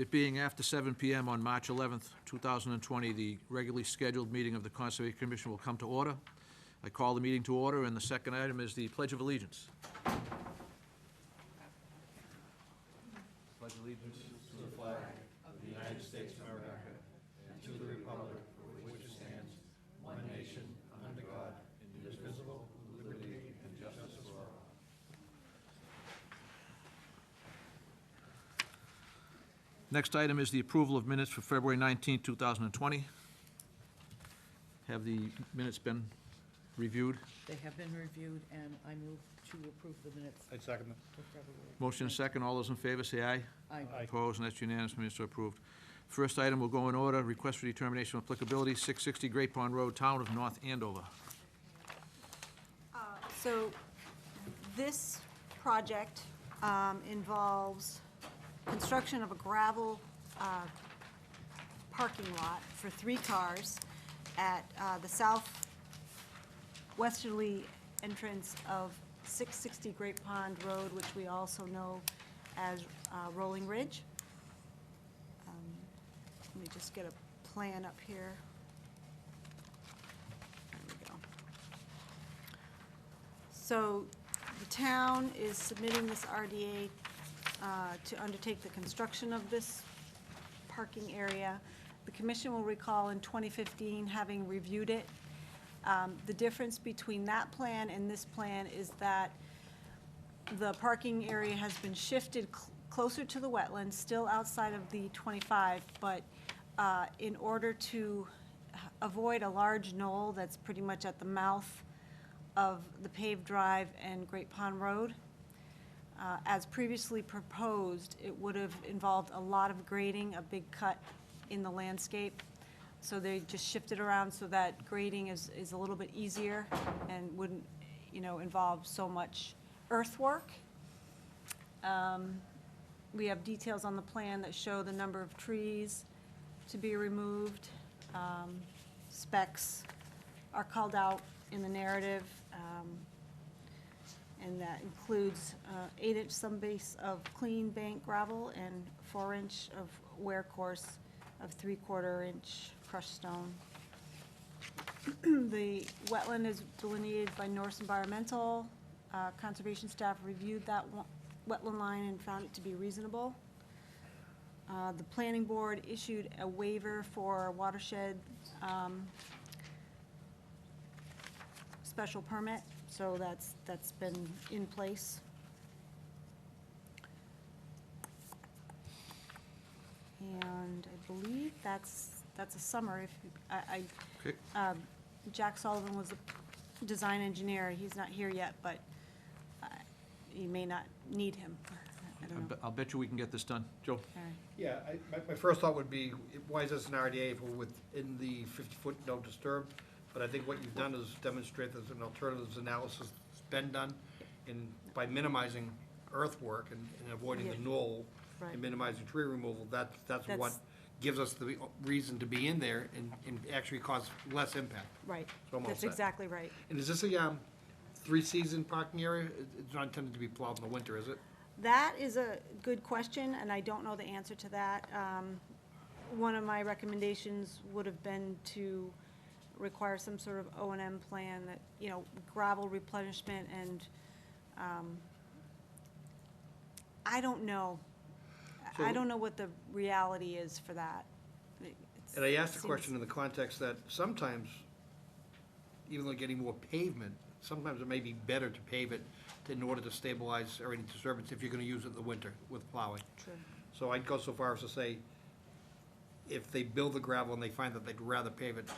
It being after 7 PM on March 11th, 2020, the regularly scheduled meeting of the Conservation Commission will come to order. I call the meeting to order, and the second item is the Pledge of Allegiance. Pledge allegiance to the flag of the United States of America and to the republic for which it stands, one nation, under God, indivisible, with liberty and justice for all. Next item is the approval of minutes for February 19, 2020. Have the minutes been reviewed? They have been reviewed, and I move to approve the minutes. I second it. for February. Motion and second. All those in favor say aye. Aye. Opposed, and that's unanimous. Minutes are approved. First item will go in order. Request for determination of applicability, 660 Great Pond Road, Town of North Andover. So this project involves construction of a gravel parking lot for 3 cars at the southwesterly entrance of 660 Great Pond Road, which we also know as Rolling Ridge. Let me just get a plan up here. There we go. So the town is submitting this RDA to undertake the construction of this parking area. The commission will recall in 2015 having reviewed it. The difference between that plan and this plan is that the parking area has been shifted closer to the wetlands, still outside of the 25, but in order to avoid a large knoll that's pretty much at the mouth of the paved drive and Great Pond Road, as previously proposed, it would have involved a lot of grading, a big cut in the landscape. So they just shifted around so that grading is a little bit easier and wouldn't, involve so much earthwork. We have details on the plan that show the number of trees to be removed. Specs are called out in the narrative. And that includes 8-inch subbase of clean bank gravel and 4-inch of wear course of 3/4-inch crushed stone. The wetland is delineated by Norse Environmental. Conservation staff reviewed that wetland line and found it to be reasonable. The planning board issued a waiver for watershed special permit, so that's been in place. And I believe that's a summary. Okay. Jack Sullivan was a design engineer. He's not here yet, but you may not need him. I don't know. I'll bet you we can get this done. Joe? All right. Yeah, my first thought would be, why is this an RDA if we're within the 50-foot no disturb? But I think what you've done is demonstrate there's an alternatives analysis that's been done, and by minimizing earthwork and avoiding the Yeah. knoll Right. and minimizing tree removal, that's what That's- gives us the reason to be in there and actually cause less impact. Right. So I'm all That's set. exactly right. And is this a 3-season parking area? It's not intended to be plowed in the winter, is it? That is a good question, and I don't know the answer to that. One of my recommendations would have been to require some sort of O&M plan that, gravel replenishment and, I don't know. I So- don't know what the reality is for that. And I asked the Seems- question in the context that sometimes, even though getting more pavement, sometimes it may be better to pave it in order to stabilize or any disturbance if you're gonna use it in the winter with plowing. True. So I'd go so far as to say, if they build the gravel and they find that they'd rather pave it,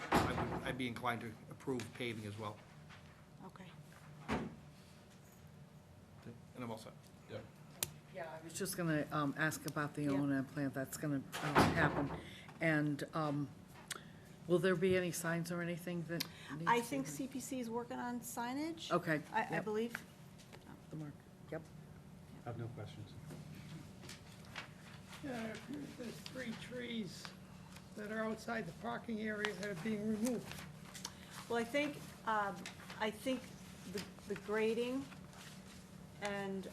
I'd be inclined to approve paving as well. Okay. And I'm all set. Yeah, I was just gonna ask about the Yeah. O&M plan that's gonna happen. And will there be any signs or anything that needs I to think be- CPC is working on signage. Okay. I yep, believe. The mark, yep. I have no questions. There's 3 trees that are outside the parking area that are being removed. Well, I think the grading and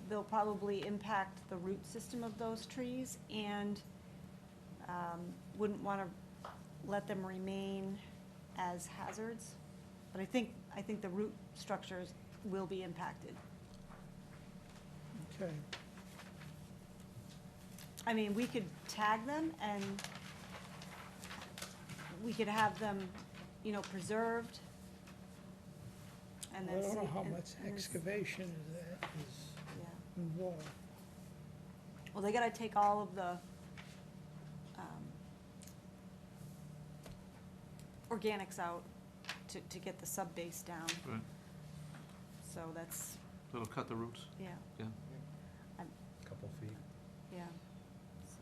they'll probably impact the root system of those trees, and wouldn't want to let them remain as hazards. But I think the root structures will be impacted. Okay. I mean, we could tag them, and we could have them, preserved, and I then don't know see- how and- much and then- excavation is yeah. involved. Well, they gotta take all of the organics out to get the sub-base down, Right. so that's, That'll cut the roots. yeah, Yeah. Couple feet. yeah, so.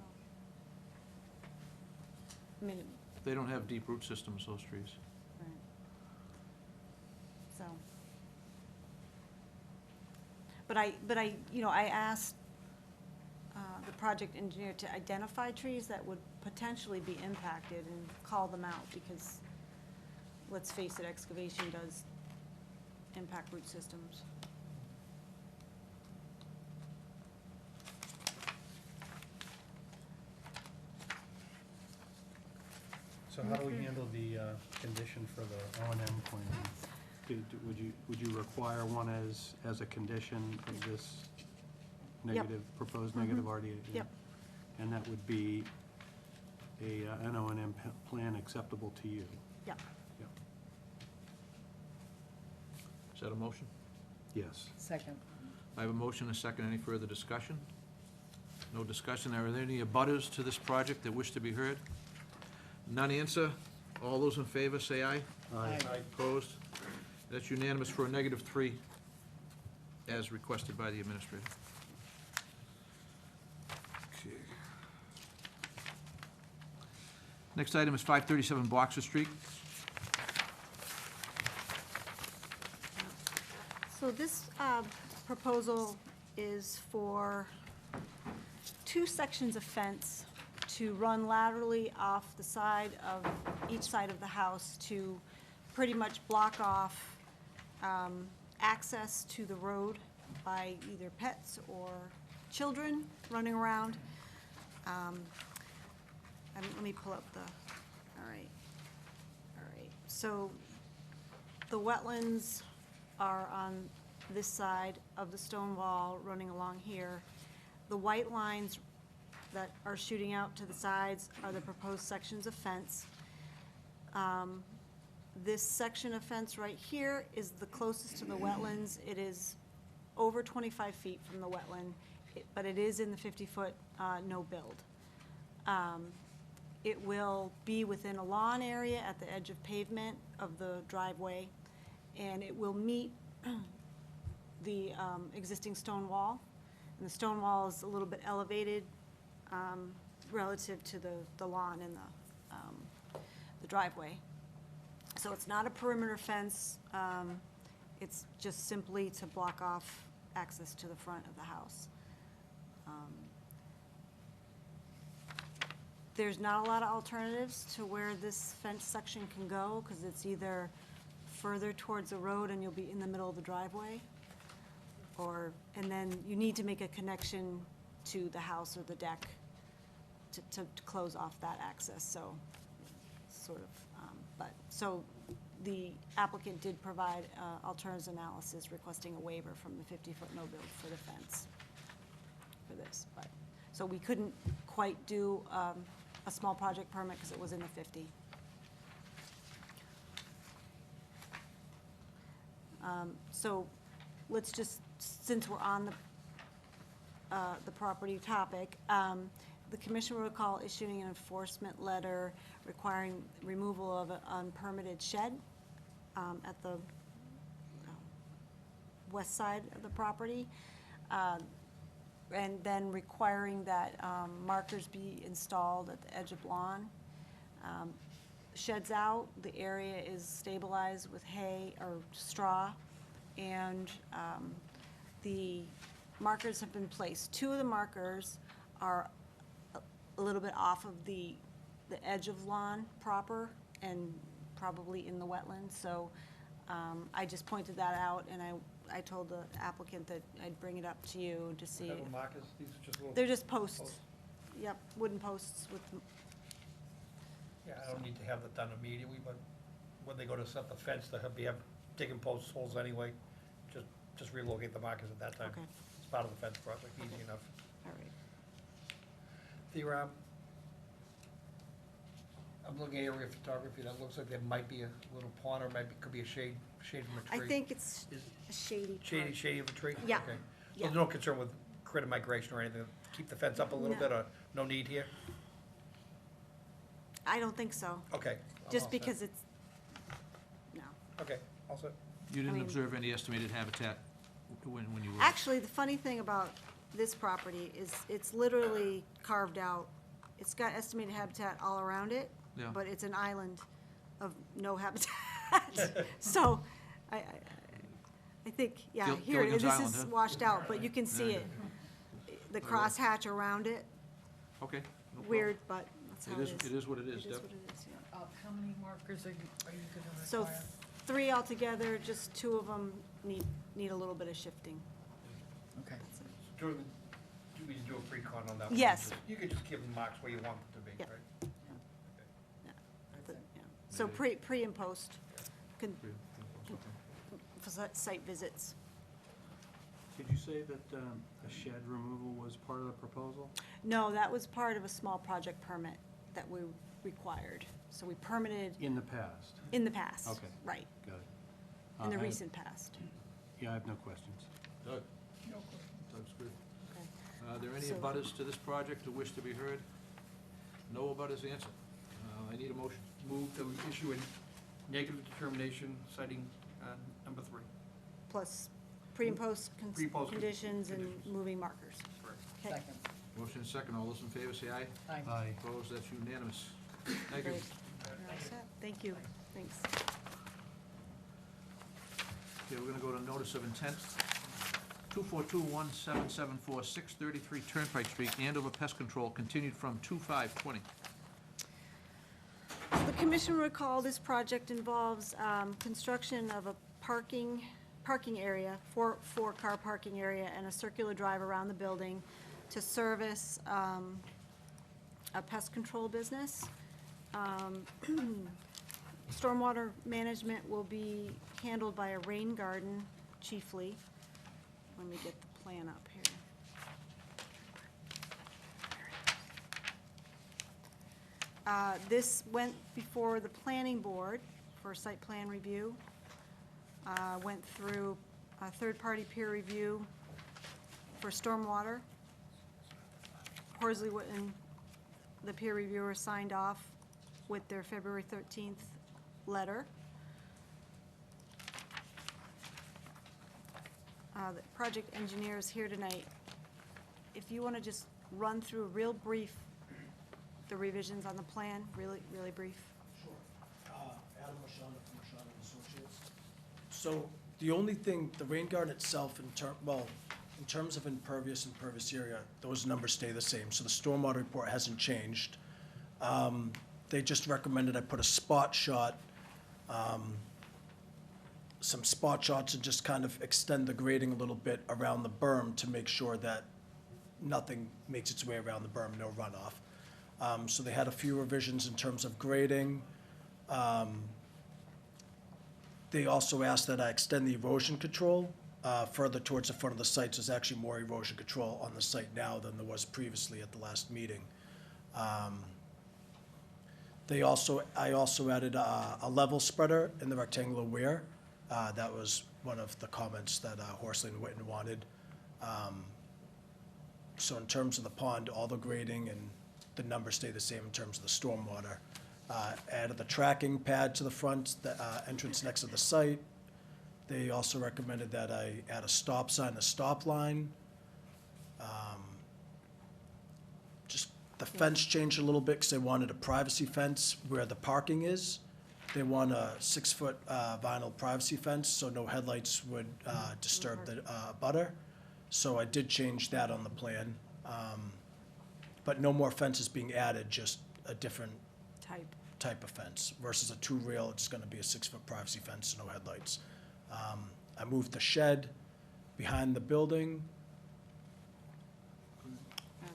I mean, They don't have deep root systems, those trees. right. So. But I asked the project engineer to identify trees that would potentially be impacted and call them out, because, let's face it, excavation does impact root systems. So how do we handle the condition for the O and M plan? Would you require one as a condition of this negative, proposed negative RDA? Yep. And that would be an O and M plan acceptable to you? Yeah. Yep. Is that a motion? Yes. Second. I have a motion and a second. Any further discussion? No discussion. Are there any abutters to this project that wish to be heard? None answer. All those in favor, say aye. Aye. Opposed? That's unanimous for a -3, as requested by the administrator. Okay. Next item is 537 Boxer Street. So this proposal is for 2 sections of fence to run laterally off the side of each side of the house to pretty much block off access to the road by either pets or children running around. Let me pull up all right. So the wetlands are on this side of the stone wall running along here. The white lines that are shooting out to the sides are the proposed sections of fence. This section of fence right here is the closest to the wetlands. It is over 25 feet from the wetland, but it is in the 50-foot no-build. It will be within a lawn area at the edge of pavement of the driveway, and it will meet the existing stone wall. And the stone wall is a little bit elevated relative to the lawn and the driveway. So it's not a perimeter fence. It's just simply to block off access to the front of the house. There's not a lot of alternatives to where this fence section can go, because it's either further towards the road and you'll be in the middle of the driveway, and then you need to make a connection to the house or the deck to close off that access, so, sort of, so the applicant did provide alternatives analysis requesting a waiver from the 50-foot no-build for the fence for this, so we couldn't quite do a small project permit because it was in the 50. So let's just, since we're on the property topic, the commission will recall issuing an enforcement letter requiring removal of an unpermitted shed at the west side of the property, and then requiring that markers be installed at the edge of lawn. Sheds out, the area is stabilized with hay or straw, and the markers have been placed. 2 of the markers are a little bit off of the edge of lawn proper and probably in the wetlands, so I just pointed that out, and I told the applicant that I'd bring it up to you to see. Little markers, these are just little. They're just posts. Posts. Yep, wooden posts with, Yeah, I don't need to have that done immediately, but when they go to set the fence, they'll have digging post holes anyway. Just relocate the markers at that time. okay, It's part of the fence project, easy Okay. enough. all right. I'm looking at aerial photography, that looks like there might be a little pond, or could be a shade from a I tree. think it's Is a shady Shady, part. shady of a tree? Yeah, Okay. So yeah. there's no concern with critter migration or anything, keep the fence up a little No. bit, or no need here? I don't think so, Okay. I'm just all set. because it's, no. Okay, all set. You didn't mean- observe any estimated habitat when you were? Actually, the funny thing about this property is it's literally carved out. It's got estimated habitat all around it, Yeah. but it's an island of no habitat. So, I think, yeah, Gil- here, Gilligan's this Island, is huh? washed out, but you can see Yeah. it. The crosshatch around it, Okay. no problem. weird, but that's how It is what it is, It is Deb. what it is, yeah. How many markers are you gonna So 3 altogether, just 2 of them need a little bit of shifting. Okay. So do we do a pre-con on that one? Yes. You could just give them marks where you want them to be, Yeah. right? But, yeah. So pre and post, con- for site visits. Did you say that a shed removal was part of the proposal? No, that was part of a small project permit that we required. So we permitted In the past? in the past. Okay. Right, Got it. in the And- recent past. Yeah, I have no questions. Doug? No question. Doug's good. Okay. Are there any So- abutters to this project who wish to be heard? No abutters answer. I need a motion. Move to issue a negative determination citing number 3. Plus pre and post Pre-post conditions and conditions. moving markers. Correct. Okay, Second. Motion is second. All those in favor say aye. Aye. Aye. Opposed? That's unanimous. Thank you. great. You're all set. Thank you, thanks. Okay, we're gonna go to notice of intent. 242-1774, 633 Turnpike Street, Andover Pest Control, continued from 2/5/20. The commission will recall this project involves construction of a parking area, four-car parking area, and a circular drive around the building to service a pest control business. Stormwater management will be handled by a rain garden chiefly. Let me get the plan up here. This went before the planning board for site plan review. Went through a third-party peer review for stormwater. Horsley Witten, the peer reviewer, signed off with their February 13th letter. The project engineer is here tonight. If you want to just run through real brief, the revisions on the plan, really, really brief. Sure. Adam Mashana from Mashana and Associates. So the only thing, the rain garden itself, in terms of impervious and pervious area, those numbers stay the same. So the stormwater report hasn't changed. They just recommended I put a spot shot, some spot shots, and just kind of extend the grading a little bit around the berm to make sure that nothing makes its way around the berm, no runoff. So they had a few revisions in terms of grading. They also asked that I extend the erosion control further towards the front of the site. So there's actually more erosion control on the site now than there was previously at the last meeting. I also added a level spreader in the rectangular weir. That was one of the comments that Horsley and Witten wanted. So in terms of the pond, all the grading and the numbers stay the same in terms of the stormwater. Added the tracking pad to the front, the entrance next to the site. They also recommended that I add a stop sign, a stop line. Just the fence changed a little bit because they wanted a privacy fence where the parking is. They want a 6-foot vinyl privacy fence, so no headlights would disturb the butter. So I did change that on the plan. But no more fences being added, just a different type of fence versus a 2-rail. It's going to be a 6-foot privacy fence, no headlights. I moved the shed behind the building, And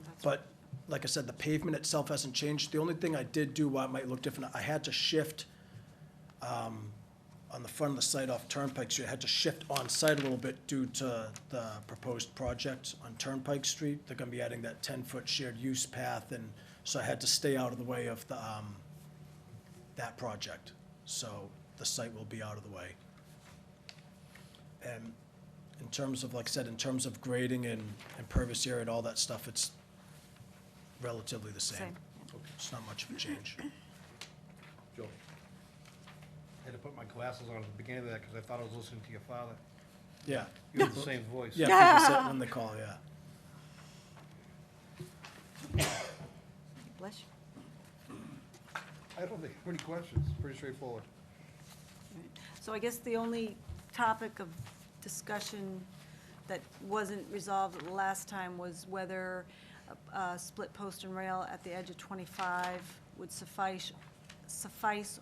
that's- but like I said, the pavement itself hasn't changed. The only thing I did do, why it might look different, I had to shift on the front of the site off Turnpike Street, I had to shift on site a little bit due to the proposed project on Turnpike Street. They're gonna be adding that 10-foot shared use path, and so I had to stay out of the way of the, that project. So the site will be out of the way. And in terms of, like I said, in terms of grading and impervious area and all that stuff, it's relatively the same. Same, It's not much of a change. Joe. I had to put my glasses on at the beginning of that because I thought I was listening to your father. Yeah, You have the same voice. yeah, people say it when they call, yeah. Bless you. I don't think, any questions, pretty straightforward. So I guess the only topic of discussion that wasn't resolved last time was whether a split post and rail at the edge of 25 would suffice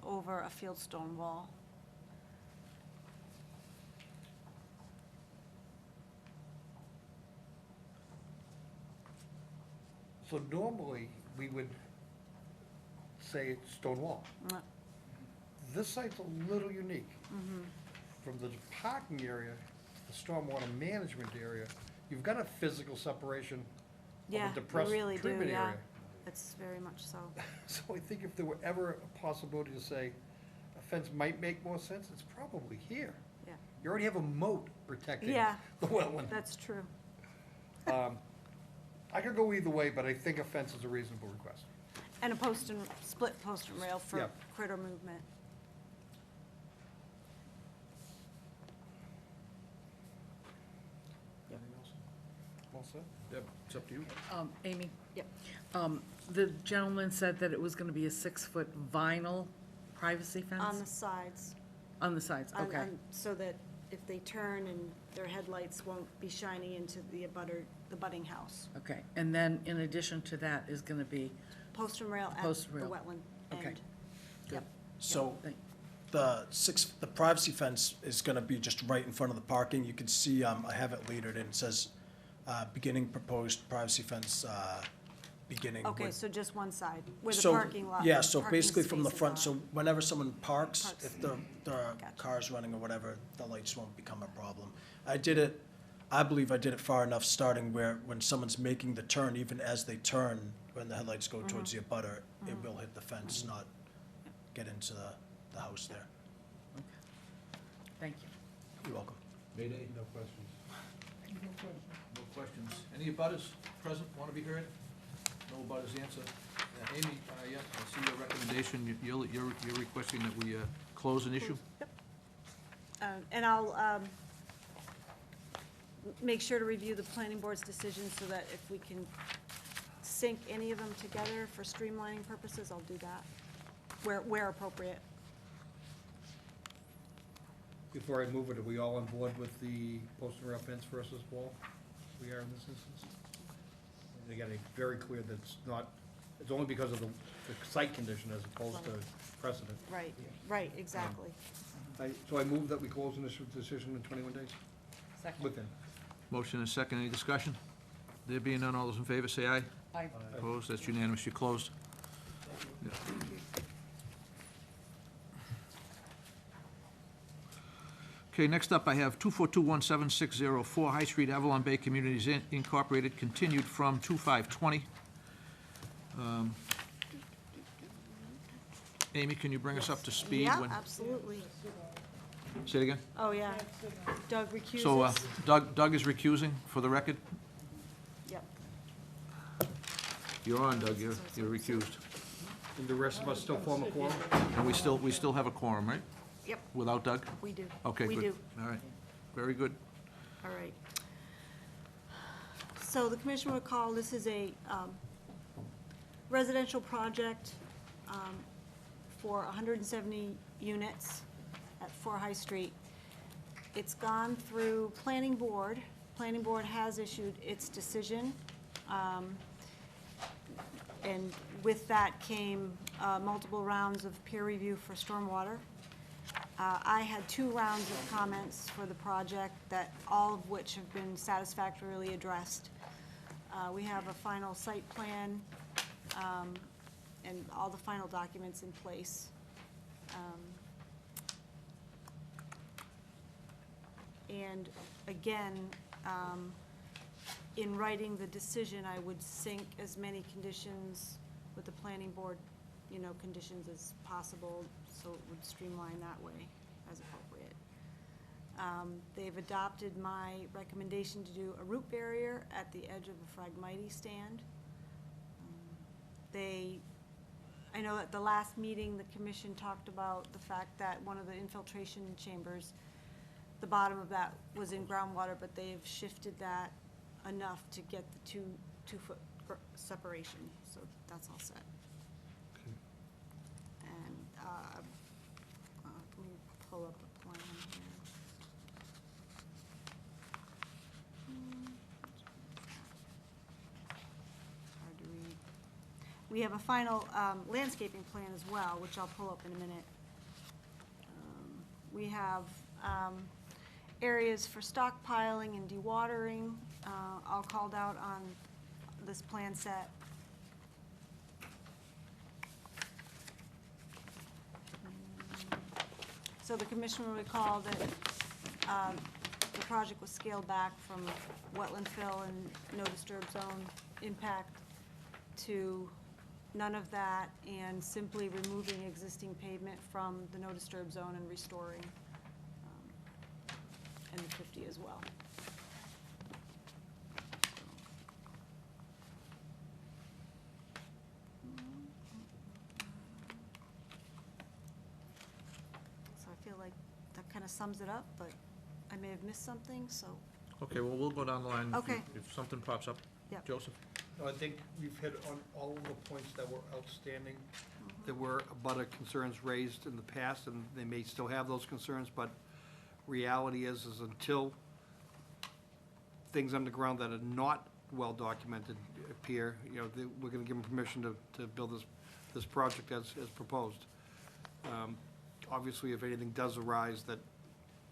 over a fieldstone wall. So normally, we would say it's stone wall. Mm, This site's a little unique. From the parking area, the stormwater management area, you've got a physical separation of Yeah, a you depressed really do, treatment yeah. area. It's very much so. So I think if there were ever a possibility to say a fence might make more sense, it's probably here. Yeah. You already have a moat protecting Yeah. the wetland. That's true. I could go either way, but I think a fence is a reasonable request. And a split post and rail for Yeah. critter movement. Anything else? All set? Deb, it's up to you. Amy? Yep. The gentleman said that it was gonna be a 6-foot vinyl privacy fence? On the sides. On the sides, okay. So that if they turn and their headlights won't be shining into the budding house. Okay, and then in addition to that is gonna be, Post and rail at Post and the rail. wetland Okay. end. Good. Yep. So Thank- the privacy fence is gonna be just right in front of the parking. You can see, I have it lettered in, it says, beginning proposed privacy fence, beginning. Okay, with- so just one side, where the So, parking lot. yeah, so parking basically from the spaces front, are. so whenever someone parks, Parks. if the Gotcha. car's running or whatever, the lights won't become a problem. I believe I did it far enough starting where, when someone's making the turn, even as they turn, when the headlights go towards the abutter, it will hit the fence, not get into the house there. Thank you. You're welcome. Mayday? No questions. No questions. Any abutters present want to be heard? No abutters answer. Amy, yeah, I see your recommendation. You're requesting that we close an issue? And I'll make sure to review the planning board's decision so that if we can sync any of them together for streamlining purposes, I'll do that, where appropriate. Before I move it, are we all on board with the post and rail fence versus wall? We are in this instance? They got it very clear that it's only because of the site condition as opposed to precedent. Right, right, exactly. So I move that we close an issue decision in 21 days, Second. within. Motion and second. Any discussion? There being none, all those in favor say aye. Aye. Opposed? That's unanimous. You're closed. Yeah. Okay, next up, I have 2421760 High Street, Avalon Bay Communities Incorporated, continued from 2520. Amy, can you bring us up to speed? Yeah, when- absolutely. Say it again? Oh, yeah. Doug recuses. So Doug is recusing, for the record? Yep. You're on, Doug, you're recused. And the rest of us still form a quorum? And we still have a quorum, right? Yep, Without Doug? we do. Okay, good. We do. All right, very good. All right. So the commission would call, this is a residential project for 170 units at 4 High Street. It's gone through planning board. Planning board has issued its decision. And with that came multiple rounds of peer review for stormwater. I had 2 rounds of comments for the project, that all of which have been satisfactorily addressed. We have a final site plan and all the final documents in place. And again, in writing the decision, I would sync as many conditions with the planning board, conditions as possible, so it would streamline that way as appropriate. They've adopted my recommendation to do a root barrier at the edge of the Phragmites stand. I know at the last meeting, the commission talked about the fact that one of the infiltration chambers, the bottom of that was in groundwater, but they've shifted that enough to get the two-foot separation, so that's all set. And, let me pull up a plan here. Hard to read. We have a final landscaping plan as well, which I'll pull up in a minute. We have areas for stockpiling and dewatering, all called out on this plan set. So the commission will recall that the project was scaled back from wetland fill and no disturb zone impact to none of that, and simply removing existing pavement from the no disturb zone and restoring, and the 50 as well. So I feel like that kind of sums it up, but I may have missed something, so, Okay, well, we'll go down the line. If you- Okay. If something pops up. Yep. Joseph? No, I think we've hit on all of the points that were outstanding. There were abutter concerns raised in the past, and they may still have those concerns, but reality is until things underground that are not well documented appear, we're gonna give them permission to build this project as proposed. Obviously, if anything does arise that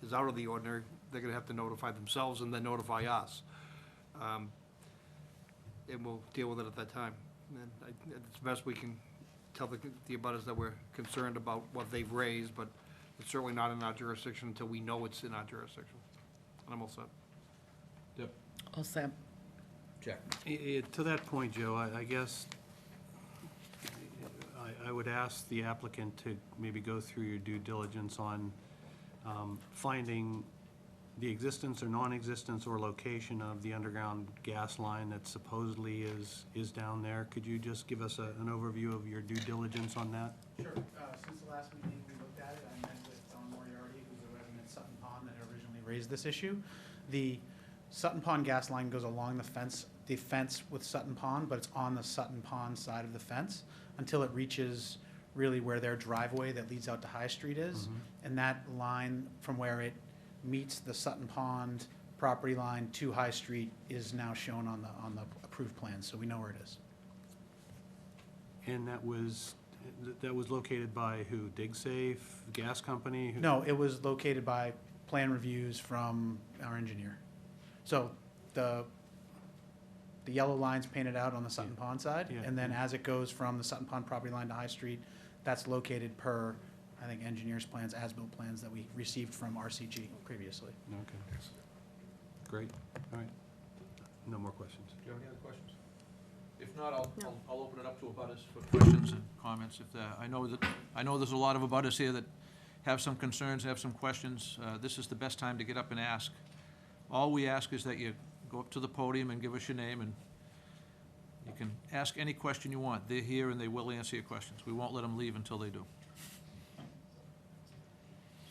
is out of the ordinary, they're gonna have to notify themselves and then notify us. And we'll deal with it at that time. And it's best we can tell the abutters that we're concerned about what they've raised, but it's certainly not in our jurisdiction until we know it's in our jurisdiction. And I'm all set. Yep. All set. Jack? To that point, Joe, I guess I would ask the applicant to maybe go through your due diligence on finding the existence or non-existence or location of the underground gas line that supposedly is down there. Could you just give us an overview of your due diligence on that? Sure. Since the last meeting we looked at it, I met with Don Moriarty, who's a resident of Sutton Pond that originally raised this issue. The Sutton Pond gas line goes along the fence with Sutton Pond, but it's on the Sutton Pond side of the fence until it reaches really where their driveway that leads out to High Street is. And that line from where it meets the Sutton Pond property line to High Street is now shown on the approved plan, so we know where it is. And that was located by who? DigSafe, gas company? Who- No, it was located by plan reviews from our engineer. So the yellow line's painted out on the Sutton Pond side, Yeah. and then as it goes from the Sutton Pond property line to High Street, that's located per, I think, engineer's plans, as-built plans that we received from RCG previously. Okay. Great, all right. No more questions. Do you have any other questions? If not, No. I'll open it up to abutters for questions and comments. I know there's a lot of abutters here that have some concerns, have some questions. This is the best time to get up and ask. All we ask is that you go up to the podium and give us your name, and you can ask any question you want. They're here and they will answer your questions. We won't let them leave until they do.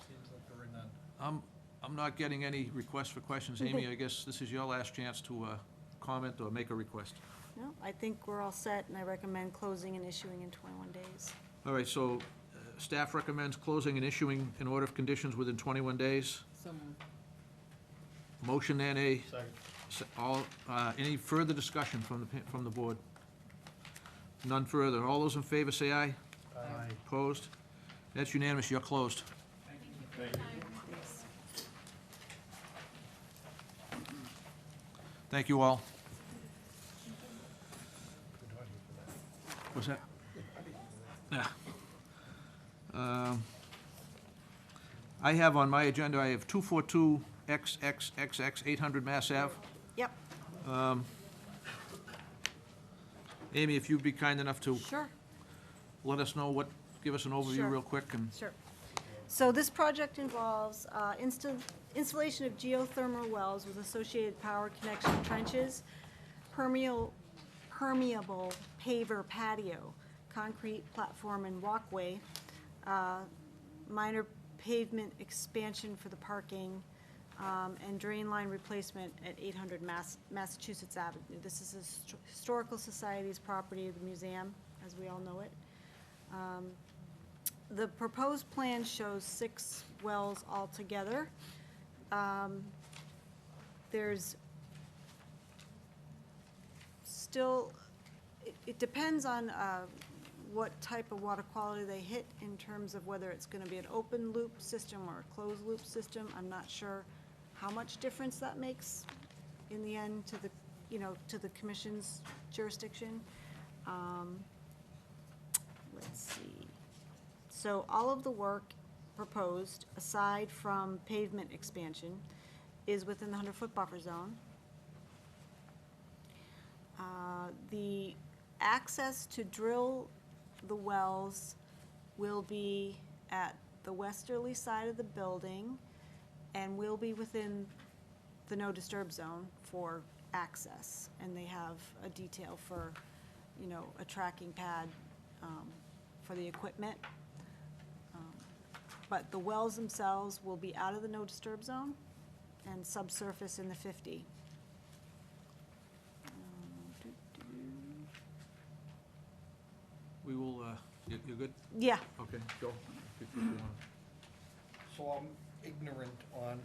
Seems like there are none. I'm not getting any requests for questions. Amy, I guess this is your last chance to comment or make a request. no, I think we're all set, and I recommend closing and issuing in 21 days. All right, so staff recommends closing and issuing an order of conditions within 21 days. So moved. Motion and any further discussion from the board? None further. All those in favor say aye. Aye. Opposed? That's unanimous. You're closed. Thank you all. What's that? Yeah. I have on my agenda, I have 242 XXXX 800 Mass Ave. Yep, Amy, if you'd be kind enough to sure. let us know give us an overview Sure. real quick, and Sure. So this project involves installation of geothermal wells with associated power connection trenches, permeable paver patio, concrete platform and walkway, minor pavement expansion for the parking, and drain line replacement at 800 Massachusetts Avenue. This is a Historical Society's property of the museum, as we all know it. The proposed plan shows 6 wells altogether. There's still, it depends on what type of water quality they hit in terms of whether it's gonna be an open loop system or a closed loop system. I'm not sure how much difference that makes in the end to the, to the commission's jurisdiction. Let's see. So all of the work proposed, aside from pavement expansion, is within the 100-foot buffer zone. The access to drill the wells will be at the westerly side of the building and will be within the no disturb zone for access. And they have a detail for, a tracking pad for the equipment. But the wells themselves will be out of the no disturb zone and subsurface in the 50. we will, you're good? Yeah, Okay, Joe? if you wanna- So I'm ignorant on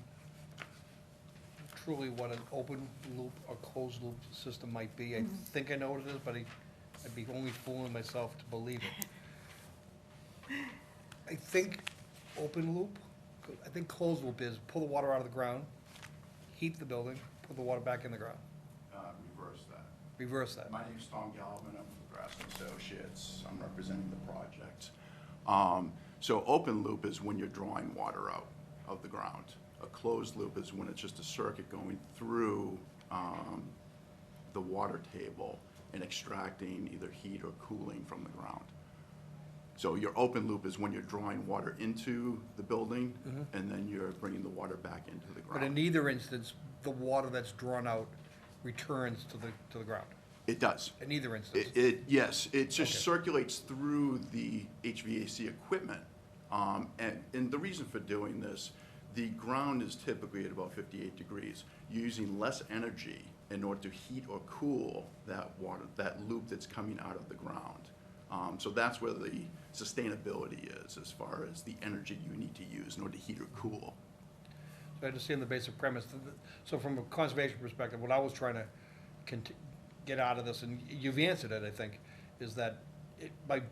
truly what an open loop or closed loop system might be. I think I know what it is, but I'd be only fooling myself to believe it. I think open loop, I think closed loop is pull the water out of the ground, heat the building, put the water back in the ground. Reverse that. Reverse that. My name's Tom Galvin, I'm with Graston Associates, I'm representing the project. So open loop is when you're drawing water out of the ground. A closed loop is when it's just a circuit going through the water table and extracting either heat or cooling from the ground. So your open loop is when you're drawing water into the building and then you're bringing the water back into the But in ground. either instance, the water that's drawn out returns to the ground. It does. In either instance. Yes, it just Okay. circulates through the HVAC equipment. And the reason for doing this, the ground is typically at about 58 degrees. You're using less energy in order to heat or cool that water, that loop that's coming out of the ground. So that's where the sustainability is, as far as the energy you need to use in order to heat or cool. So I understand the basic premise. So from a conservation perspective, what I was trying to get out of this, and you've answered it, I think, is that by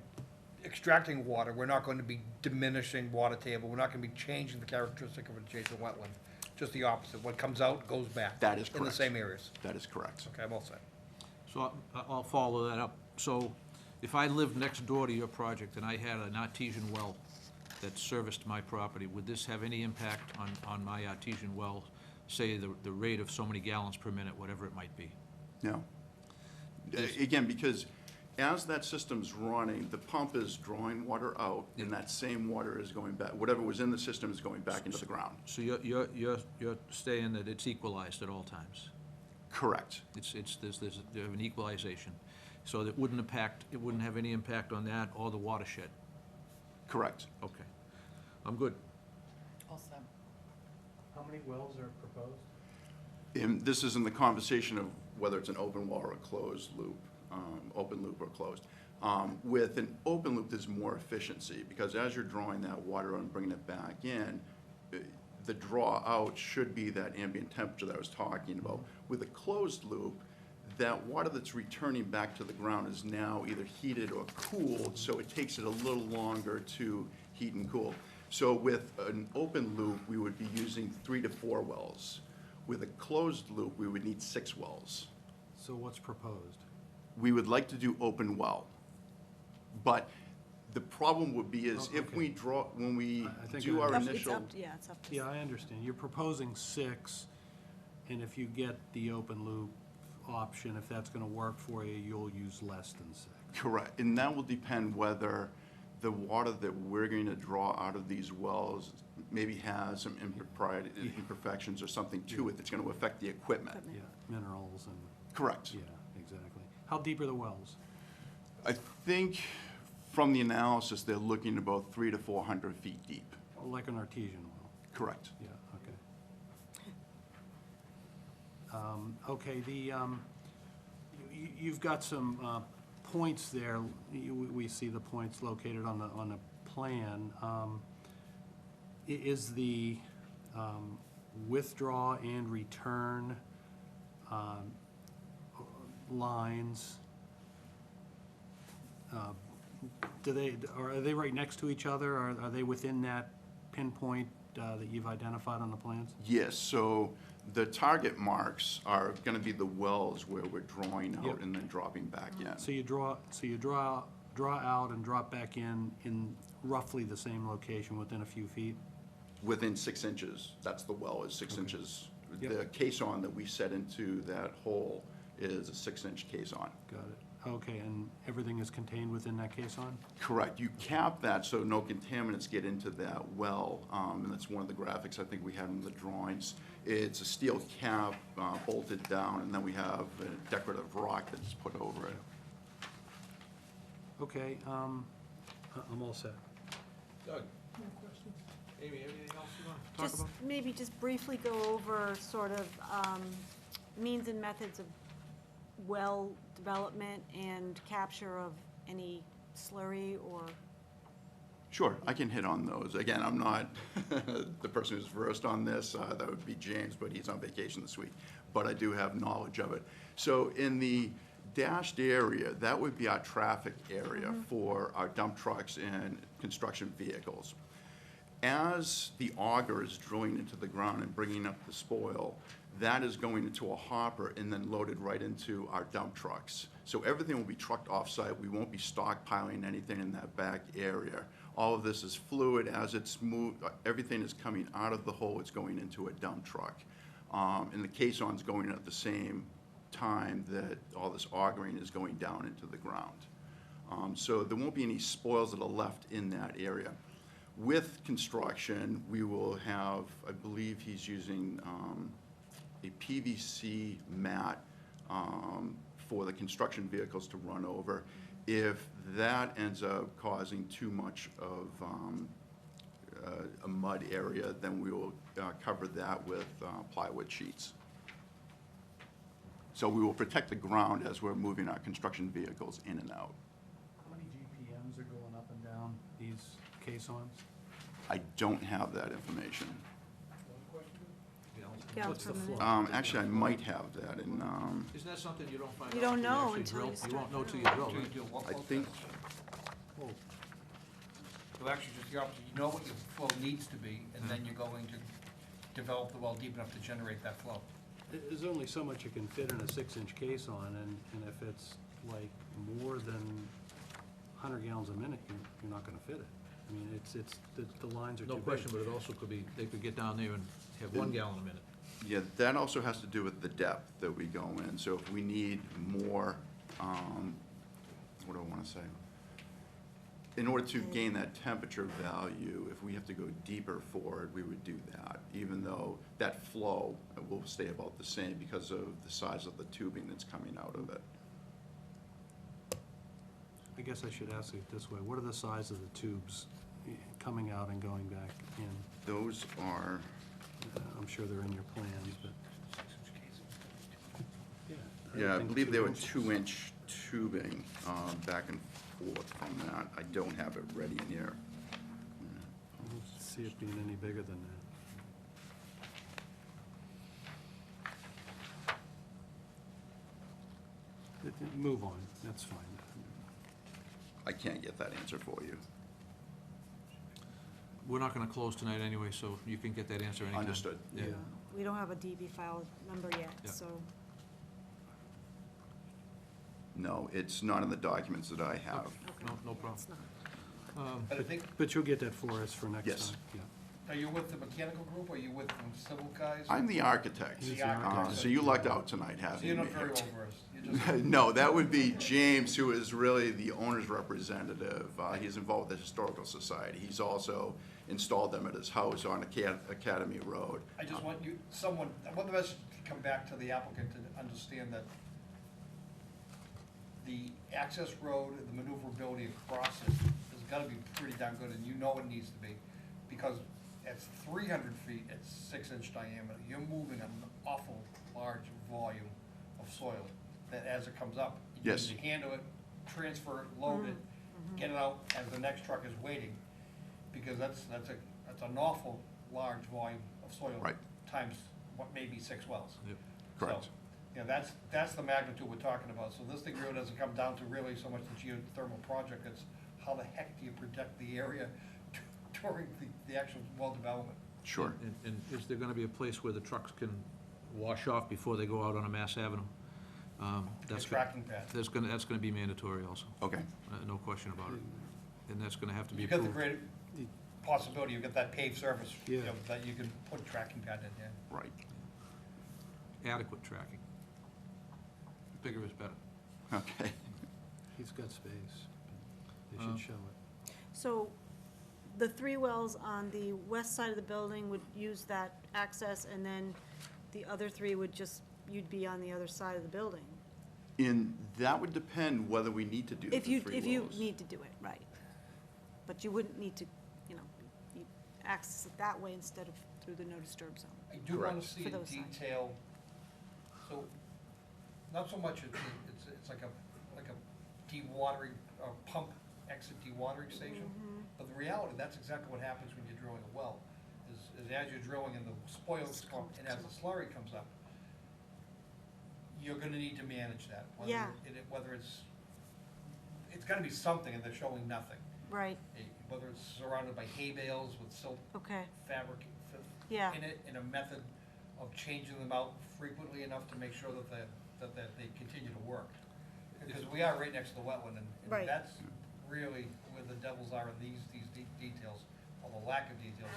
extracting water, we're not going to be diminishing water table. We're not going to be changing the characteristic of adjacent wetland. Just the opposite. What comes out goes back. That is In the correct. same areas. That is correct. Okay, I'm all set. So I'll follow that up. So if I lived next door to your project and I had an artesian well that serviced my property, would this have any impact on my artesian well, say the rate of so many gallons per minute, whatever it might be? No. Again, because as that system's running, the pump is drawing water out, and that same water is going back, whatever was in the system is going back into the ground. So you're saying that it's equalized at all times? Correct. You have an equalization, so that wouldn't have any impact on that or the watershed? Correct. Okay, I'm good. Also. How many wells are proposed? And this is in the conversation of whether it's an open well or a closed loop, open loop or closed. With an open loop, there's more efficiency, because as you're drawing that water out and bringing it back in, the draw out should be that ambient temperature that I was talking about. With a closed loop, that water that's returning back to the ground is now either heated or cooled, so it takes it a little longer to heat and cool. So with an open loop, we would be using 3 to 4 wells. With a closed loop, we would need 6 wells. So what's proposed? We would like to do open well. But the problem would be is Oh, if okay. we draw, when we I think do I our understand. It's initial. up, yeah, it's up to. Yeah, I understand. You're proposing 6, and if you get the open loop option, if that's gonna work for you, you'll use less than 6. Correct, and that will depend whether the water that we're going to draw out of these wells maybe has some imperfections or something to it that's going to affect the equipment. Yeah, minerals and, Correct. yeah, exactly. How deep are the wells? I think from the analysis, they're looking about 300 to 400 feet deep. Like an artesian well? Correct. Yeah, okay. Okay, you've got some points there. We see the points located on the plan. Is the withdraw and return lines, are they right next to each other? Are they within that pinpoint that you've identified on the plans? Yes, so the target marks are going to be the wells where we're drawing out Yep. and then dropping back in. So you draw out and drop back in roughly the same location within a few feet? Within 6 inches, that's the well, is 6 inches. Yep. The caisson that we set into that hole is a 6-inch caisson. Got it. Okay, and everything is contained within that caisson? Correct. You cap that so no contaminants get into that well, and that's one of the graphics I think we had in the drawings. It's a steel cap bolted down, and then we have a decorative rock that's put over it. Okay, I'm all set. Doug? Amy, anything else you want to talk Just, about? maybe just briefly go over sort of means and methods of well development and capture of any slurry or, Sure, I can hit on those. Again, I'm not the person who's versed on this. That would be James, but he's on vacation this week. But I do have knowledge of it. So in the dashed area, that would be our traffic area for our dump trucks and construction vehicles. As the auger is drilling into the ground and bringing up the spoil, that is going into a hopper and then loaded right into our dump trucks. So everything will be trucked off-site. We won't be stockpiling anything in that back area. All of this is fluid. As it's moved, everything is coming out of the hole, it's going into a dump truck. And the caisson's going in at the same time that all this augering is going down into the ground. So there won't be any spoils that are left in that area. With construction, we will have, I believe he's using a PVC mat for the construction vehicles to run over. If that ends up causing too much of a mud area, then we will cover that with plywood sheets. So we will protect the ground as we're moving our construction vehicles in and out. How many GPMs are going up and down these caissons? I don't have that information. gallons What's per the minute. flow? Actually, I might have that in, Isn't that something you don't find out? You don't till know actually until drill? you You start won't know till you drilling. drill, Do you right? do a well I flow think, test? Oh, So actually, just the opposite, you know what your flow needs to be, and then you're going to develop the well deep enough to generate that flow. there's only so much you can fit in a 6-inch caisson, and if it's like more than 100 gallons a minute, you're not gonna fit it. I mean, the lines are too No big. question, but it also could be, they could get down there and have 1 gallon a minute. yeah, that also has to do with the depth that we go in. So if we need more, what do I want to say? In order to gain that temperature value, if we have to go deeper for it, we would do that, even though that flow will stay about the same because of the size of the tubing that's coming out of it. I guess I should ask it this way, what are the size of the tubes coming out and going back in? Those are, I'm sure they're in your plans, but. yeah, I think believe they 2 were inches. 2-inch tubing back and forth from that. I don't have it ready in here. I don't see it being any bigger than that. Move on, that's fine. I can't get that answer for you. we're not gonna close tonight anyway, so you can get that answer anytime. Understood. Yeah. We don't have a DB file number yet, Yeah. so. No, it's not in the documents that I have. Okay. No problem. It's not. But I think, But you'll get that for us for next time. Yes. Yeah. are you with the mechanical group, or are you with the civil guys? I'm the architect. He's the architect. So you lucked out tonight So having you're me not very here. well versed. You're just, No, that would be James, who is really the owner's representative. He's involved with the Historical Society. He's also installed them at his house on Academy Road. I just want you, I want the message to come back to the applicant to understand that the access road and the maneuverability across it has gotta be pretty darn good, and you know it needs to be. Because at 300 feet, at 6-inch diameter, you're moving an awful large volume of soil that as it comes up, you Yes. need to handle it, transfer it, load it, get it out as the next truck is waiting. Because that's an awful large volume of soil. Right. Times what may be 6 wells. Yep. Correct. So, you know, that's the magnitude we're talking about. So this thing really doesn't come down to really so much the geothermal project, it's how the heck do you protect the area during the actual well development? Sure. And is there gonna be a place where the trucks can wash off before they go out on a Mass Avenue? That's The go- tracking pad. That's gonna be mandatory also, Okay. no question about it. And that's gonna have to be You've got the approved. great possibility, you've got that paved surface, you Yeah. know, that you can put a tracking pad in there. Right. Adequate tracking. Bigger is better. Okay. He's got space. They Uh, should show it. So the 3 wells on the west side of the building would use that access, and then the other 3 would just, you'd be on the other side of the building? And that would depend whether we need to do the If you, 3 if you wells. need to do it, right. But you wouldn't need to, you know, you access it that way instead of through the no disturb zone. I do want Correct. to see For in those signs. detail, so, not so much, it's like a dewatering, or pump exit dewatering station, but the reality, that's exactly what happens when you're drilling a well, is as you're drilling and the spoils come, and as the slurry comes up, you're gonna need to manage that. Yeah. Whether it's gonna be something and they're showing nothing. Right, Whether it's surrounded by hay bales with silt okay, fabric yeah, in it, in a method of changing them out frequently enough to make sure that they continue to work. Because we are right next to the wetland, and Right. that's really where the devils are in these details, or the lack of details.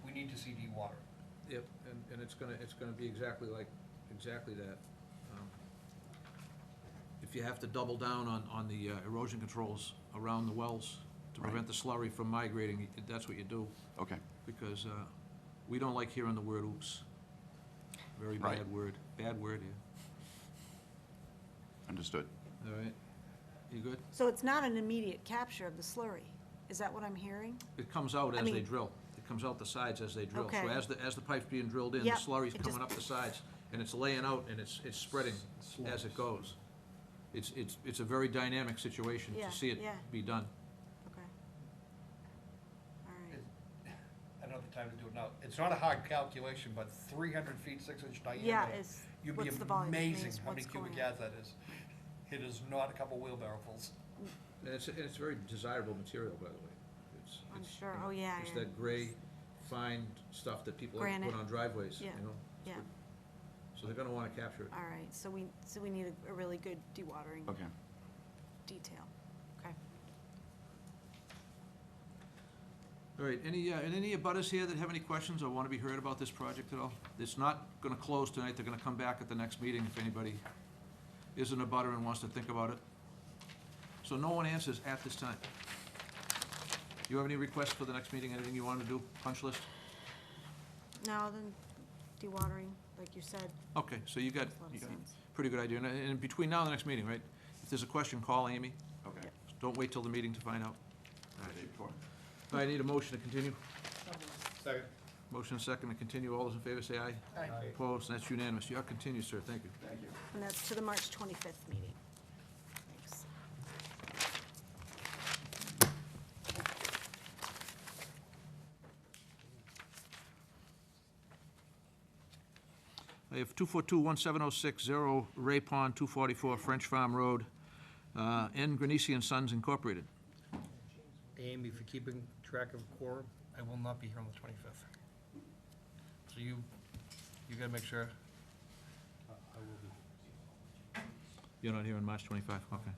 We need to see dewater. Yep, and it's gonna be exactly that. If you have to double down on the erosion controls around the wells to prevent the slurry from migrating, that's what you do, Okay. because we don't like hearing the word oops. Very Right. bad word here, Understood. all right? You good? so it's not an immediate capture of the slurry, is that what I'm hearing? It comes out I as they mean- drill. It comes out the sides as they drill. So Okay. as the pipe's being drilled in, the Yep, slurry's it coming just- up the sides, and it's laying out, and it's spreading as it goes. It's a very dynamic situation Yeah, to see it yeah. be done. Okay. All right, I don't have the time to do it now. It's not a hard calculation, but 300 feet, 6-inch diameter. yeah, is, You'd be what's the volume? amazing Means how many what's cubic going yards that is. It is not a couple wheelbarrowfuls. And it's very desirable material, by the way. I'm It's, sure, you know, oh, yeah, It's yeah. that gray, fine stuff that people like to put Granite. on driveways, you Yeah, know? yeah. So they're gonna wanna capture it. All right, so we need a really good dewatering Okay. detail, okay. All right, any abutters here that have any questions or wanna be heard about this project at all? It's not gonna close tonight, they're gonna come back at the next meeting if anybody is an abutter and wants to think about it. So no one answers at this time. You have any requests for the next meeting, anything you wanna do, punch list? Now then, dewatering, like you said, Okay, so you got, makes a lot you of got sense. pretty good idea, and between now and the next meeting, right? If there's a question, call Amy, Okay. don't wait till the meeting to find out. Sure. I need a motion to continue. Second. Motion and second to continue, all those in favor say aye. Aye. Opposed, that's unanimous. You are continued, sir, thank you. Thank you. And that's to the March 25th meeting. Thanks. I have 242-17060 Ray Pond, 244 French Farm Road, N. Granisi and Sons Incorporated. Amy, for keeping track of quorum, I will not be here on the 25th. So you gotta make sure. I will be. You're not here on March 25, okay.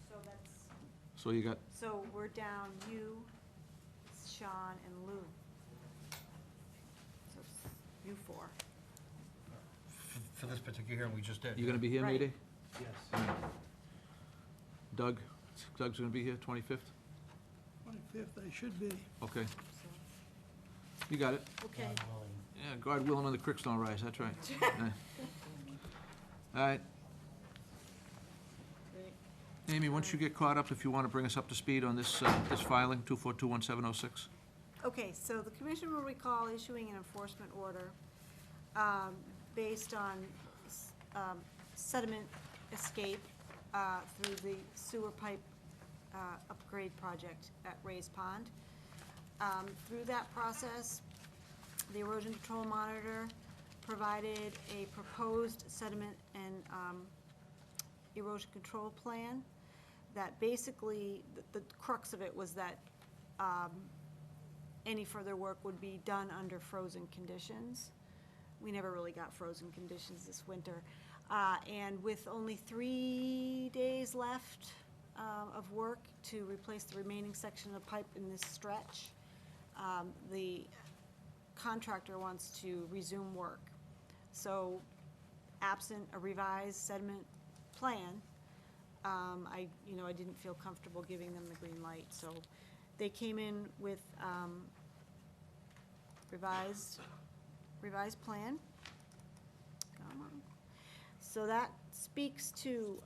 So that's, So you got, so we're down you, Sean, and Lou. So it's you four. For this particular hearing we just did. you gonna be here, Right. Mayday? Yes. Doug's gonna be here, 25th? 25th, I should be. Okay, So, you got it. okay. God willing. Yeah, God willing, and the creeks don't rise, that's right. Yeah. All right, Great. Amy, once you get caught up, if you want to bring us up to speed on this, this filing, 2421706. Okay, so the commission will recall issuing an enforcement order based on sediment escape through the sewer pipe upgrade project at Ray's Pond. Through that process, the erosion control monitor provided a proposed sediment and erosion control plan that basically, the crux of it was that any further work would be done under frozen conditions. We never really got frozen conditions this winter. And with only 3 days left of work to replace the remaining section of pipe in this stretch, the contractor wants to resume work. So absent a revised sediment plan, I didn't feel comfortable giving them the green light. So they came in with revised plan. Come on. So that speaks to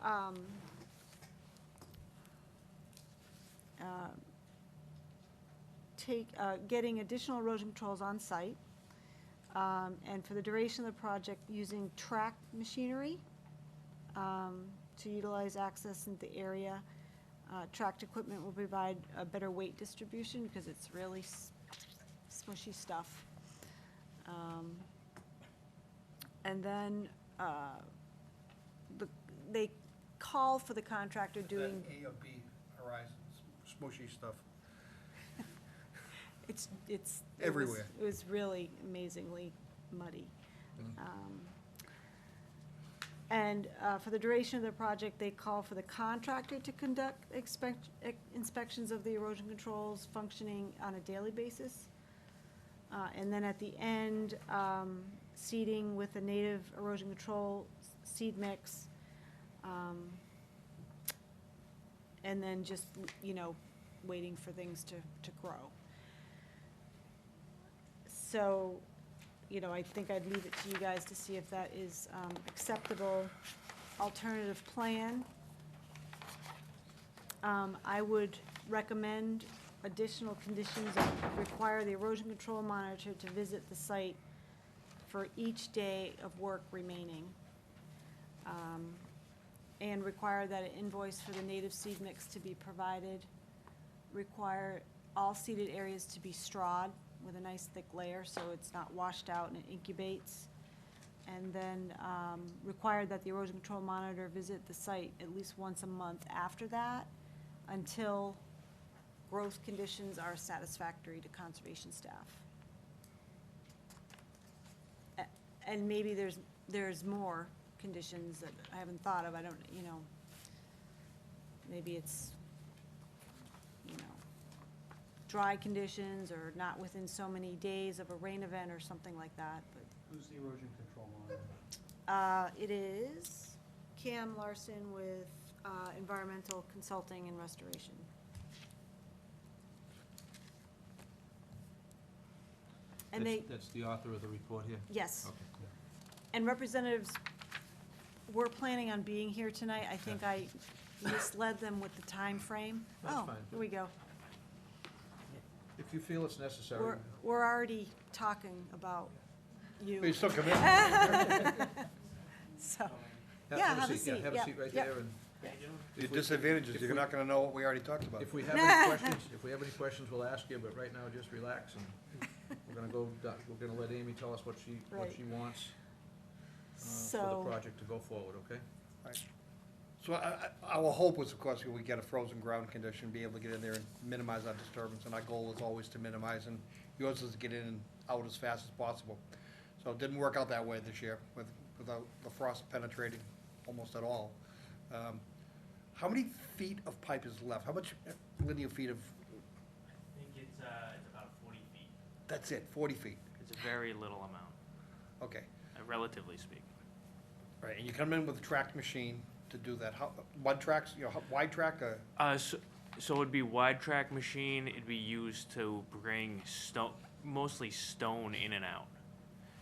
getting additional erosion controls on site, and for the duration of the project, using track machinery to utilize access into the area. Tracked equipment will provide a better weight distribution because it's really smushy stuff. And then they call for the contractor doing. That A or B horizons, smushy stuff. It's. Everywhere. It was really amazingly muddy. And for the duration of the project, they call for the contractor to conduct inspections of the erosion controls functioning on a daily basis. And then at the end, seeding with a native erosion control seed mix. And then just, waiting for things to grow. So, I think I'd leave it to you guys to see if that is acceptable alternative plan. I would recommend additional conditions that require the erosion control monitor to visit the site for each day of work remaining. And require that an invoice for the native seed mix to be provided. Require all seeded areas to be strawed with a nice thick layer so it's not washed out and it incubates. And then require that the erosion control monitor visit the site at least once a month after that until growth conditions are satisfactory to conservation staff. And maybe there's more conditions that I haven't thought of. I don't, maybe it's, dry conditions or not within so many days of a rain event or something like that, but. Who's the erosion control monitor? It is Cam Larson with Environmental Consulting and Restoration. And That's the author of the report here? yes, Okay. and representatives were planning on being here tonight. I think I misled them with the time frame. That's Oh, fine. here we go. If you feel it's necessary. We're already talking about you. But you still come in. So, yeah, have a seat. Have a Yep, seat right yep. there, and The disadvantage is you're not gonna know what we already talked about. if we have any questions, we'll ask you, but right now, just relax, and we're gonna let Amy tell us what she Right. wants for So, the project to go forward, okay? Right. So our hope was, of course, we get a frozen ground condition, be able to get in there and minimize our disturbance, and our goal is always to minimize, and yours is to get in and out as fast as possible. So it didn't work out that way this year, without the frost penetrating almost at all. How many feet of pipe is left? How much linear feet of, I think it's about 40 feet. that's it, 40 feet? It's a very little amount, Okay, relatively speaking. right, and you come in with a tracked machine to do that. How, mud tracks, wide track, So it'd be wide track machine. It'd be used to bring stone, mostly stone, in and out.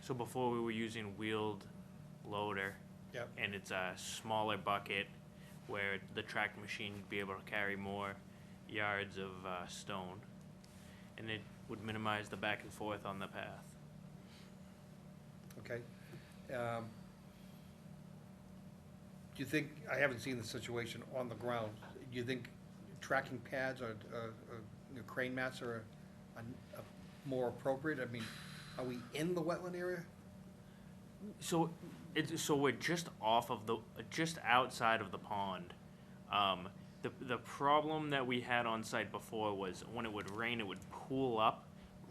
So before we were using wheeled loader, Yep. and it's a smaller bucket where the track machine would be able to carry more yards of stone, and it would minimize the back and forth on the path. Okay. Do you think, I haven't seen the situation on the ground, do you think tracking pads or crane mats are more appropriate? I mean, are we in the wetland area? So we're just just outside of the pond. The problem that we had on site before was when it would rain, it would pool up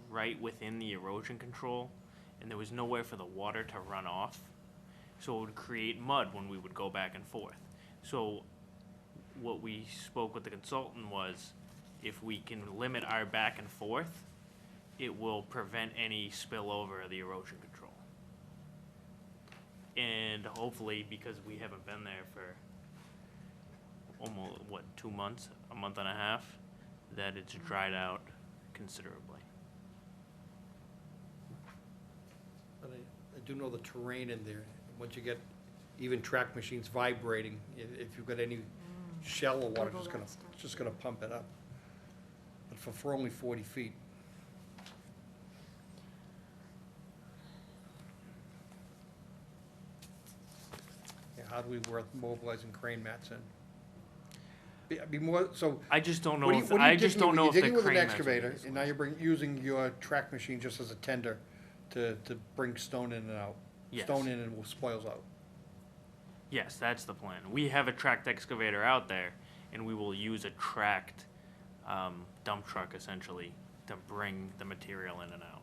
right within the erosion control, and there was nowhere for the water to run off. So it would create mud when we would go back and forth. So what we spoke with the consultant was, if we can limit our back and forth, it will prevent any spillover of the erosion control. And hopefully, because we haven't been there for almost, 2 months, a month and a half, that it's dried out considerably. But I do know the terrain in there. Once you get even track machines vibrating, if you've got any shallow water, Google it's that stuff. just gonna pump it up. But for only 40 feet. Yeah, how do we work mobilizing crane mats in? Be more, so. I just don't know What do you- if, what are you I just digging don't know if You're the digging with an crane mats would be excavator, used. and now you're using your track machine just as a tender to bring stone in and out. Yes. Stone in and spoils out. Yes, that's the plan. We have a tracked excavator out there, and we will use a tracked dump truck, essentially, to bring the material in and out.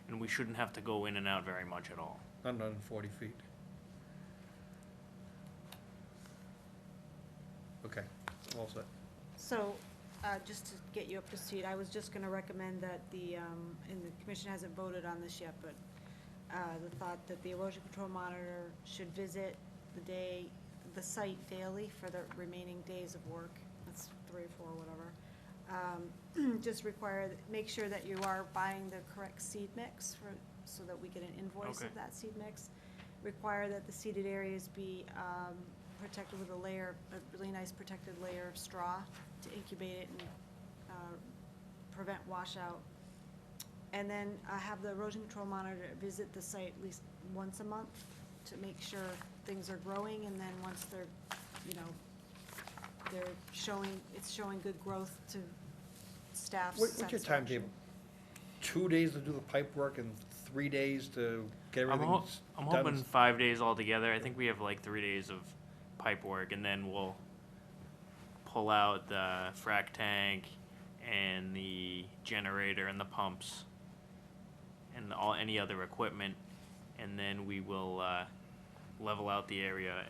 And we shouldn't have to go in and out very much at all. Not 40 feet. Okay, all set. So, just to get you up to speed, I was just gonna recommend that and the commission hasn't voted on this yet, but the thought that the erosion control monitor should visit the site daily for the remaining days of work. That's 3 or 4, whatever. Just make sure that you are buying the correct seed mix so that we get an invoice Okay. of that seed mix. Require that the seeded areas be protected with a really nice protected layer of straw to incubate it and prevent washout. And then have the erosion control monitor visit the site at least once a month to make sure things are growing, and then once they're it's showing good growth to staff's What's your satisfaction. timetable? 2 days to do the pipe work and 3 days to get I'm everything hoping done? 5 days altogether. I think we have like 3 days of pipe work, and then we'll pull out the frac tank and the generator and the pumps and any other equipment, and then we will level out the area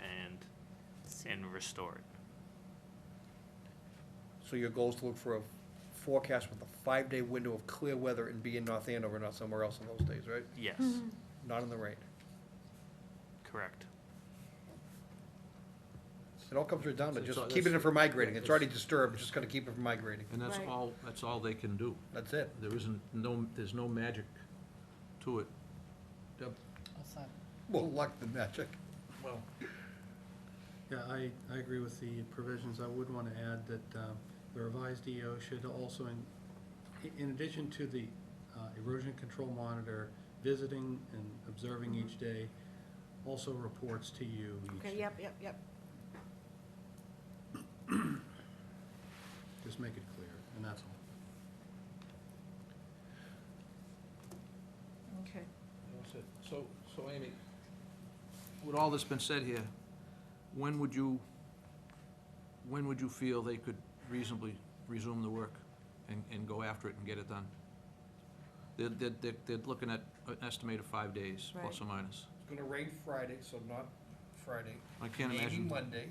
and restore it. So your goal is to look for a forecast with a 5-day window of clear weather and be in North Andover, not somewhere else in those days, right? Yes, Not in the rain. correct. It all comes right down to So just that's- keeping it from migrating. yeah, It's already disturbed, just gotta keep it from migrating. And that's Right. all they can do. That's it. There's no magic to it. Deb? Well, luck the magic. Well, Yeah, I agree with the provisions. I would want to add that the revised EO should also, in addition to the erosion control monitor visiting and observing each day, also reports to you each Okay, day. yep. Just make it clear, and that's all. Okay. that's it. So Amy, with all that's been said here, when would you when would you feel they could reasonably resume the work and go after it and get it done? They're looking at an estimated 5 days, plus or minus. It's gonna rain Friday, so not Friday. I can't Maybe imagine. Monday.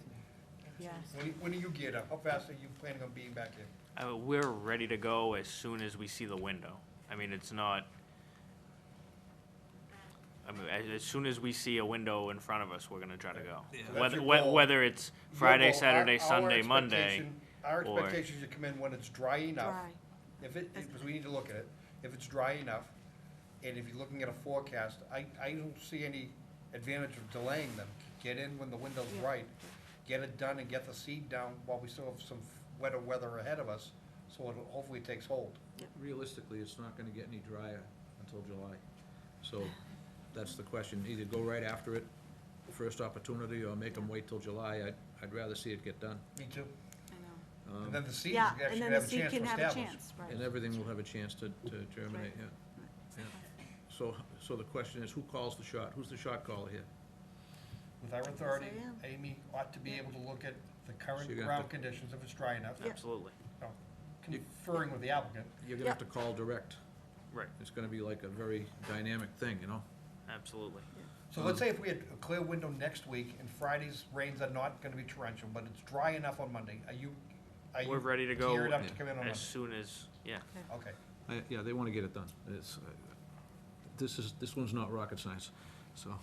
Yes. When are you geared up? How fast are you planning on being back here? We're ready to go as soon as we see the window. I mean, it's not, I mean, as soon as we see a window in front of us, we're gonna try to go. Yeah. That's your Whether, goal. whether it's Your Friday, goal, Saturday, our Sunday, Monday. expectation- Our or- expectation is to come in when it's dry enough. Dry. Because we need to look at it, if it's dry enough, and if you're looking at a forecast, I don't see any advantage of delaying them. Get in when the window's Yeah. right, get it done and get the seed down while we still have some wetter weather ahead of us, so it hopefully takes hold. Realistically, it's not gonna get any drier until July. So that's the question. Either go right after it, first opportunity, or make them wait till July. I'd rather see it get done. Me too. I know. And then the seeds Yeah, actually and then have the a seed chance to can have a establish. chance, right. And everything will have a chance to germinate, Right. yeah. So the question is, who calls the shot? Who's the shot caller here? With our authority, Yes, I am. Amy ought to be able to look at the current So you're gonna ground have to- conditions if it's dry enough. Absolutely. Conferring with the applicant. You're gonna have to call direct. Right. It's gonna be like a very dynamic thing, you know? Absolutely. So let's say if we had a clear window next week and Friday's rains are not gonna be torrential, but it's dry enough on Monday, are you We're ready to go geared up to come in on as Monday? soon as, yeah. Okay. Yeah, they wanna get it done. This one's not rocket science, so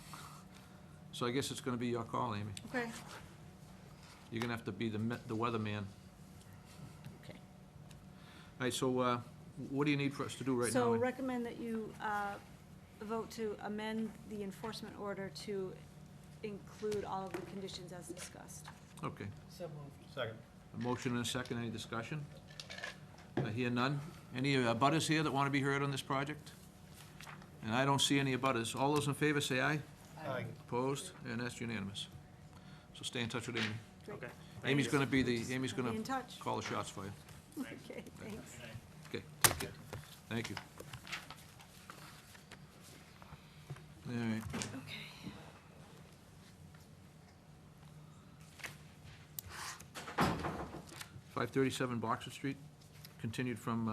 I guess it's gonna be your call, Amy. Okay. You're gonna have to be the weatherman. Okay. All right, so, what do you need for us to do right now? So Amy? recommend that you vote to amend the enforcement order to include all of the conditions as discussed. Okay. So moved. Second. A motion and a second, any discussion? I hear none. Any abutters here that want to be heard on this project? And I don't see any abutters. All those in favor, say aye. Aye. Opposed? And that's unanimous. So stay in touch with Amy. Great. Okay. Amy's gonna be Amy's Be gonna in touch. call the shots for you. Okay, thanks. Okay, take care. Thank you. All right. Okay. 537 Boxer Street, continued from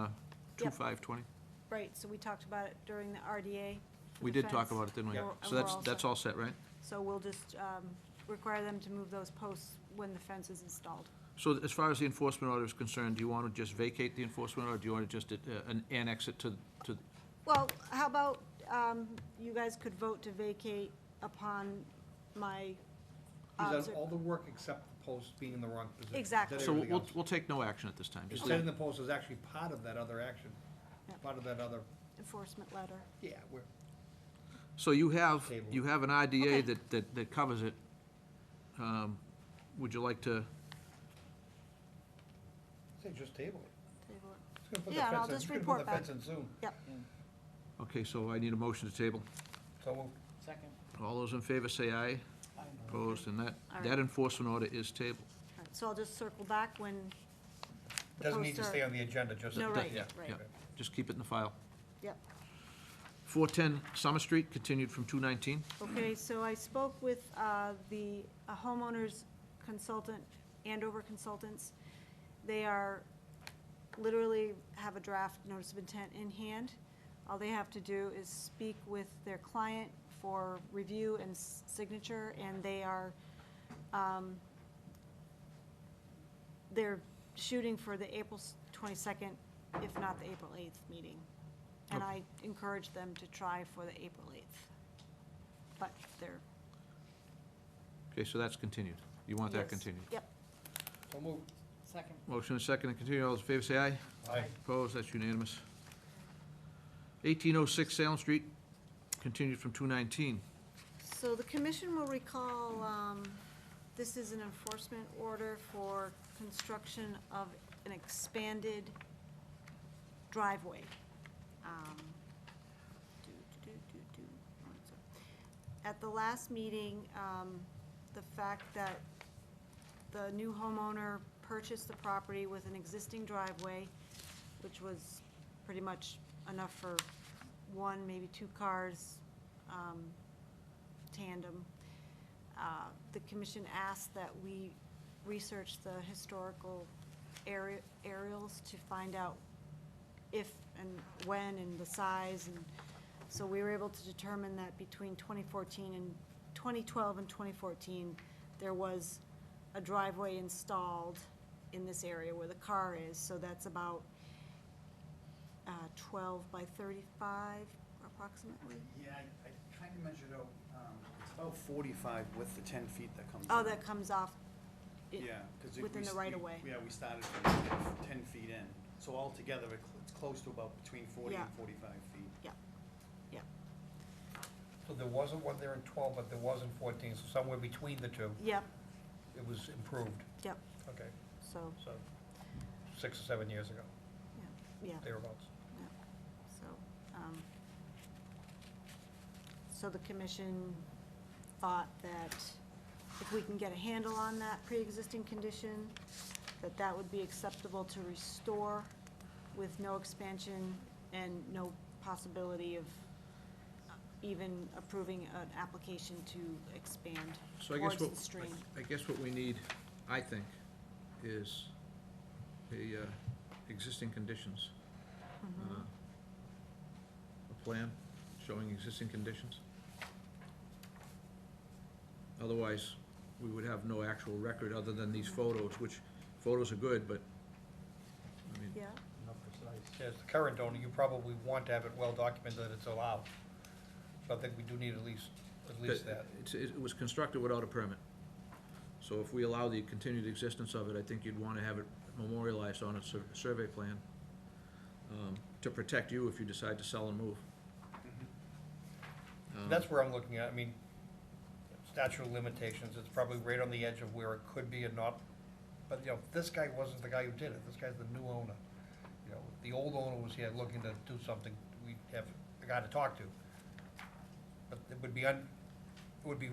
Yep. 2/5/20. Right, so we talked about it during the RDA. for We the did talk fence. about it, didn't we? Yeah. So We're that's all set, right? So we'll just require them to move those posts when the fence is installed. So as far as the enforcement order is concerned, do you want to just vacate the enforcement order, or do you want to just annex it to, Well, how about you guys could vote to vacate upon my, He's done all the work except the post being in the wrong position. Exactly. Did so everything we'll, else. we'll take no action at this time. Just Setting the post is actually part of that other action, Yep. part of that other, enforcement letter. yeah, we're, So you have, Table. you have an IDA Okay. that covers it. Would you like to, say just table it. Table it. It's gonna put the Yeah, and I'll fence in- just it's gonna report put the back. fence in soon. Yep. okay, so I need a motion to table. So we'll Second. All those in favor say aye. Opposed, and All that right. enforcement order is tabled. All right, so I'll just circle back when, doesn't need to posts are- stay on the agenda, just. No, right, Yeah, right. yeah. Just keep it in the file. yep. 410 Summer Street, continued from 2/19. Okay, so I spoke with the homeowners consultant, Andover Consultants. They are, literally have a draft notice of intent in hand. All they have to do is speak with their client for review and signature, and they are, they're shooting for the April 22nd, if not the April 8th meeting. And I encourage them to try for the April 8th. But they're. Okay, so that's continued. You want that yes, continued? Yep. So move. Second. Motion and second to continue. All those in favor say aye. Aye. Opposed, that's unanimous. 1806 Salem Street, continued from 2/19. So the commission will recall, this is an enforcement order for construction of an expanded driveway. At the last meeting, the fact that the new homeowner purchased the property with an existing driveway, which was pretty much enough for one, maybe two cars, tandem. The commission asked that we researched the historical aerials to find out if and when and the size, and so we were able to determine that between 2014 and 2012 and 2014, there was a driveway installed in this area where the car is, so that's about 12 by 35 approximately. Yeah, I kind of measured out, it's about 45 with the 10 feet that comes in. Oh, that comes off Yeah, 'cause it- within we the s- right we- of way. Yeah, we started from 10 feet in, so altogether, it's close to about between 40 Yeah. and 45 feet. So there wasn't one there in 12, but there was in 14, so somewhere between the two, Yep, it was improved. yep, Okay, so, so 6 or 7 years ago, yeah, thereabouts. so, so the commission thought that if we can get a handle on that pre-existing condition, that would be acceptable to restore with no expansion and no possibility of even approving an application to expand So I guess towards what, the stream. I guess what we need, I think, is a, existing conditions. Mhm. A plan showing existing conditions. Otherwise, we would have no actual record other than these photos, which photos are good, but, I mean, Yeah, Not precise. As the current owner, you probably want to have it well documented that it's allowed. So I think we do need at least that. it was constructed without a permit. So if we allow the continued existence of it, I think you'd wanna have it memorialized on a survey plan, to protect you if you decide to sell and move. That's where I'm looking at, I mean, statute of limitations, it's probably right on the edge of where it could be and not. But, you know, this guy wasn't the guy who did it, this guy's the new owner. You know, if the old owner was here looking to do something, we'd have a guy to talk to. But it would be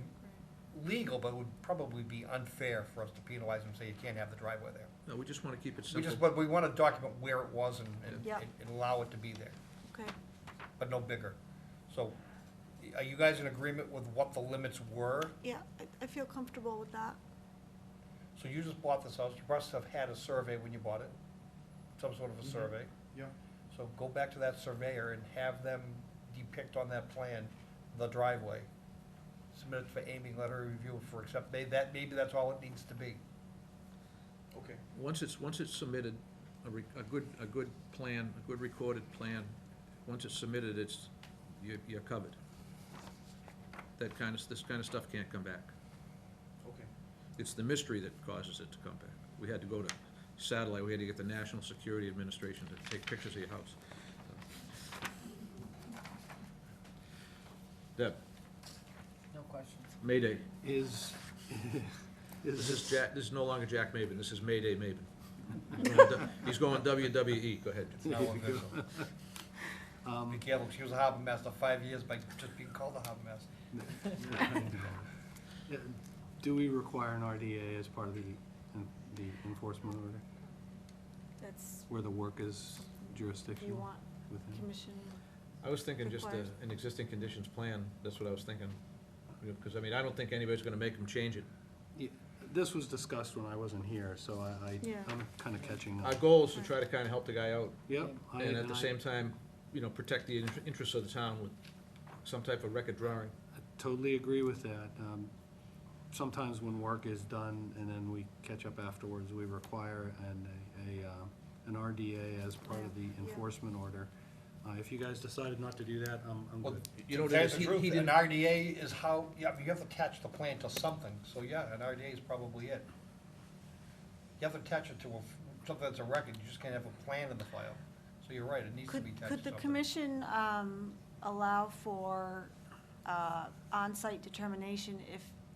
legal, but it would probably be unfair for us to penalize him and say you can't have the driveway there. No, we just wanna keep it We simple. but we wanna document where it was and Yeah. and allow it to be there, okay. but no bigger. So, are you guys in agreement with what the limits were? Yeah, I feel comfortable with that. So you just bought this house, you must have had a survey when you bought it, some sort of a survey. Yeah. So go back to that surveyor and have them depict on that plan the driveway. Submit it for Amy, let her review it for accept, maybe that's all it needs to be. Okay. Once it's submitted, a good plan, a good recorded plan, once it's submitted, you're covered. This kind of stuff can't come back. Okay. It's the mystery that causes it to come back. We had to go to satellite, we had to get the National Security Administration to take pictures of your house. Deb, No questions. Mayday. Is This is no longer Jack Maben, this is Mayday Maben. He's going WWE, go ahead. It's now official. Be careful, she was a harbor master 5 years by just being called a harbor master. Do we require an RDA as part of the enforcement order, That's, where the work is do you jurisdictional want within? commission? I was thinking just Required. an existing conditions plan, that's what I was thinking. Because, I mean, I don't think anybody's gonna make them change it. Yeah, this was discussed when I wasn't here, so Yeah. I'm kind of catching Our up. goal is to try to kinda help the guy out, Yep. and at the same time, protect the interests of the town with some type of record drawing. I totally agree with that. Sometimes when work is done and then we catch up afterwards, we require an RDA as part of the Yeah. enforcement order. If you guys decided not to do that, I'm Well, good. You know what to it tell is? the He truth, didn't- an RDA is how, yeah, you have to attach the plan to something, so yeah, an RDA is probably it. You have to attach it to something that's a record, you just can't have a plan in the file. So you're right, it needs to be attached to Could the something. commission allow for on-site determination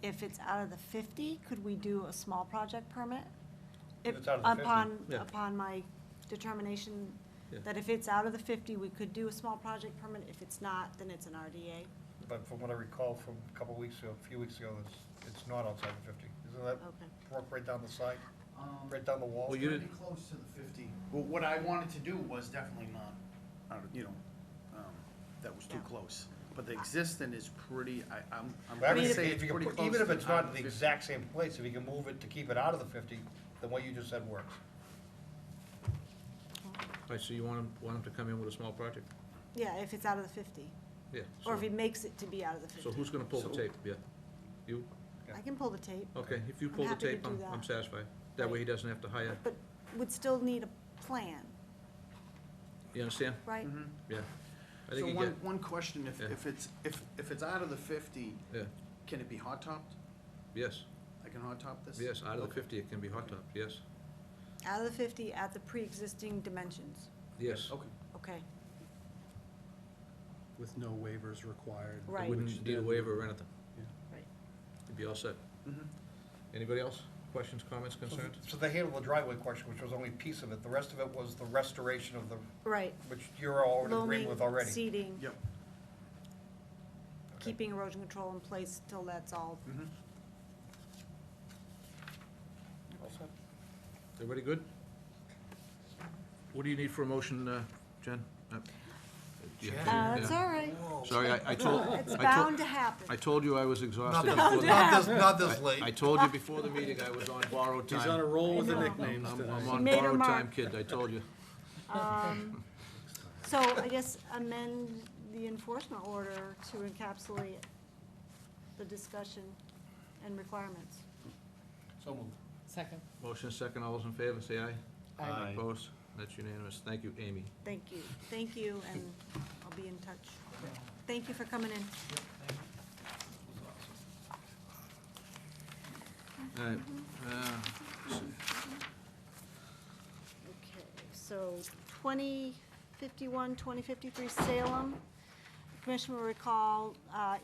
if it's out of the 50? Could we do a small project permit? If it's out of the 50. Yeah. Upon my determination Yeah. that if it's out of the 50, we could do a small project permit. If it's not, then it's an RDA. But from what I recall from a couple of weeks ago, a few weeks ago, it's not outside the 50. Isn't that Okay. brook right down the side, right down the wall? Well, you Pretty didn't, close to the 50. Well, what I wanted to do was definitely not, that was too Yeah. close. but the existing is pretty, I'm But gonna actually, say if it's you can pretty put- close even if to it's not in the 50. exact same place, if you can move it to keep it out of the 50, then what you just said works. All right, so you want him to come in with a small project? Yeah, if it's out of the 50, Yeah. or if so- he makes it to be out of the 50. So who's gonna pull the So- tape? Yeah? You? I can pull the tape, Okay, if you I'm pull the happy to tape, do I'm that. satisfied. That way he doesn't have to hire, but would still need a plan, you understand? right? Yeah. I So think you one, get, one question, Yeah. if it's out of the 50, yeah, can it be hot topped? yes, I can hot top this? yes, out of the Okay. 50, it can be hot top, yes, Out of the 50 at the pre-existing dimensions, yes. Okay. okay, With no waivers required. Right. You wouldn't need a waiver or anything. Yeah. right. You'd be all set. Mhm. Anybody else? Questions, comments, concerns? So they handled the driveway question, which was only a piece of it. The rest of it was the restoration of the, Right, which you're all in agreement with loaming, already. seeding, Yep. Okay. keeping erosion control in place till that's all. Mhm. All set. Everybody good? What do you need for a motion, Jen? Yeah. That's Yeah. all right, Sorry, I told, it's I told, bound to happen. I told you I was exhausted Not before this, the, not this late. I told you before the meeting I was on borrowed time. He's on a roll with the I know. nicknames I'm tonight. on made her borrowed time, mark. kid, I told you. So I guess amend the enforcement order to encapsulate the discussion and requirements. So moved. Second. Motion is second, all those in favor, say aye. Aye. Opposed? That's unanimous. Thank you, Amy. Thank you, and I'll be in touch. Thank you for coming in. All right, Okay, so 2051, 2053 Salem. The Commission will recall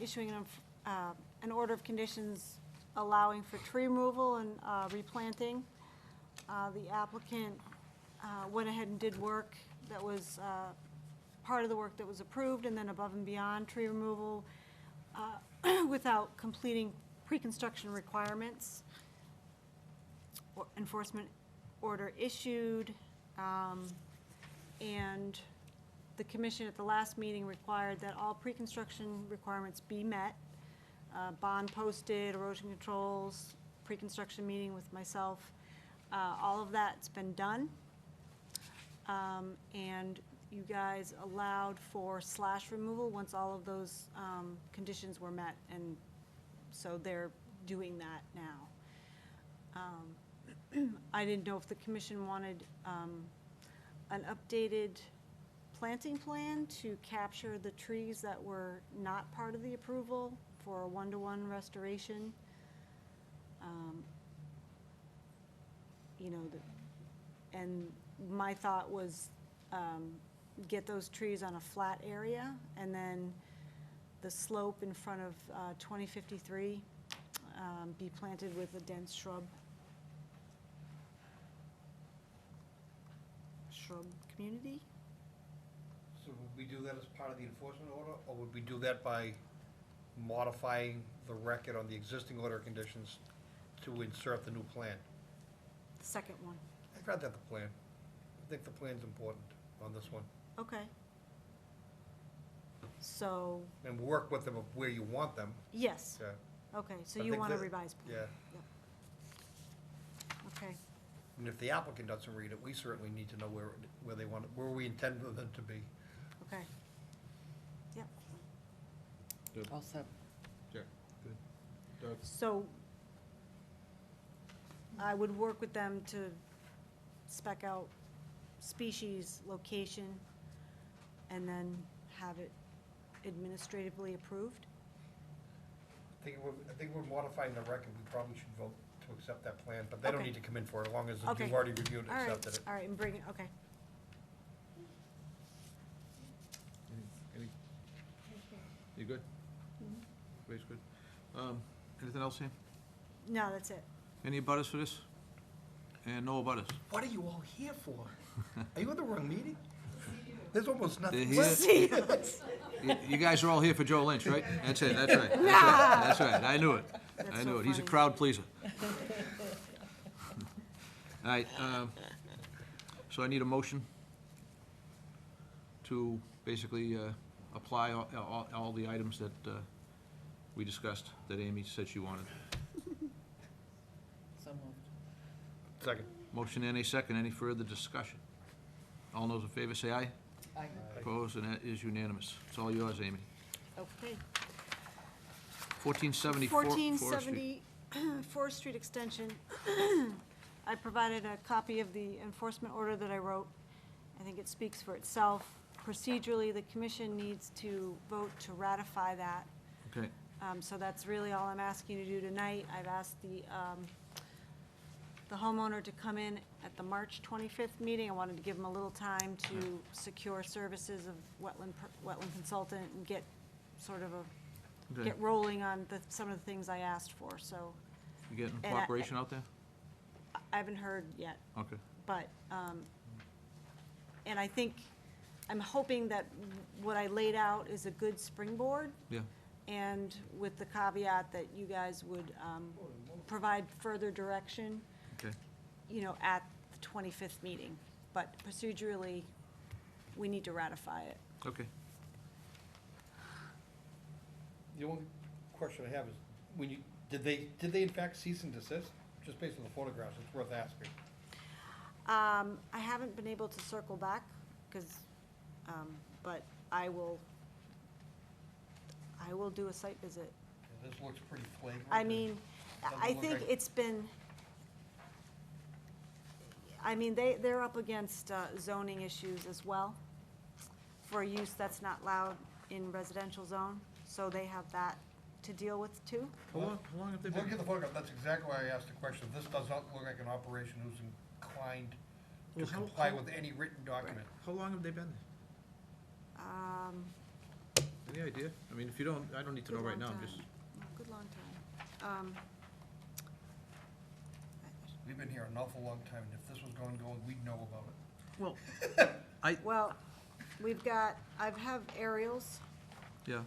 issuing an order of conditions allowing for tree removal and replanting. The applicant went ahead and did work that was part of the work that was approved, and then above and beyond tree removal without completing pre-construction requirements. Enforcement order issued, and the commission at the last meeting required that all pre-construction requirements be met. Bond posted, erosion controls, pre-construction meeting with myself, all of that's been done. And you guys allowed for slash removal once all of those conditions were met, and so they're doing that now. I didn't know if the commission wanted an updated planting plan to capture the trees that were not part of the approval for a one-to-one restoration. You know, and my thought was get those trees on a flat area, and then the slope in front of 2053 be planted with a dense shrub community. So would we do that as part of the enforcement order, or would we do that by modifying the record on the existing order of conditions to insert the new plan? The second one, I'd rather have the plan. I think the plan's important on this one. okay. So, And work with them of where you want them. yes, Yeah. okay, so I you think want a that- revised plan? Yeah. Okay, And if the applicant doesn't read it, we certainly need to know where they want, where we intend for them to be. okay. Yep, All set. Yeah, good. Doug? so I would work with them to spec out species, location, and then have it administratively approved? I think we're modifying the record, we probably should vote to accept that plan, but they don't Okay. need to come in for it, as long as Okay. you've already reviewed and All right, accepted it. all right, and bring it, okay. Any? You good? Everybody's good? Anything else, Sam? No, that's it. Any abutters for this? And no abutters? What are you all here for? Are you at the wrong meeting? There's almost They're nothing. here. See, You guys are all here for Joe Lynch, right? That's it, that's right. That's right, I knew it. That's I so knew it. He's a funny. crowd pleaser. All right, so I need a motion to basically apply all the items that we discussed, that Amy said she wanted. So moved. Second. Motion and a second. Any further discussion? All those in favor say aye. Aye. Opposed, and that is unanimous. It's all yours, Amy. Okay. 1470 Forest Street. 1470 Forest Street Extension. I provided a copy of the enforcement order that I wrote. I think it speaks for itself. Procedurally, the commission needs to vote to ratify that. Okay, So that's really all I'm asking you to do tonight. I've asked the homeowner to come in at the March 25th meeting. I wanted to give him a little time to secure services of wetland consultant and get sort of okay. get rolling on some of the things I asked for, so You getting and I- cooperation out there? I haven't heard yet. Okay. But, and I think, I'm hoping that what I laid out is a good springboard, Yeah, and with the caveat that you guys would provide further direction, okay. at the 25th meeting. But procedurally, we need to ratify it. Okay. The only question I have is, when you, did they in fact cease and desist? Just based on the photographs, it's worth asking. I haven't been able to circle back, because, but I will do a site visit. Yeah, this looks pretty flagrant. I mean, Doesn't I look think like- it's been, they're up against zoning issues as well, for a use that's not allowed in residential zone, so they have that to deal with too. How long have they Look been? at the photograph, that's exactly why I asked the question. This does not look like an operation who's inclined to Well, how- comply how- with any written document. How long have they been there? Any idea? I mean, if you don't, I don't need to know Good right now, long I'm just, time. Good long time. We've been here an awful long time, and if this was going, we'd know about it. well, Well, I have aerials. yeah,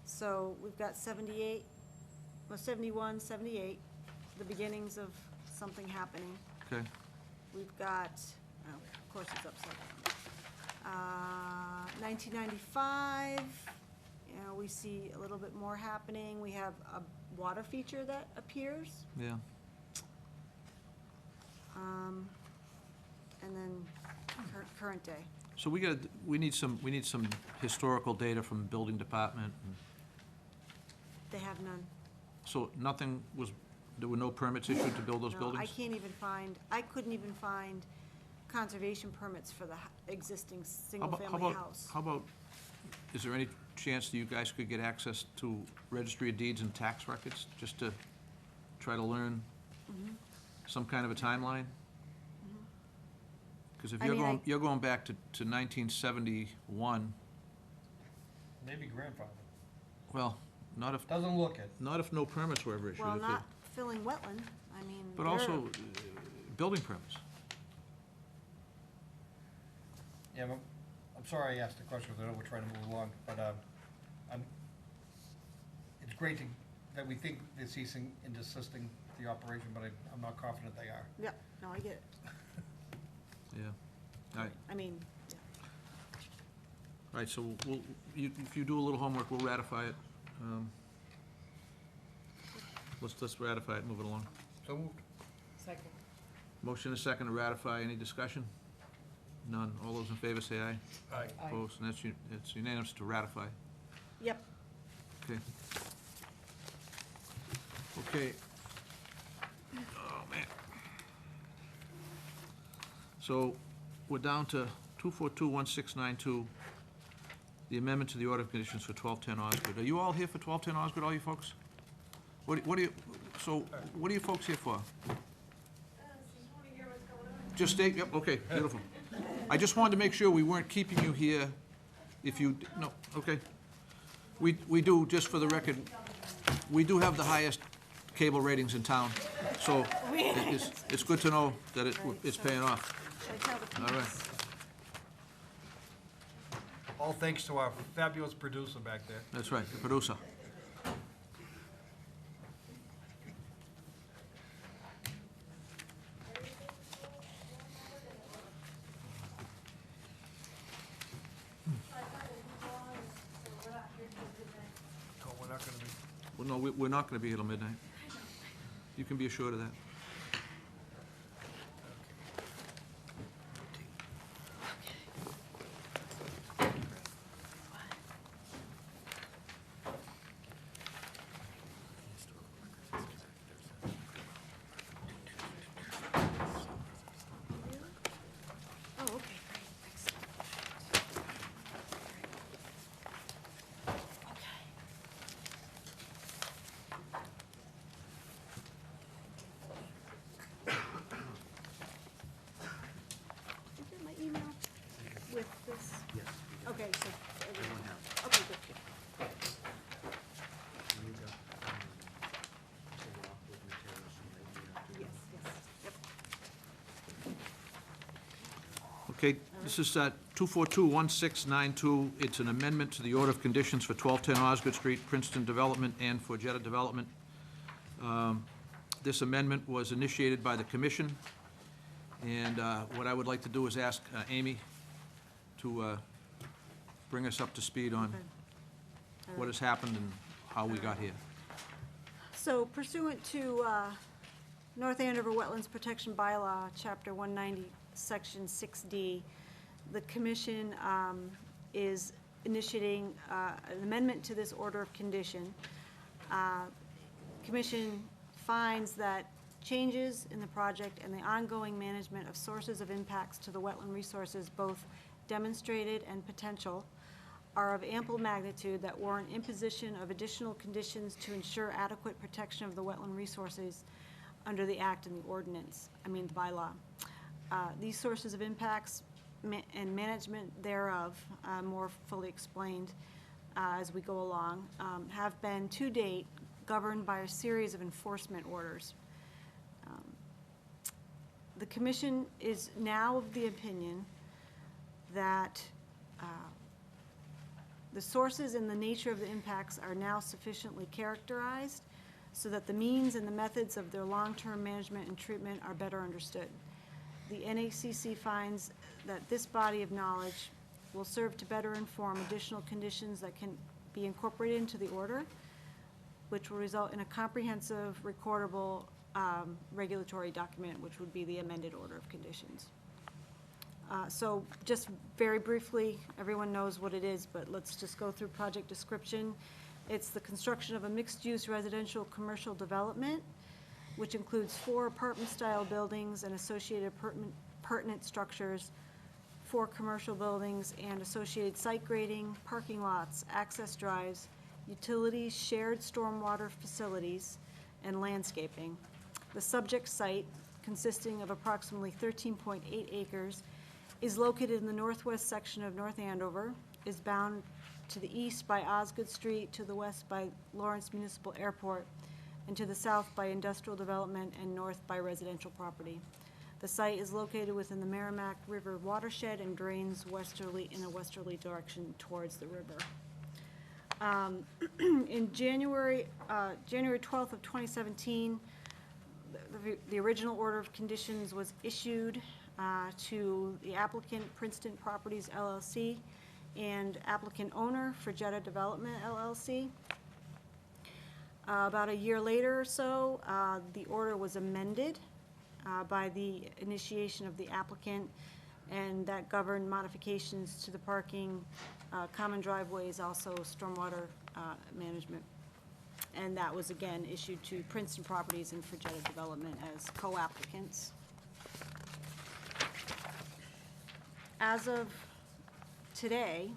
So we've got 78, 71, 78, the beginnings of something happening. okay. We've got, of course it's upside down. 1995, we see a little bit more happening. We have a water feature that appears. Yeah, And then current day. so we need some historical data from the building department. And They have none. so there were no permits issued to build those No, buildings? I couldn't even find conservation permits for the existing How single-family house. How about, is there any chance that you guys could get access to registry of deeds and tax records, just to try to learn Mm-hmm. some kind of a timeline? Because if I you're mean, going, you're going back to 1971, Maybe grandfather. well, not if, Doesn't look it. not if no permits were ever issued. Well, if they- not filling wetland, I mean. But they're- also, building permits. Yeah, I'm sorry I asked the question, because I know we're trying to move along, but, it's great that we think they're ceasing and desisting the operation, but I'm not confident they are. Yep, no, I get it. Yeah. All right, I mean, yeah. all right, so if you do a little homework, we'll ratify it. Let's ratify it, move it along. So moved. Second. Motion and a second to ratify. Any discussion? None. All those in favor say aye. Aye. Aye. Opposed, and it's unanimous to ratify. Yep, Okay. Okay. Oh, man. So, we're down to 2421692, the amendment to the order of conditions for 1210 Osgood. Are you all here for 1210 Osgood, all you folks? What are you, so, what are you folks here for? Just state, yep, okay, beautiful. I just wanted to make sure we weren't keeping you here if you, no, okay. We do, just for the record, we do have the highest cable ratings in town, so it's good to know that it's paying off. should I tell the All right. police? All thanks to our fabulous producer back there. That's right, the producer. Well, no, we're not gonna be here till midnight. You can be assured of that. Oh, okay, great, excellent. Okay. Did you get my email with this? Yes. Okay, so, everyone has. Okay, good. Yes, yes, yep. Okay, this is 2421692. It's an amendment to the order of conditions for 1210 Osgood Street, Princeton Development, and for Jetta Development. This amendment was initiated by the commission, and what I would like to do is ask Amy to bring us up to speed on what has happened and how we got here. So pursuant to North Andover Wetlands Protection Bylaw, Chapter 190, Section 6D, the commission is initiating an amendment to this order of condition. Commission finds that changes in the project and the ongoing management of sources of impacts to the wetland resources, both demonstrated and potential, are of ample magnitude that warrant imposition of additional conditions to ensure adequate protection of the wetland resources under the act and the ordinance, the bylaw. These sources of impacts and management thereof, more fully explained as we go along, have been to date governed by a series of enforcement orders. The commission is now of the opinion that the sources and the nature of the impacts are now sufficiently characterized so that the means and the methods of their long-term management and treatment are better understood. The NACC finds that this body of knowledge will serve to better inform additional conditions that can be incorporated into the order, which will result in a comprehensive, recordable, regulatory document, which would be the amended order of conditions. So just very briefly, everyone knows what it is, but let's just go through project description. It's the construction of a mixed-use residential commercial development, which includes 4 apartment-style buildings and associated pertinent structures, 4 commercial buildings and associated site grading, parking lots, access drives, utilities, shared stormwater facilities, and landscaping. The subject site, consisting of approximately 13.8 acres, is located in the northwest section of North Andover, is bound to the east by Osgood Street, to the west by Lawrence Municipal Airport, and to the south by industrial development and north by residential property. The site is located within the Merrimack River watershed and drains westerly in a westerly direction towards the river. In January 12th of 2017, the original order of conditions was issued to the applicant, Princeton Properties LLC, and applicant owner for Jetta Development LLC. About a year later or so, the order was amended by the initiation of the applicant, and that governed modifications to the parking, common driveways, also stormwater management. And that was again issued to Princeton Properties and for Jetta Development as co-applicants. As of today,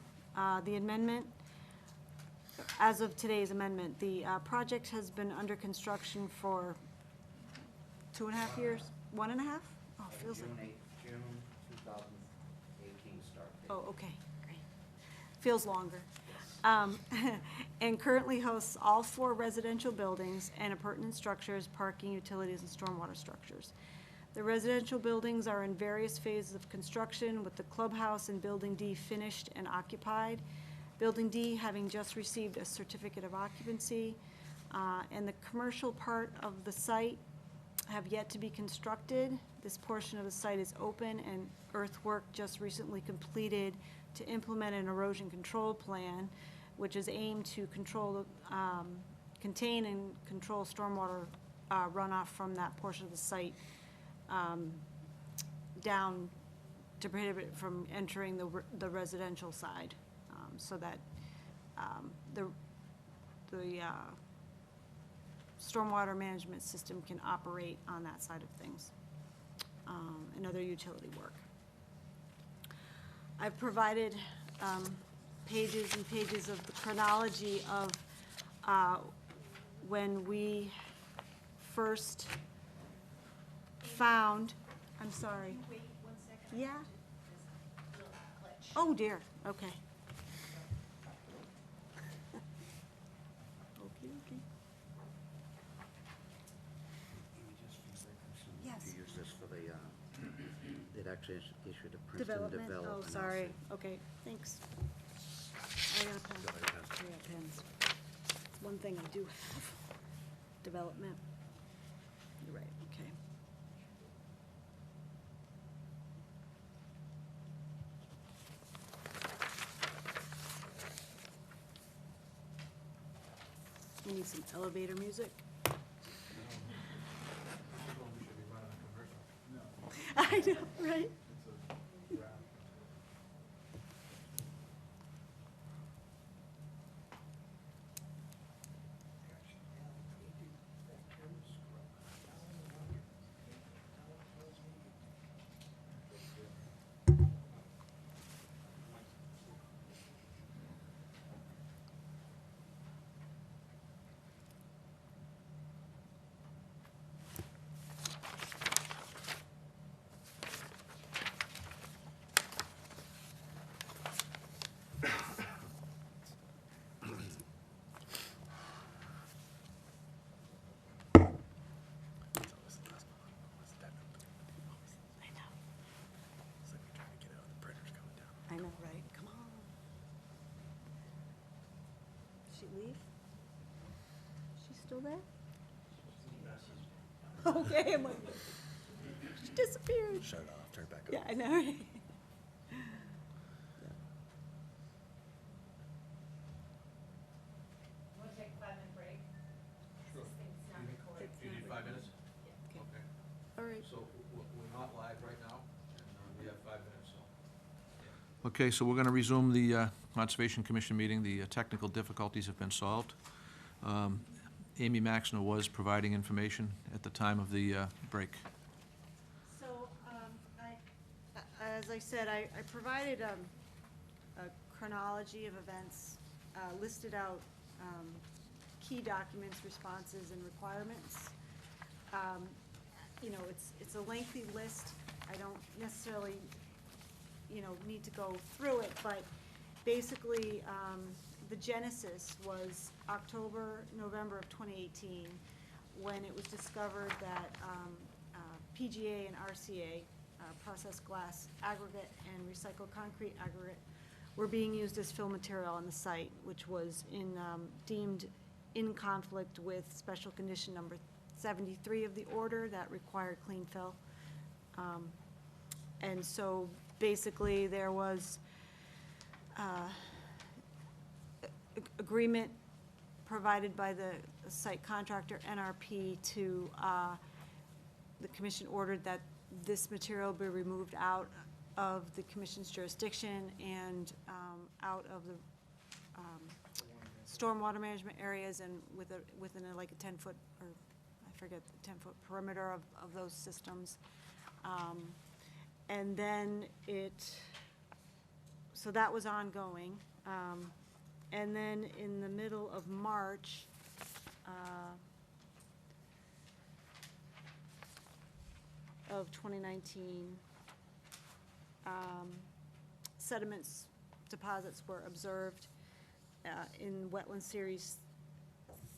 the amendment, as of today's amendment, the project has been under construction for 2.5 years? 1.5? Oh, feels like. June 2018 start date. Oh, okay, great. Feels longer. And currently hosts all 4 residential buildings and appurtenant structures, parking, utilities, and stormwater structures. The residential buildings are in various phases of construction, with the clubhouse and Building D finished and occupied. Building D having just received a certificate of occupancy, and the commercial part of the site have yet to be constructed. This portion of the site is open, and earthwork just recently completed to implement an erosion control plan, which is aimed to control contain and control stormwater runoff from that portion of the site down to prohibit it from entering the residential side, so that the stormwater management system can operate on that side of things, and other utility work. I've provided pages and pages of the chronology of when we first found, I'm sorry. Wait 1 second. Yeah? Little glitch. Oh dear, okay. Okay, okay. Yes. To use this for the, it actually issued a Princeton Development, development. oh, sorry, okay, thanks. I got a pen. Go ahead, pass. I got pens. It's one thing I do have, development. You're right, okay. We need some elevator music. I know, right? I know, right? Come on. Did she leave? She's still there? Okay, I'm like, she disappeared. Shut it off, turn it back on. Yeah, I know, right? Want to take a 5-minute break? Sure. This thing's not recorded. Do you need 5 minutes? Okay. Okay. All right. So we're not live right now, and we have 5 minutes, so. Okay, so we're going to resume the Conservation Commission meeting. The technical difficulties have been solved. Amy Maxner was providing information at the time of the break. So, as I said, I provided a chronology of events, listed out key documents, responses, and requirements. You know, it's a lengthy list. I don't necessarily, you know, need to go through it, but basically, the genesis was October, November of 2018, when it was discovered that PGA and RCA, processed glass aggregate and recycled concrete aggregate, were being used as fill material on the site, which was deemed in conflict with special condition number 73 of the order that required clean fill. And so basically, there was agreement provided by the site contractor, NRP, to, the commission ordered that this material be removed out of the commission's jurisdiction and out of the stormwater management areas and within like a 10-foot, or I forget, the 10-foot perimeter of those systems. And then so that was ongoing. And then in the middle of March, of 2019, sediments deposits were observed in Wetland Series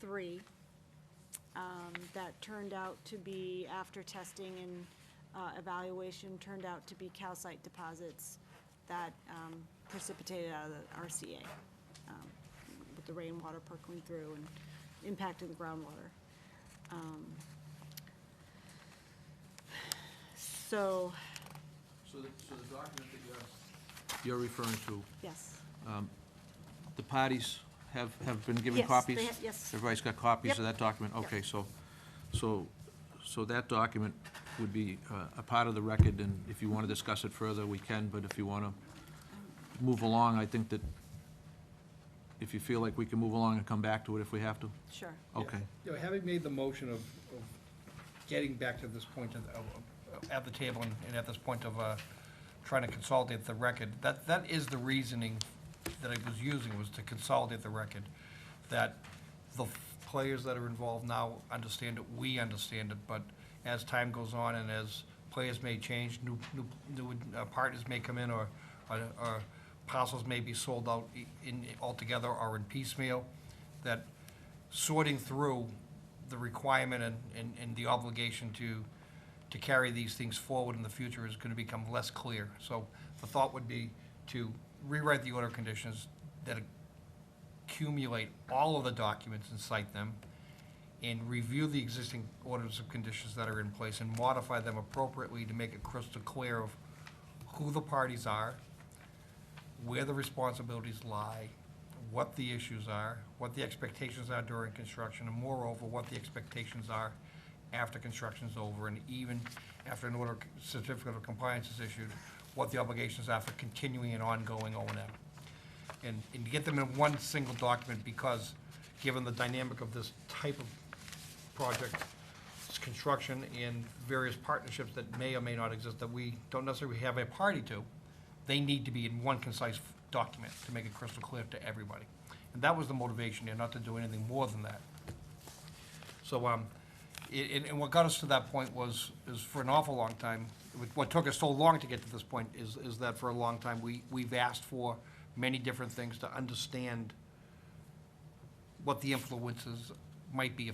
3 that turned out to be, after testing and evaluation, turned out to be calcite deposits that precipitated out of the RCA, with the rainwater percolating through and impacting the groundwater. So, So the document that you're referring to, yes, the parties have been given Yes, copies? they ha- yes. Everybody's got copies of Yep. that document? Yep. Okay, so that document would be a part of the record, and if you want to discuss it further, we can, but if you want to move along, I think that if you feel like we can move along and come back to it if we have to. Sure. Okay. You know, having made the motion of getting back to this point at the table and at this point of trying to consolidate the record, that is the reasoning that I was using, was to consolidate the record. That the players that are involved now understand it, we understand it, but as time goes on and as players may change, new partners may come in, or parcels may be sold out in altogether or in piecemeal, that sorting through the requirement and the obligation to carry these things forward in the future is going to become less clear. So the thought would be to rewrite the order of conditions that accumulate all of the documents and cite them, and review the existing orders of conditions that are in place and modify them appropriately to make it crystal clear of who the parties are, where the responsibilities lie, what the issues are, what the expectations are during construction, and moreover, what the expectations are after construction's over, and even after an order, certificate of compliance is issued, what the obligations are for continuing and ongoing O&M. And to get them in one single document, because given the dynamic of this type of project, it's construction and various partnerships that may or may not exist, that we don't necessarily have a party to, they need to be in one concise document to make it crystal clear to everybody. And that was the motivation there, not to do anything more than that. So, and what got us to that point is for an awful long time, what took us so long to get to this point is that for a long time, we've asked for many different things to understand what the influences might be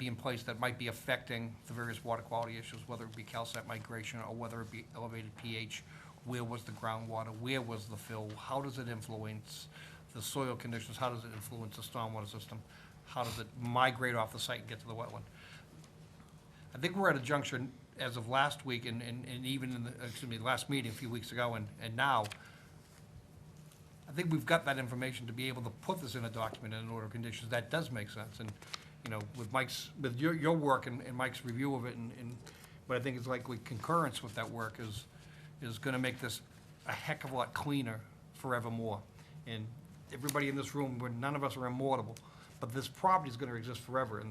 in place that might be affecting the various water quality issues, whether it be calcite migration or whether it be elevated pH. Where was the groundwater? Where was the fill? How does it influence the soil conditions? How does it influence the stormwater system? How does it migrate off the site and get to the wetland? I think we're at a juncture as of last week and even in the, last meeting a few weeks ago and now, I think we've got that information to be able to put this in a document in an order of conditions. That does make sense. And, you know, with your work and Mike's review of it and what I think is likely concurrence with that work is gonna make this a heck of a lot cleaner forevermore. And everybody in this room, none of us are immortal, but this property is gonna exist forever,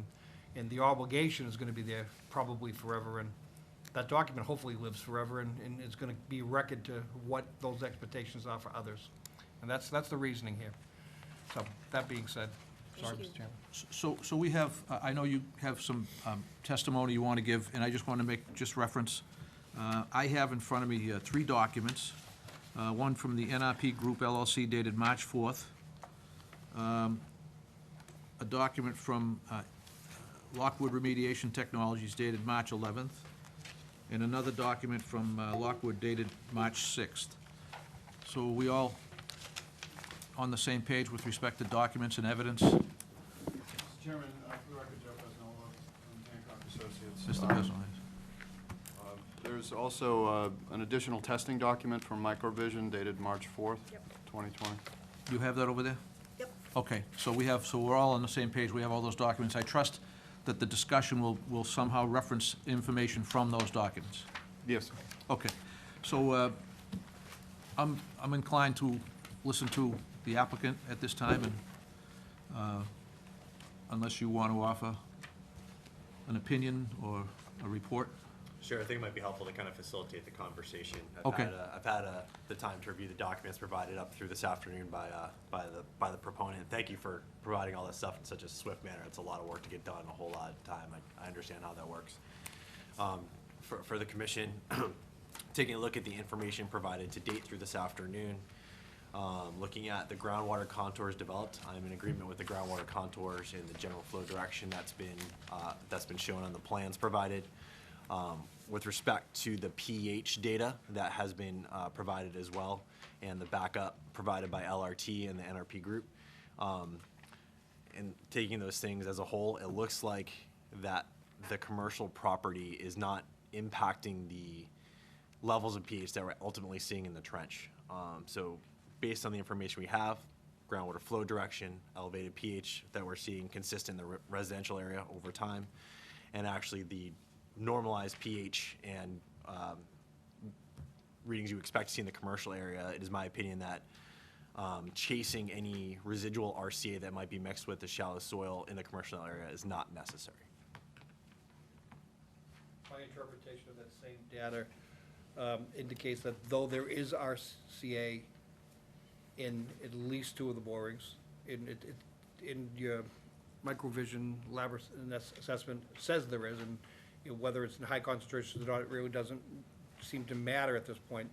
and the obligation is gonna be there probably forever, and that document hopefully lives forever, and it's gonna be a record to what those expectations are for others. And that's the reasoning here. So, that being said, sorry, Mr. Chairman. So we have, I know you have some testimony you want to give, and I just want to make just reference. I have in front of me 3 documents, one from the NRP Group LLC dated March 4th, a document from Lockwood Remediation Technologies dated March 11th, and another document from Lockwood dated March 6th. So are we all on the same page with respect to documents and evidence? Mr. Chairman, for the record, Joe Pesnola, from Hancock Associates. Mr. Pestle, There's also an additional testing document from Microvision dated March 4th, 2020. you have that over there? Yep. Okay, so we're all on the same page, we have all those documents. I trust that the discussion will somehow reference information from those documents. Yes. Okay, so I'm inclined to listen to the applicant at this time, and unless you want to offer an opinion or a report. Sure, I think it might be helpful to kind of facilitate the conversation. Okay. I've had the time to review the documents provided up through this afternoon by the proponent. Thank you for providing all this stuff in such a swift manner. It's a lot of work to get done in a whole lot of time. I understand how that works. For the commission, taking a look at the information provided to date through this afternoon, looking at the groundwater contours developed, I'm in agreement with the groundwater contours and the general flow direction that's been shown on the plans provided. With respect to the pH data that has been provided as well, and the backup provided by LRT and the NRP group, and taking those things as a whole, it looks like that the commercial property is not impacting the levels of pH that we're ultimately seeing in the trench. So based on the information we have, groundwater flow direction, elevated pH that we're seeing consistent in the residential area over time, and actually the normalized pH and readings you expect to see in the commercial area. It is my opinion that chasing any residual RCA that might be mixed with the shallow soil in the commercial area is not necessary. My interpretation of that same data indicates that though there is RCA in at least 2 of the borings, in your microvision lab assessment says there is, and you know, whether it's in high concentrations or not, it really doesn't seem to matter at this point,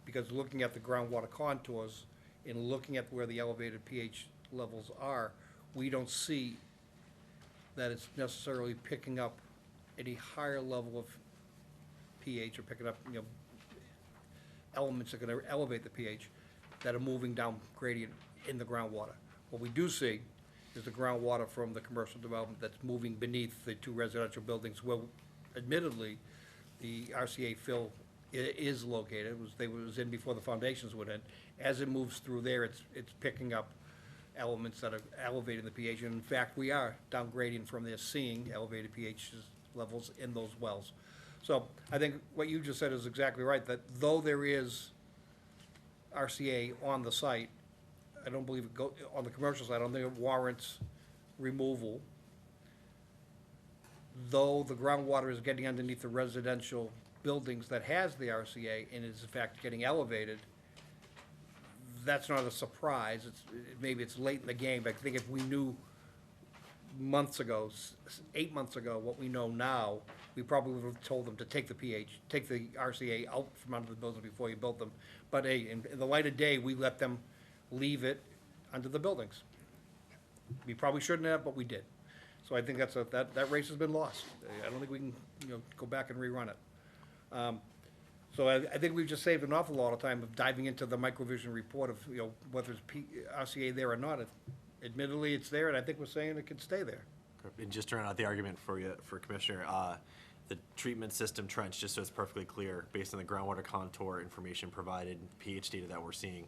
because looking at the groundwater contours and looking at where the elevated pH levels are, we don't see that it's necessarily picking up any higher level of pH or picking up, you know, elements that are gonna elevate the pH that are moving down gradient in the groundwater. What we do see is the groundwater from the commercial development that's moving beneath the 2 residential buildings where admittedly the RCA fill is located. It was in before the foundations went in. As it moves through there, it's picking up elements that are elevating the pH. And in fact, we are downgrading from there, seeing elevated pH levels in those wells. So I think what you just said is exactly right, that though there is RCA on the site, I don't believe it on the commercial side, I don't think it warrants removal. Though the groundwater is getting underneath the residential buildings that has the RCA and is in fact getting elevated, that's not a surprise. Maybe it's late in the game, but I think if we knew months ago, 8 months ago, what we know now, we probably would have told them to take the RCA out from under the buildings before you built them. But hey, in the light of day, we let them leave it under the buildings. We probably shouldn't have, but we did. So I think that race has been lost. I don't think we can, go back and rerun it. So I think we've just saved an awful lot of time of diving into the microvision report of, whether it's RCA there or not. Admittedly, it's there, and I think we're saying it can stay there. And just to run out the argument for you, for Commissioner, the treatment system trench, just so it's perfectly clear, based on the groundwater contour information provided, pH data that we're seeing,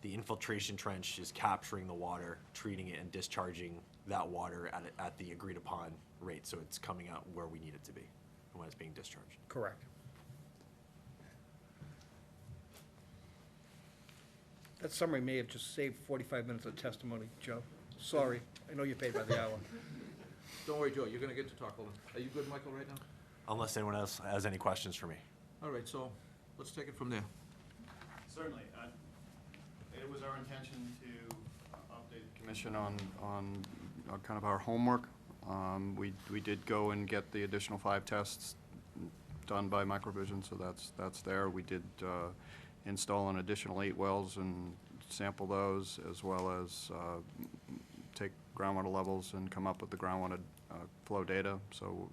the infiltration trench is capturing the water, treating it, and discharging that water at the agreed upon rate, so it's coming out where we need it to be when it's being discharged. Correct. That summary may have just saved 45 minutes of testimony, Joe. Sorry, I know you're paid by the hour. Don't worry, Joe, you're gonna get to talk a little. Are you good, Michael, right now? Unless anyone else has any questions for me. All right, so let's take it from there. Certainly. It was our intention to update the commission on kind of our homework. We did go and get the additional 5 tests done by Microvision, so that's there. We did install an additional 8 wells and sample those, as well as take groundwater levels and come up with the groundwater flow data, so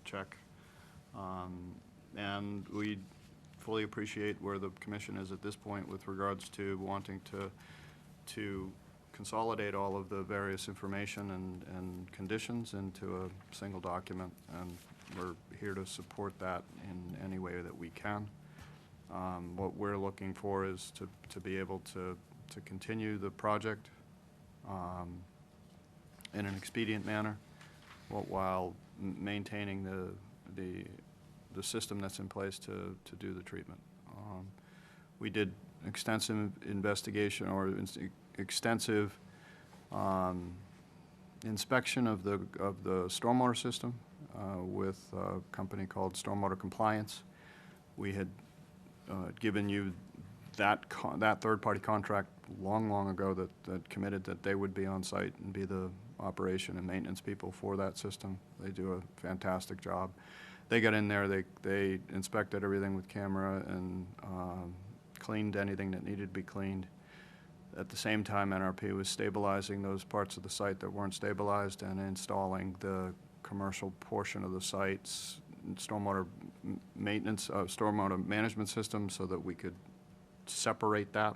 check. And we fully appreciate where the commission is at this point with regards to wanting to consolidate all of the various information and conditions into a single document, and we're here to support that in any way that we can. What we're looking for is to be able to continue the project in an expedient manner, while maintaining the system that's in place to do the treatment. We did extensive investigation or extensive inspection of the stormwater system with a company called Stormwater Compliance. We had given you that third-party contract long ago that committed that they would be on site and be the operation and maintenance people for that system. They do a fantastic job. They got in there, they inspected everything with camera and cleaned anything that needed to be cleaned. At the same time, NRP was stabilizing those parts of the site that weren't stabilized and installing the commercial portion of the site's stormwater maintenance, stormwater management system, so that we could separate that.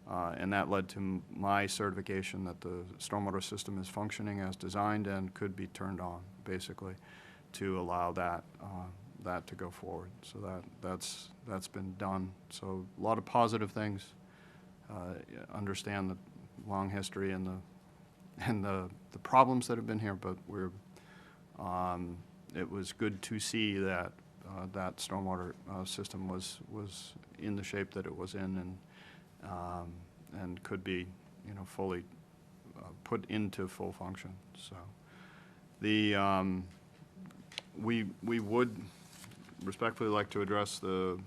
And that led to my certification that the stormwater system is functioning as designed and could be turned on, basically, to allow that to go forward. So that's been done. So a lot of positive things. Understand long history and the problems that have been here, but it was good to see that that stormwater system was in the shape that it was in, and could be, fully put into full function. So we would respectfully like to address the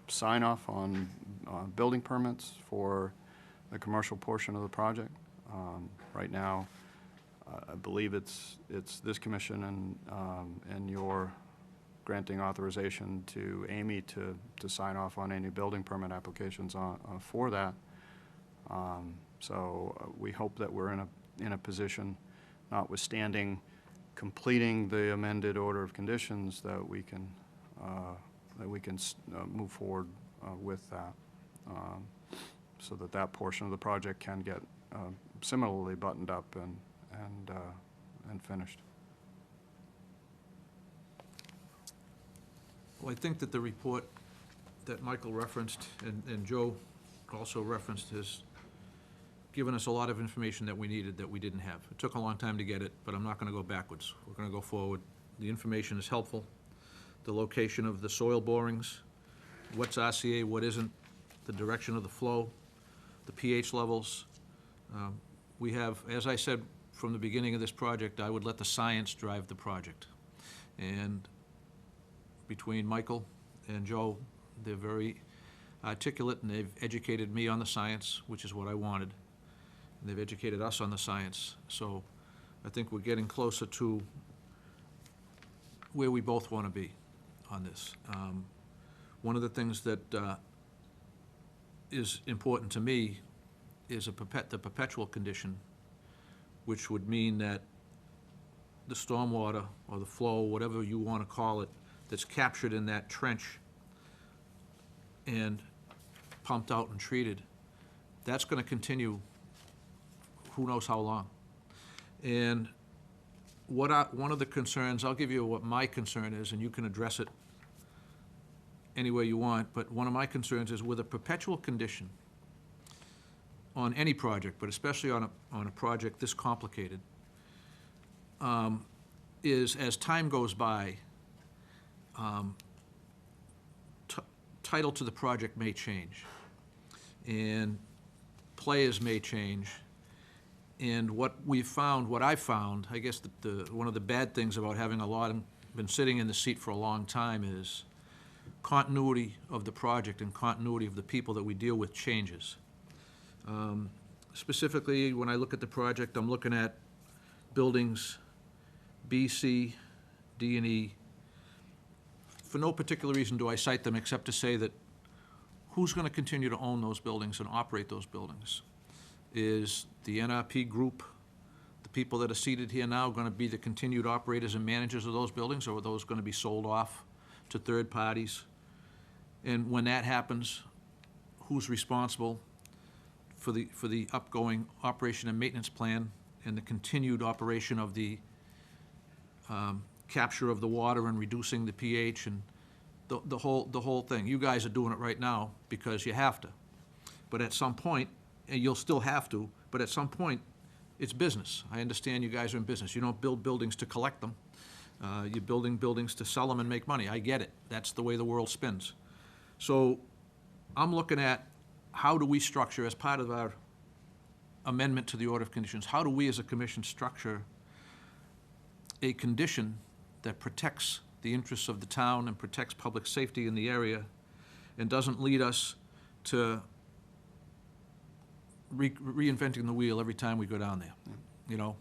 sign off on building permits for the commercial portion of the project. Right now, I believe it's this commission and your granting authorization to Amy to sign off on any building permit applications for that. So we hope that we're in a position, notwithstanding completing the amended order of conditions, that we can move forward with that, so that portion of the project can get similarly buttoned up and finished. Well, I think that the report that Michael referenced and Joe also referenced has given us a lot of information that we needed that we didn't have. It took a long time to get it, but I'm not going to go backwards. We're going to go forward. The information is helpful. The location of the soil borings, what's RCA, what isn't, the direction of the flow, the pH levels. We have, as I said from the beginning of this project, I would let the science drive the project. And between Michael and Joe, they're very articulate, and they've educated me on the science, which is what I wanted. And they've educated us on the science. So I think we're getting closer to where we both want to be on this. One of the things that is important to me is the perpetual condition, which would mean that the stormwater or the flow, whatever you want to call it, that's captured in that trench and pumped out and treated, that's going to continue who knows how long. And one of the concerns, I'll give you what my concern is, and you can address it any way you want, but one of my concerns is with a perpetual condition on any project, but especially on a project this complicated, is as time goes by, title to the project may change, and players may change. And what I've found, I guess one of the bad things about having been sitting in the seat for a long time is continuity of the project and continuity of the people that we deal with changes. Specifically, when I look at the project, I'm looking at buildings B, C, D, and E. For no particular reason do I cite them except to say that who's going to continue to own those buildings and operate those buildings? Is the NRP group, the people that are seated here now, going to be the continued operators and managers of those buildings, or are those going to be sold off to third parties? And when that happens, who's responsible for the upgoing operation and maintenance plan and the continued operation of the capture of the water and reducing the pH and the whole thing? You guys are doing it right now because you have to. But at some point, and you'll still have to, but at some point, it's business. I understand you guys are in business. You don't build buildings to collect them. You're building buildings to sell them and make money. I get it. That's the way the world spins. So I'm looking at how do we structure, as part of our amendment to the order of conditions, how do we as a commission structure a condition that protects the interests of the town and protects public safety in the area and doesn't lead us to reinventing the wheel every time we go down there? You know,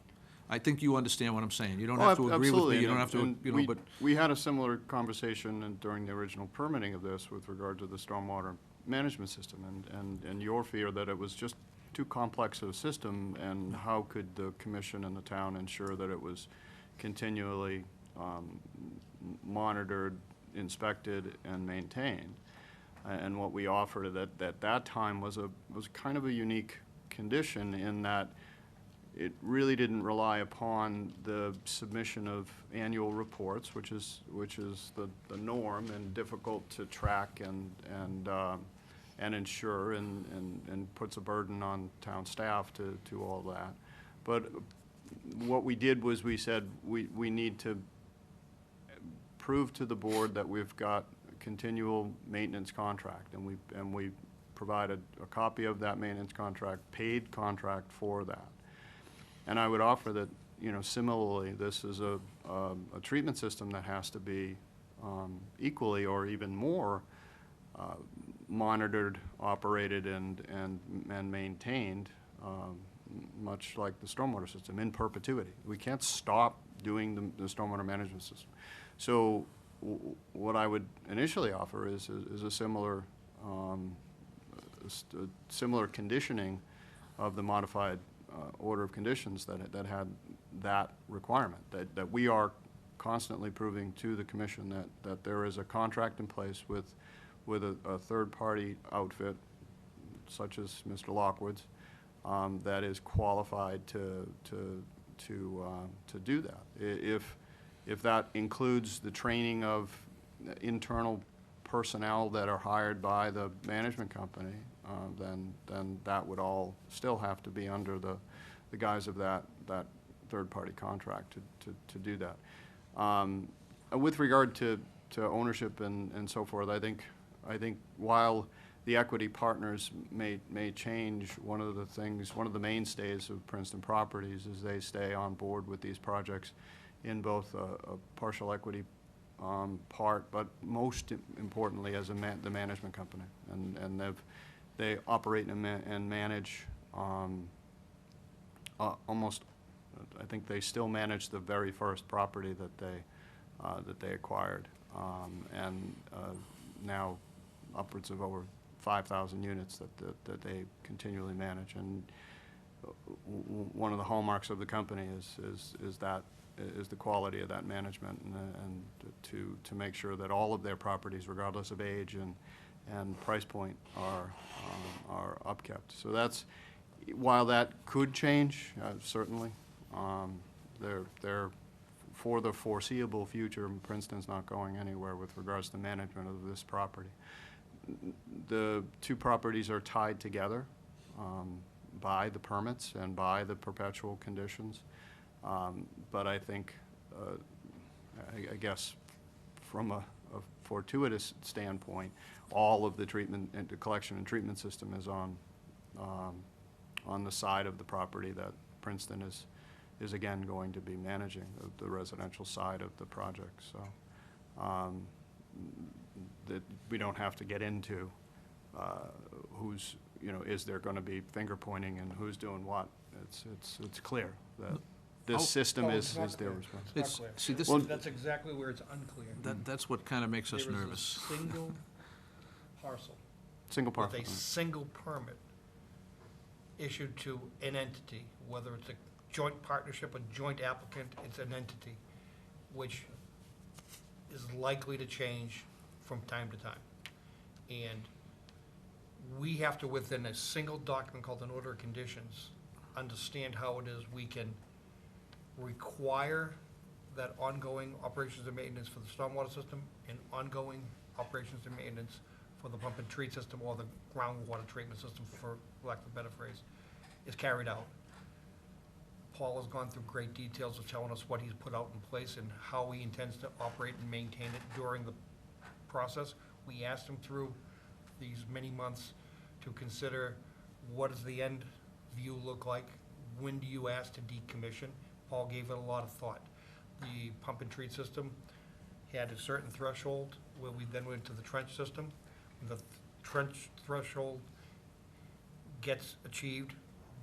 I think you understand what I'm saying. You don't have to agree with me, you don't have to, but. We had a similar conversation during the original permitting of this with regard to the stormwater management system and your fear that it was just too complex of a system, and how could the commission and the town ensure that it was continually monitored, inspected, and maintained. And what we offered at that time was kind of a unique condition in that it really didn't rely upon the submission of annual reports, which is the norm and difficult to track and and ensure, and puts a burden on town staff to all that. But what we did was we said we need to prove to the board that we've got a continual maintenance contract, and we provided a copy of that maintenance contract, paid contract for that. And I would offer that, you know, similarly, this is a treatment system that has to be equally or even more monitored, operated, and maintained, much like the stormwater system, in perpetuity. We can't stop doing the stormwater management system. So what I would initially offer is a similar similar conditioning of the modified order of conditions that had that requirement, that we are constantly proving to the commission that there is a contract in place with a third-party outfit, such as Mr. Lockwood's, that is qualified to do that. If that includes the training of internal personnel that are hired by the management company, then that would all still have to be under the guise of that third-party contract to do that. With regard to ownership and so forth, I think while the equity partners may change, one of the mainstays of Princeton Properties is they stay on board with these projects in both a partial equity part, but most importantly as the management company, and they operate and manage almost. I think they still manage the very first property that they acquired, and now upwards of over 5,000 units that they continually manage. And one of the hallmarks of the company is the quality of that management, and to make sure that all of their properties, regardless of age and price point, are upkept. So that's, while that could change, certainly, they're for the foreseeable future, Princeton's not going anywhere with regards to the management of this property. The two properties are tied together by the permits and by the perpetual conditions. But I think, I guess, from a fortuitous standpoint, all of the treatment and the collection and treatment system is on the side of the property that Princeton is again going to be managing, the residential side of the project. So that we don't have to get into who's, is there going to be finger pointing and who's doing what. It's clear that this system is their responsibility. It's not clear. See, this Well, is- that's exactly where it's unclear. That's what kind of makes us There is a nervous. single parcel Single parcel. with a single permit issued to an entity, whether it's a joint partnership, a joint applicant, it's an entity, which is likely to change from time to time. And we have to, within a single document called an order of conditions, understand how it is we can require that ongoing operations and maintenance for the stormwater system and ongoing operations and maintenance for the pump and treat system or the groundwater treatment system, for lack of a better phrase, is carried out. Paul has gone through great details of telling us what he's put out in place and how he intends to operate and maintain it during the process. We asked him through these many months to consider what does the end view look like? When do you ask to decommission? Paul gave it a lot of thought. The pump and treat system had a certain threshold where we then went to the trench system. The trench threshold gets achieved,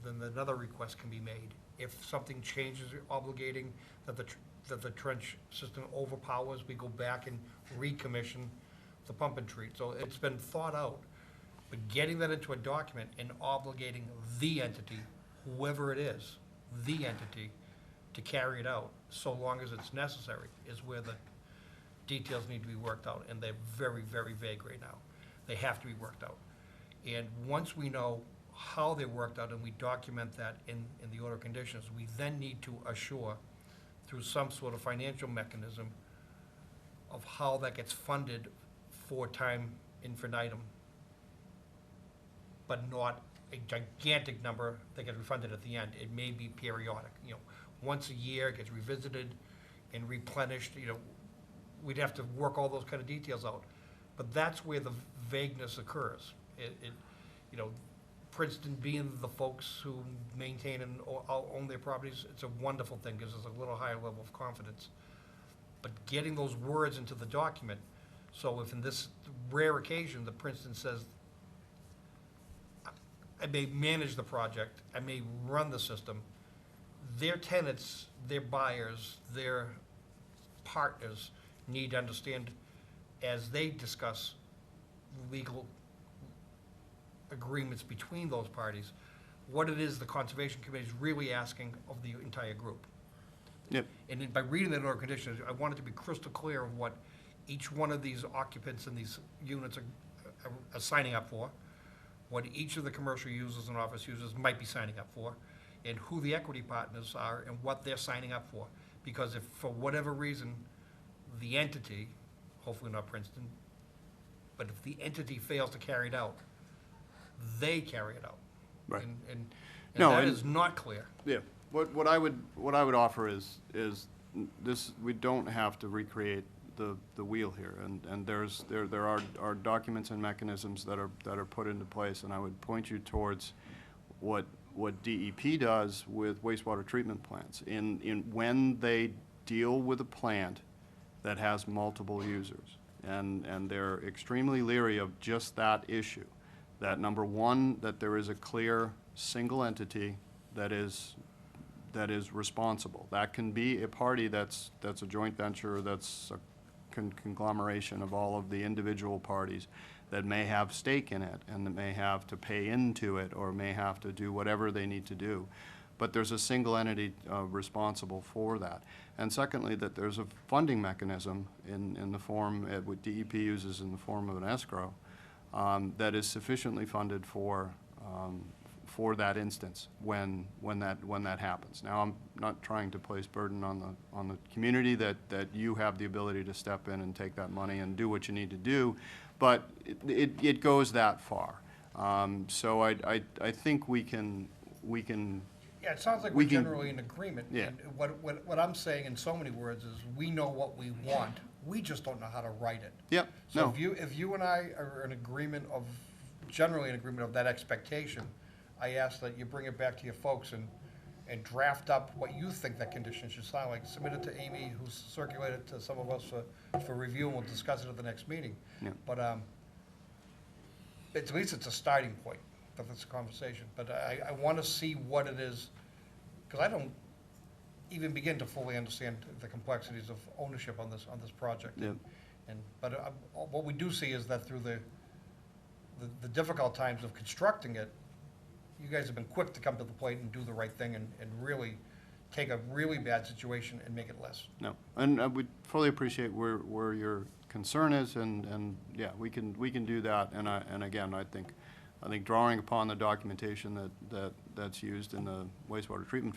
then another request can be made. If something changes obligating that the trench system overpowers, we go back and recommission the pump and treat. So it's been thought out. But getting that into a document and obligating the entity, whoever it is, the entity, to carry it out, so long as it's necessary, is where the details need to be worked out, and they're very, very vague right now. They have to be worked out. And once we know how they're worked out and we document that in the order of conditions, we then need to assure, through some sort of financial mechanism, of how that gets funded for time infinitum but not a gigantic number that gets refunded at the end. It may be periodic, once a year, it gets revisited and replenished, we'd have to work all those kind of details out. But that's where the vagueness occurs. Princeton being the folks who maintain and own their properties, it's a wonderful thing, gives us a little higher level of confidence. But getting those words into the document, so if in this rare occasion, the Princeton says, I may manage the project, I may run the system, their tenants, their buyers, their partners need to understand, as they discuss legal agreements between those parties, what it is the Conservation Committee is really asking of the entire group. Yep. And then by reading that order of conditions, I want it to be crystal clear of what each one of these occupants in these units are signing up for, what each of the commercial users and office users might be signing up for, and who the equity partners are and what they're signing up for. Because if, for whatever reason, the entity, hopefully not Princeton, but if the entity fails to carry it out, they carry it out. Right. And No, that and- is not clear. Yeah, what I would offer is this, we don't have to recreate the wheel here, and there are documents and mechanisms that are put into place, and I would point you towards what DEP does with wastewater treatment plants. When they deal with a plant that has multiple users, and they're extremely leery of just that issue, that number one, that there is a clear single entity that is responsible. That can be a party that's a joint venture, that's a conglomeration of all of the individual parties that may have stake in it and that may have to pay into it or may have to do whatever they need to do. But there's a single entity responsible for that. And secondly, that there's a funding mechanism in the form, what DEP uses in the form of an escrow, that is sufficiently funded for that instance when that happens. Now, I'm not trying to place burden on the community that you have the ability to step in and take that money and do what you need to do, but it goes that far. So I think we can. Yeah, it sounds like we we're can- generally in agreement. Yeah. And what I'm saying in so many words is, we know what we want, we just don't know how to write it. Yep. So No. if you and I are in agreement of, generally in agreement of that expectation, I ask that you bring it back to your folks and draft up what you think that condition should sound like. Submit it to Amy, who's circulated to some of us for review, and we'll discuss it at the next meeting. Yeah. But at least it's a starting point for this conversation. But I want to see what it is, because I don't even begin to fully understand the complexities of ownership on this project. Yep. But what we do see is that through the difficult times of constructing it, you guys have been quick to come to the plate and do the right thing and really take a really bad situation and make it less. No, and we fully appreciate where your concern is, and yeah, we can do that. And again, I think drawing upon the documentation that's used in the wastewater treatment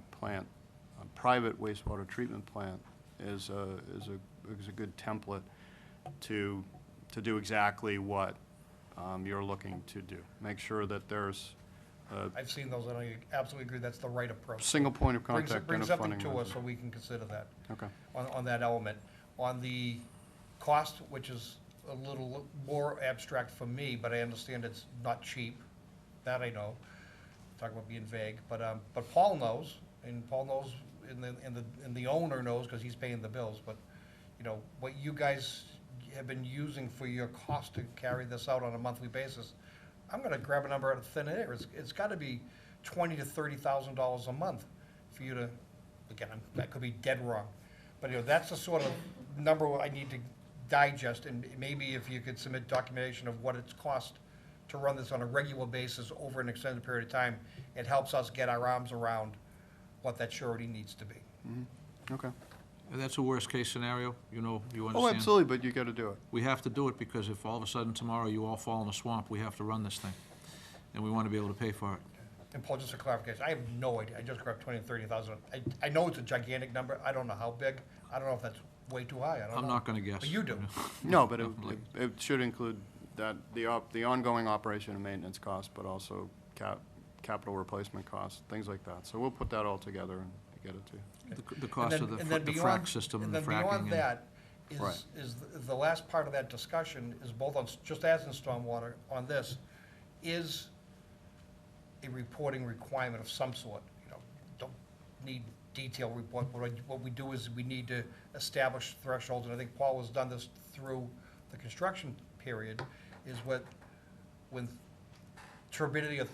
plant, a private wastewater treatment plant is a good template to do exactly what you're looking to do. Make sure that there's I've seen those, and I absolutely agree that's the right approach. single point of Bring contact bring and a something funding to us so mechanism. we can consider that. Okay. On that element. On the cost, which is a little more abstract for me, but I understand it's not cheap, that I know. Talk about being vague, but Paul knows, and Paul knows, and the owner knows, because he's paying the bills, but, what you guys have been using for your cost to carry this out on a monthly basis, I'm gonna grab a number out of thin air. It's gotta be $20,000 to $30,000 a month for you to, again, that could be dead wrong. But, that's the sort of number I need to digest, and maybe if you could submit documentation of what it's cost to run this on a regular basis over an extended period of time, it helps us get our arms around what that surety needs to be. Okay. And that's a worst-case scenario, you understand? Oh, absolutely, but you got to do it. We have to do it, because if all of a sudden tomorrow you all fall in a swamp, we have to run this thing. And we want to be able to pay for it. And Paul, just for clarification, I have no idea, I just grabbed 20 and 30,000. I know it's a gigantic number, I don't know how big, I don't know if that's way too high, I don't know. I'm not going to guess. But you do. No, but it should include the ongoing operation and maintenance costs, but also capital replacement costs, things like that. So we'll put that all together and get it to you. The cost of the And then the beyond- frac system and And the then fracking. beyond and- that Right. is the last part of that discussion is both on, just as in stormwater, on this, is a reporting requirement of some sort. You know, don't need detailed report, but what we do is we need to establish thresholds, and I think Paul has done this through the construction period, is when turbidity of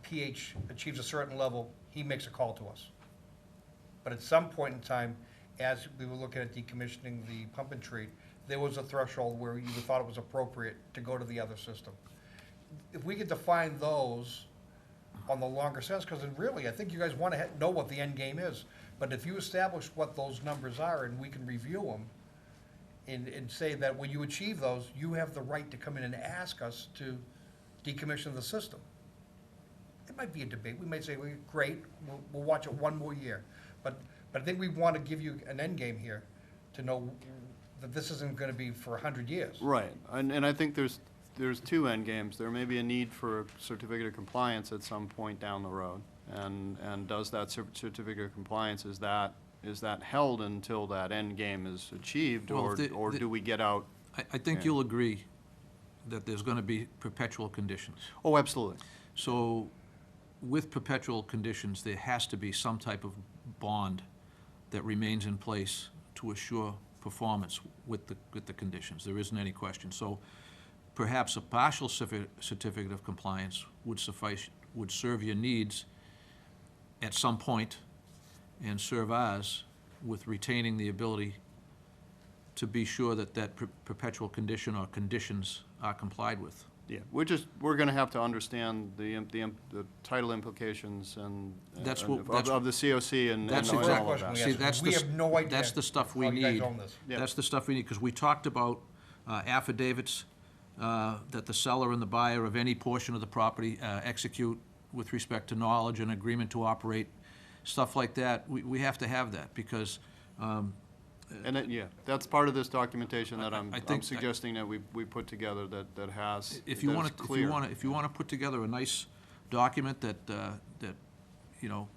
pH achieves a certain level, he makes a call to us. But at some point in time, as we were looking at decommissioning the pump and treat, there was a threshold where you thought it was appropriate to go to the other system. If we could define those on the longer sense, because really, I think you guys want to know what the end game is. But if you establish what those numbers are and we can review them and say that when you achieve those, you have the right to come in and ask us to decommission the system. It might be a debate. We might say, well, great, we'll watch it one more year. But I think we want to give you an end game here to know that this isn't going to be for 100 years. Right, and I think there's two end games. There may be a need for a certificate of compliance at some point down the road. And does that certificate of compliance, is that held until that end game is achieved, Well, or do we get out? I think Yeah. you'll agree that there's gonna be perpetual conditions. Oh, absolutely. So with perpetual conditions, there has to be some type of bond that remains in place to assure performance with the conditions. There isn't any question. So perhaps a partial certificate of compliance would suffice, would serve your needs at some point and serve ours with retaining the ability to be sure that perpetual condition or conditions are complied with. Yeah, we're gonna have to understand the title implications and That's of what- the COC and That's all exactly, of that. see, that's the, We have no idea that's the stuff we how you guys need. own this. Yeah. That's the stuff we need, because we talked about affidavits that the seller and the buyer of any portion of the property execute with respect to knowledge and agreement to operate, stuff like that. We have to have that, because And yeah, that's part of this documentation that I I'm think- suggesting that we put together that has, if you that want is to, clear. if you want to put together a nice document that, you know,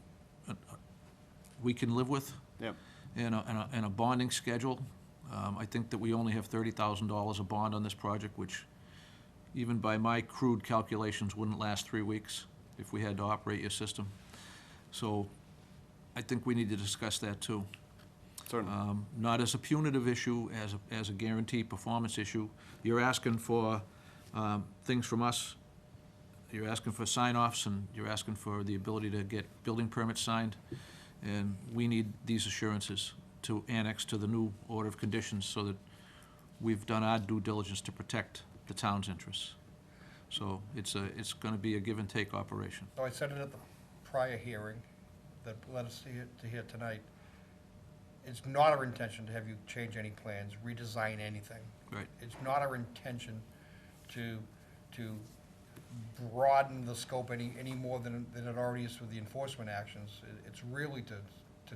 we can live with, Yep. and a bonding schedule, I think that we only have $30,000 of bond on this project, which even by my crude calculations wouldn't last 3 weeks if we had to operate your system. So I think we need to discuss that too. Certainly. Not as a punitive issue, as a guaranteed performance issue. You're asking for things from us. You're asking for sign-offs, and you're asking for the ability to get building permits signed. And we need these assurances to annex to the new order of conditions so that we've done our due diligence to protect the town's interests. So it's gonna be a give-and-take operation. So I said it at the prior hearing that led us to here tonight. It's not our intention to have you change any plans, redesign anything. Right. It's not our intention to broaden the scope any more than it already is for the enforcement actions. It's really to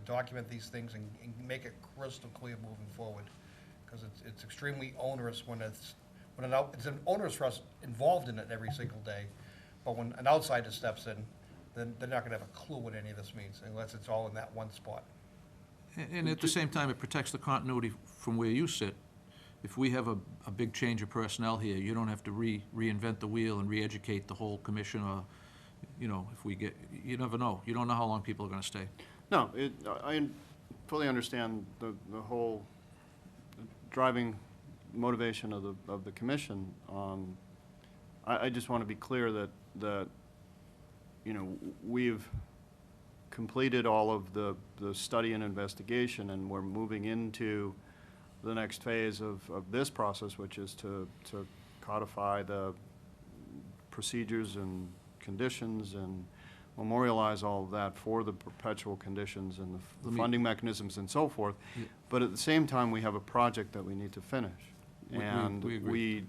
document these things and make it crystal clear moving forward. Because it's extremely onerous when it's an onerous for us involved in it every single day. But when an outsider steps in, then they're not gonna have a clue what any of this means unless it's all in that one spot. And at the same time, it protects the continuity from where you sit. If we have a big change of personnel here, you don't have to reinvent the wheel and re-educate the whole commission, or, you know, if we get, you never know. You don't know how long people are gonna stay. No, I fully understand the whole driving motivation of the commission. I just want to be clear that, you know, we've completed all of the study and investigation, and we're moving into the next phase of this process, which is to codify the procedures and conditions and memorialize all of that for the perpetual conditions and the funding mechanisms and so forth. Yeah. But at the same time, we have a project that we need to finish. And we agree.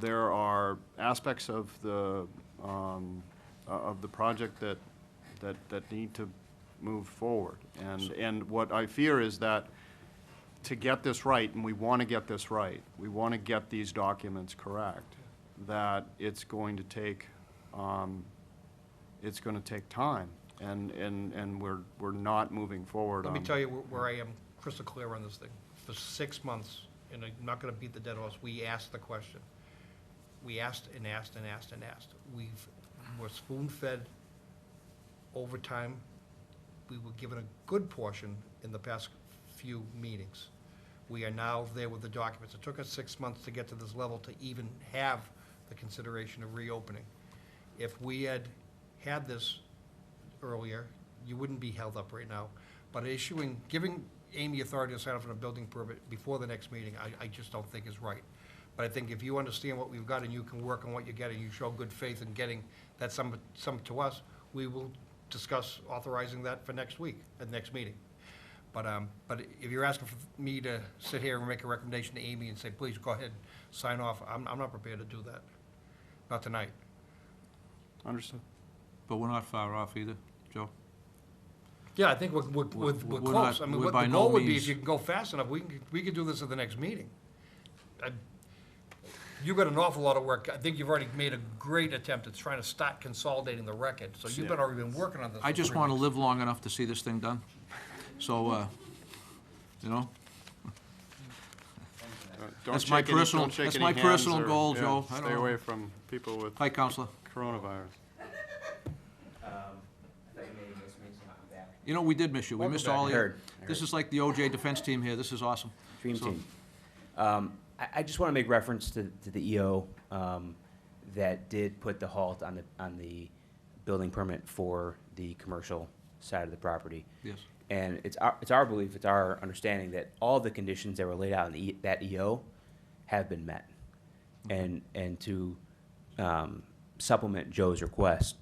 there are aspects of the project that need to move forward. And what I fear is that to get this right, and we want to get this right, we want to get these documents correct, that it's going to take time, and we're not moving forward Let on. me tell you where I am crystal clear on this thing. For 6 months, and I'm not gonna beat the dead horse, we asked the question. We asked and asked and asked and asked. We're spoon-fed overtime. We were given a good portion in the past few meetings. We are now there with the documents. It took us 6 months to get to this level to even have the consideration of reopening. If we had had this earlier, you wouldn't be held up right now. But giving Amy authority to sign off on a building permit before the next meeting, I just don't think is right. But I think if you understand what we've got and you can work on what you're getting, you show good faith in getting that sum to us, we will discuss authorizing that for next week, at the next meeting. But if you're asking for me to sit here and make a recommendation to Amy and say, please go ahead, sign off, I'm not prepared to do that. Not tonight. Understood. But we're not far off either, Joe. Yeah, I think we're We're close. not- I mean, we're what by the no goal would be, means- if you can go fast enough, we can do this at the next meeting. You've got an awful lot of work. I think you've already made a great attempt at trying to start consolidating the record, so you've been already been working on this. I for just 3 want to weeks. live long enough to see this thing done. So, you know, Don't That's my shake any- personal- don't shake that's any my hands personal or- goal, yeah, Joe. I don't Stay know. away from people with hi, Counselor. coronavirus. You know, we did miss you. We Welcome missed back. all you. Heard. This is like the OJ defense team here. This is awesome. Dream So- team. I just want to make reference to the EO that did put the halt on the building permit for the commercial side of the property. Yes. And it's our belief, it's our understanding that all the conditions that were laid out in that EO have been met. And to supplement Joe's request,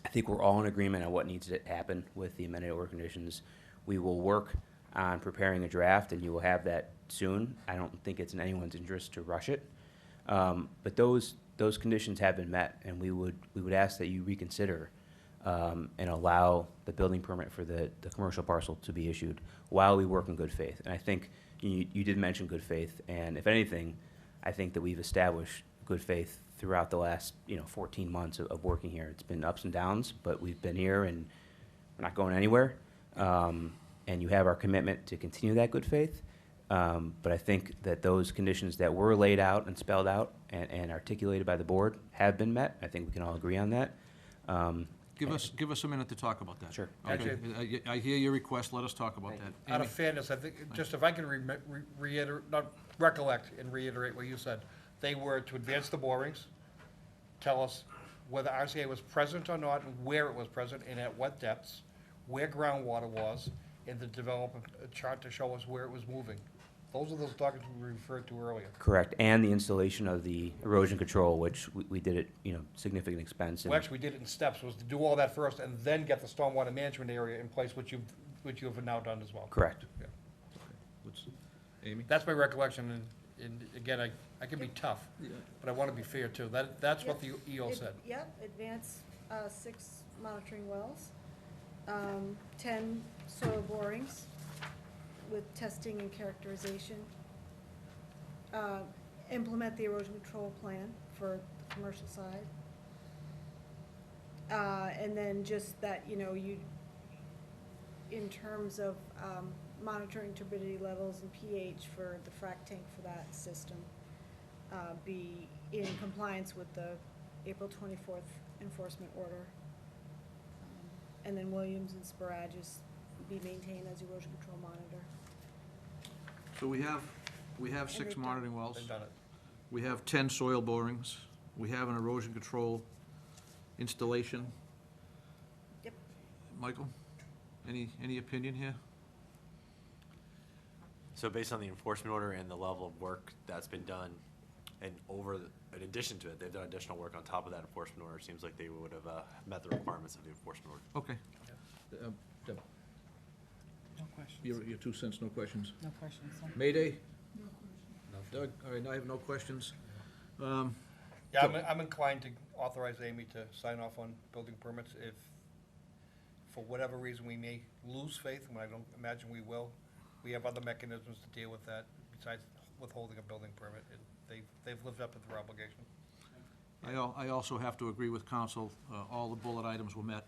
I think we're all in agreement on what needs to happen with the amended order conditions. We will work on preparing a draft, and you will have that soon. I don't think it's in anyone's interest to rush it. But those conditions have been met, and we would ask that you reconsider and allow the building permit for the commercial parcel to be issued while we work in good faith. And I think you did mention good faith, and if anything, I think that we've established good faith throughout the last 14 months of working here. It's been ups and downs, but we've been here and we're not going anywhere. And you have our commitment to continue that good faith. But I think that those conditions that were laid out and spelled out and articulated by the board have been met. I think we can all agree on that. Give us a minute to talk about that. Sure. Okay. I hear your request. Let us talk about that. Out Amy? of fairness, I think, just if I can reiterate, not recollect and reiterate what you said, they were to advance the borings, tell us whether RCA was present or not, and where it was present, and at what depths, where groundwater was, and to develop a chart to show us where it was moving. Those are those documents we referred to earlier. Correct. And the installation of the erosion control, which we did at significant expense. And Well, actually, we did it in steps, was to do all that first, and then get the stormwater management area in place, which you have now done as well. Correct. Yeah. Amy? That's my recollection, and again, I can be tough, but I want to be fair too. That's what the EO said. Yep, advance 6 monitoring wells, 10 soil borings with testing and characterization, implement the erosion control plan for the commercial side. And then just that, you, in terms of monitoring turbidity levels and pH for the frac tank for that system, be in compliance with the April 24th enforcement order. And then Williams and Sparagus be maintained as erosion control monitor. So we have 6 they've done- monitoring wells. They've done it. We have 10 soil borings. We have an erosion control installation. Yep. Michael, any opinion here? So based on the enforcement order and the level of work that's been done, and in addition to it, they've done additional work on top of that enforcement order, it seems like they would have met the requirements of the enforcement order. Okay. Deb, No questions. your 2 cents, no questions. No questions. Mayday? No. Doug, all right, now I have no questions. Yeah, I'm inclined to authorize Amy to sign off on building permits if, for whatever reason, we may lose faith, and I don't imagine we will. We have other mechanisms to deal with that besides withholding a building permit, and they've lived up to their obligation. I also have to agree with council, all the bullet items were met.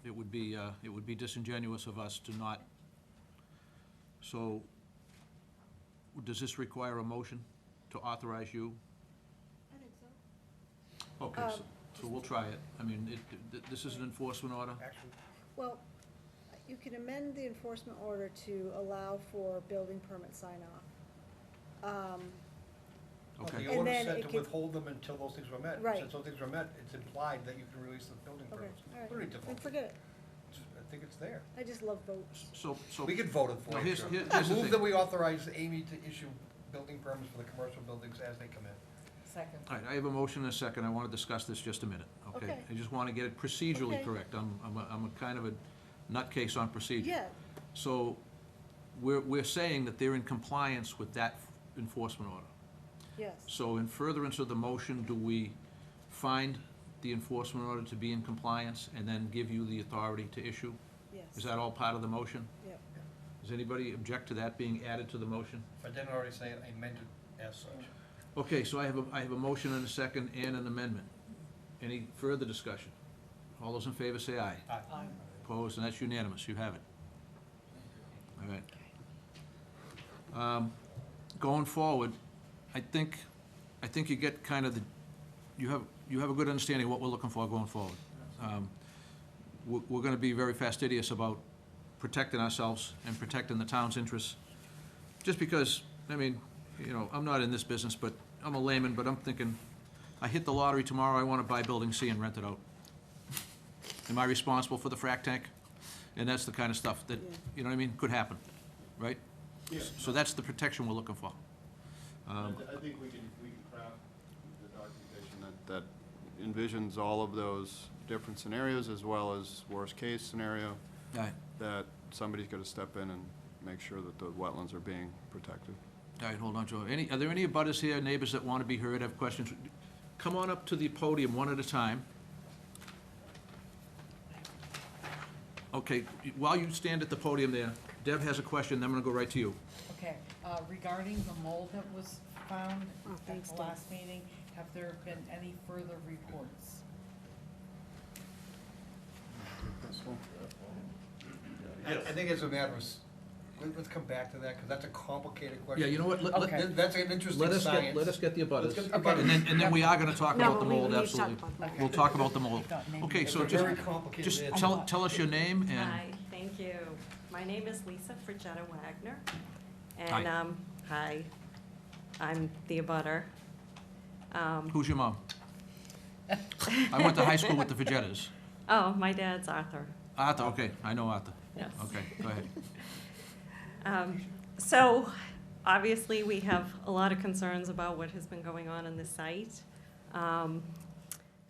It would be disingenuous of us to not. So, does this require a motion to authorize you? I think so. Okay, so we'll try it. I mean, this is an enforcement order? Actually, Well, you can amend the enforcement order to allow for building permit sign-off. Okay. the And order then said it to can- withhold them until those things were met. Right. Since those things were met, it's implied that you can release the building Okay, permits. all right. Pretty Then difficult. forget it. I think it's there. I just love votes. So. We could vote it for No, you. here's- sure. here's the Move thing. that we authorize Amy to issue building permits for the commercial buildings as they come in. Second. All right, I have a motion and a second. I want to discuss this just a minute, okay? Okay. I just want to get it procedurally Okay. correct. I'm a kind of a nutcase on procedure. Yeah, So, we're saying that they're in compliance with that enforcement order. yes. So in furtherance of the motion, do we find the enforcement order to be in compliance and then give you the authority to issue? Yes. Is that all part of the motion? Yep. Does anybody object to that being added to the motion? If I didn't already say it, I meant it as such. Okay, so I have a motion and a second and an amendment. Any further discussion? All those in favor say aye. Aye. Opposed, and that's unanimous, you have it. All right. Going forward, I think you get kind of you have a good understanding of what we're looking for going forward. We're gonna be very fastidious about protecting ourselves and protecting the town's interests. Just because, I mean, you know, I'm not in this business, but I'm a layman, but I'm thinking, I hit the lottery tomorrow, I wanna buy Building C and rent it out. Am I responsible for the frac tank? And that's the kind of stuff that, you know what I mean, could happen, right? Yeah. So that's the protection we're looking for. I think we can craft the documentation that envisions all of those different scenarios as well as worst-case scenario, All right, that somebody's got to step in and make sure that the wetlands are being protected. all right, hold on, Joe. Are there any abutters here, neighbors that want to be heard, have questions? Come on up to the podium one at a time. Okay, while you stand at the podium there, Deb has a question, then I'm gonna go right to you. Okay, regarding the mold that was found Oh, at thanks, the Deb. last meeting, have there been any further reports? I think it's a matter of, let's come back to that, because that's a complicated question. Yeah, you know what, Okay. That's an interesting let science. us get the abutters. Let's get the abutters. And then we are gonna talk No, about the we mold, need to talk absolutely. about the mold. We'll talk about the mold. Okay, It's so a just, very complicated just answer. tell us your name and, Hi, thank you. My name is Lisa Frigetta Wagner. Hi. And, hi, I'm the abutter. who's your mom? I went to high school with the Fajettas. Oh, my dad's Arthur. Arthur, okay, I know Arthur. Yes. Okay, go ahead. So, obviously, we have a lot of concerns about what has been going on the site. And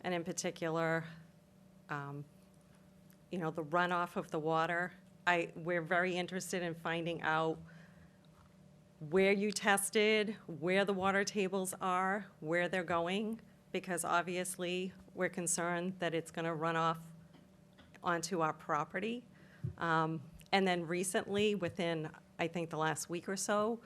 in particular, you know, the runoff of the water. We're very interested in finding out where you tested, where the water tables are, where they're going, because obviously, we're concerned that it's gonna run off onto our property. And then recently, within, I think, the last week or so,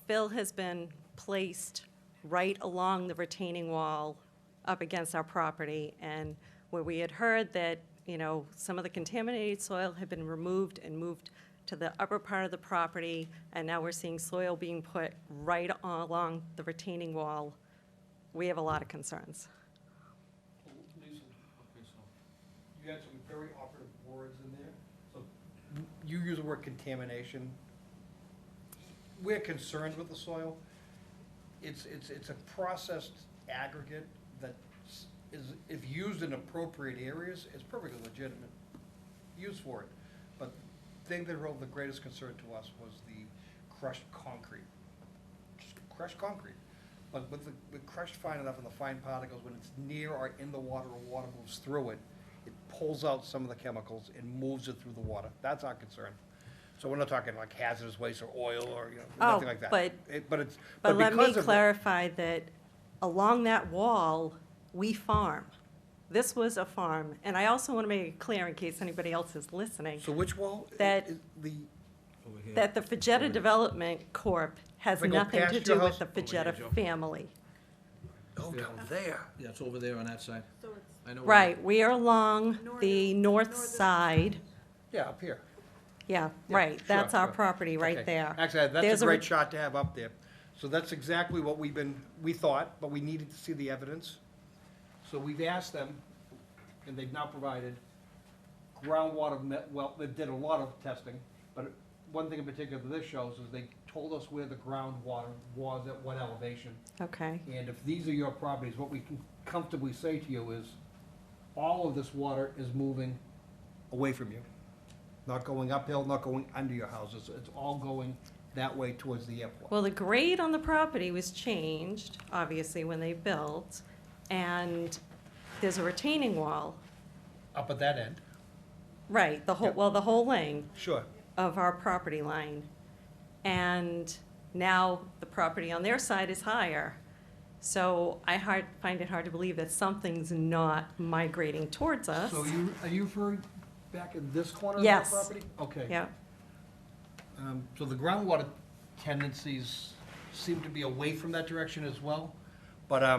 fill has been placed right along the retaining wall up against our property, and where we had heard that, you know, some of the contaminated soil had been removed and moved to the upper part of the property, and now we're seeing soil being put right along the retaining wall. We have a lot of concerns. Lisa, okay, so you had some very operative words in there. So you use the word contamination. We're concerned with the soil. It's a processed aggregate that is, if used in appropriate areas, it's perfectly legitimate use for it. But the thing that drove the greatest concern to us was the crushed concrete. Just crushed concrete. But with crushed fine enough and the fine particles, when it's near or in the water or water moves through it, it pulls out some of the chemicals and moves it through the water. That's our concern. So we're not talking like hazardous waste or oil or, you know, nothing like that. but- But But let me because of the- clarify that along that wall, we farm. This was a farm, and I also want to make it clear in case anybody else is listening. So which wall? That- Is the, over here. that the Fajetta Development Corp. has If I go nothing to past do your with house- the Over here, Fajetta Joe. family. Oh, down there. Yeah, it's over there on that side. So it's I know. Right, we are along the Northern- north northern- side. Yeah, up here. Yeah, Yeah, right, that's sure, our sure. property right Okay. there. Actually, There's that's a a great re- shot to have up there. So that's exactly what we thought, but we needed to see the evidence. So we've asked them, and they've now provided groundwater, well, they did a lot of testing, but one thing in particular this shows is they told us where the groundwater was at what elevation. Okay, And if these are your properties, what we can comfortably say to you is, all of this water is moving away from you. Not going uphill, not going under your houses, it's all going that way towards the airport. well, the grade on the property was changed, obviously, when they built, and there's a retaining wall. Up at that end? Right, the whole, Yep. well, the whole length Sure. of our property line. And now the property on their side is higher. So I find it hard to believe that something's not migrating towards us. So are you referring back in this corner of the Yes. property? Okay. Yeah, So the groundwater tendencies seem to be away from that direction as well, but I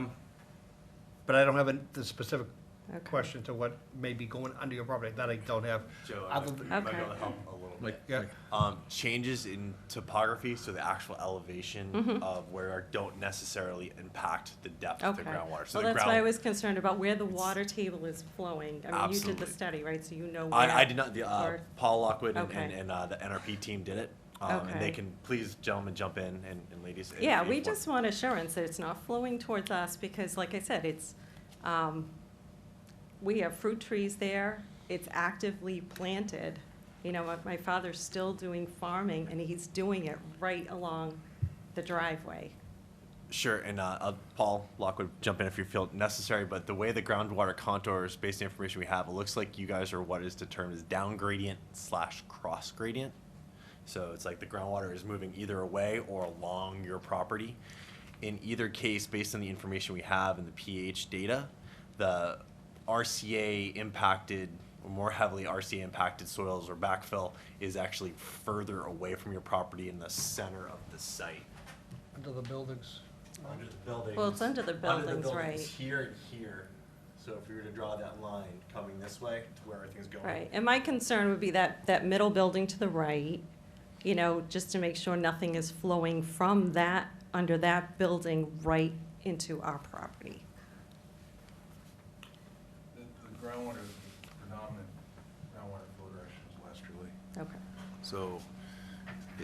don't have the specific okay. question to what may be going under your property, that I don't have. Joe, Other I than- might be Okay. able to help a little bit. Like, Yeah. Changes in topography, so the actual elevation of where don't necessarily impact the depth of the Okay. groundwater. So Well, the that's why I ground, was concerned about where the water table is flowing. I mean, you did the Absolutely. study, right, so you know where. I did not, or- Paul Lockwood Okay. and the NRP team did it. And they Okay. can, please, gentlemen, jump in and ladies. if- Yeah, if we one- just want assurance that it's not flowing towards us, because like I said, it's, we have fruit trees there, it's actively planted. You know, my father's still doing farming, and he's doing it right along the driveway. Sure, and Paul Lockwood, jump in if you feel necessary, but the way the groundwater contours, based on the information we have, it looks like you guys are what is determined as down gradient / cross gradient. So it's like the groundwater is moving either away or along your property. In either case, based on the information we have and the pH data, the RCA impacted, or more heavily RCA impacted soils or backfill is actually further away from your property in the center of the site. Under the buildings. Under the buildings. Well, it's under the buildings, right. Here and here. So if you were to draw that line coming this way to where everything's going. Right, and my concern would be that middle building to the right, you know, just to make sure nothing is flowing from that, under that building, right into our property. The groundwater, predominant groundwater flow direction is westerly. Okay. So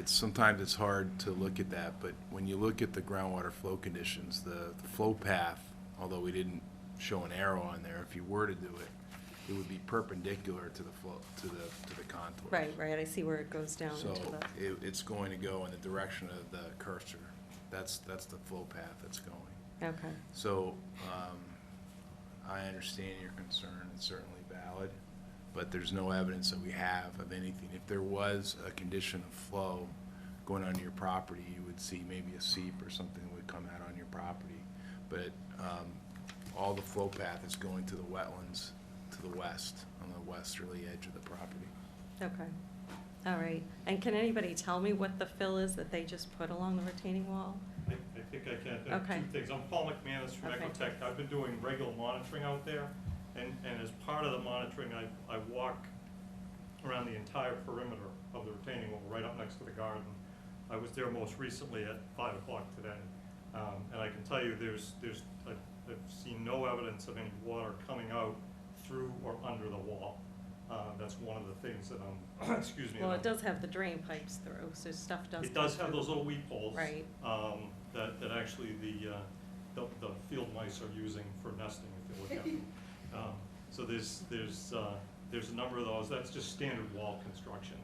sometimes it's hard to look at that, but when you look at the groundwater flow conditions, the flow path, although we didn't show an arrow on there, if you were to do it, it would be perpendicular to the flow, to the contour. Right, I see where it goes down So into the, it's going to go in the direction of the cursor. That's the flow path that's going. okay, So, I understand your concern, it's certainly valid, but there's no evidence that we have of anything. If there was a condition of flow going onto your property, you would see maybe a seep or something that would come out on your property. But, all the flow path is going to the wetlands to the west, on the westerly edge of the property. okay. All right, and can anybody tell me what the fill is that they just put along the retaining wall? I think I can. Okay. Two things. I'm Paul McManus from Okay. Ecotech. I've been doing regular monitoring out there, and as part of the monitoring, I walk around the entire perimeter of the retaining wall, right up next to the garden. I was there most recently at 5 o'clock today, and I can tell you I've seen no evidence of any water coming out through or under the wall. That's one of the things that I'm, excuse me. Well, that it does have the drain pipes through, so stuff does. It go does have through. those little weep holes. Right. That actually the field mice are using for nesting, if you look at them. So there's a number of those. That's just standard wall construction.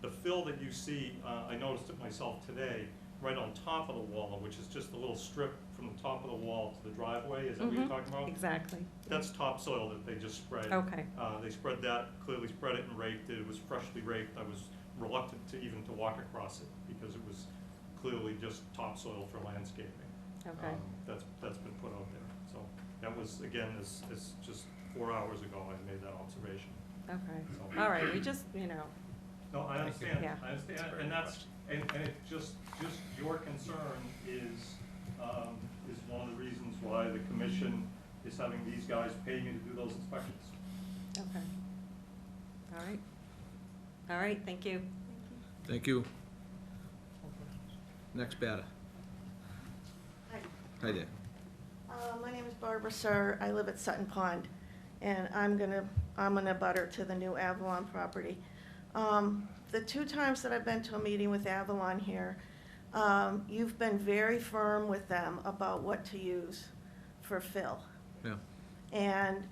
The fill that you see, I noticed it myself today, right on top of the wall, which is just a little strip from the top of the wall to the driveway. Is that what you're talking about? Exactly. That's topsoil that they just spread. Okay. They spread that, clearly spread it and raked it. It was freshly raked. I was reluctant to even to walk across it because it was clearly just topsoil for landscaping. Okay. That's been put out there. So that was, again, as just 4 hours ago, I made that observation. Okay, So- all right, we just, you know, No, I understand, Yeah. I understand, and that's, and it just your concern is one of the reasons why the commission is having these guys pay you to do those inspections. Okay. All right. All right, thank you. Thank you. Next batter. Hi. Hi there. My name is Barbara Sir. I live at Sutton Pond, and I'm an abutter to the new Avalon property. The 2 times that I've been to a meeting with Avalon here, you've been very firm with them about what to use for fill. Yeah. And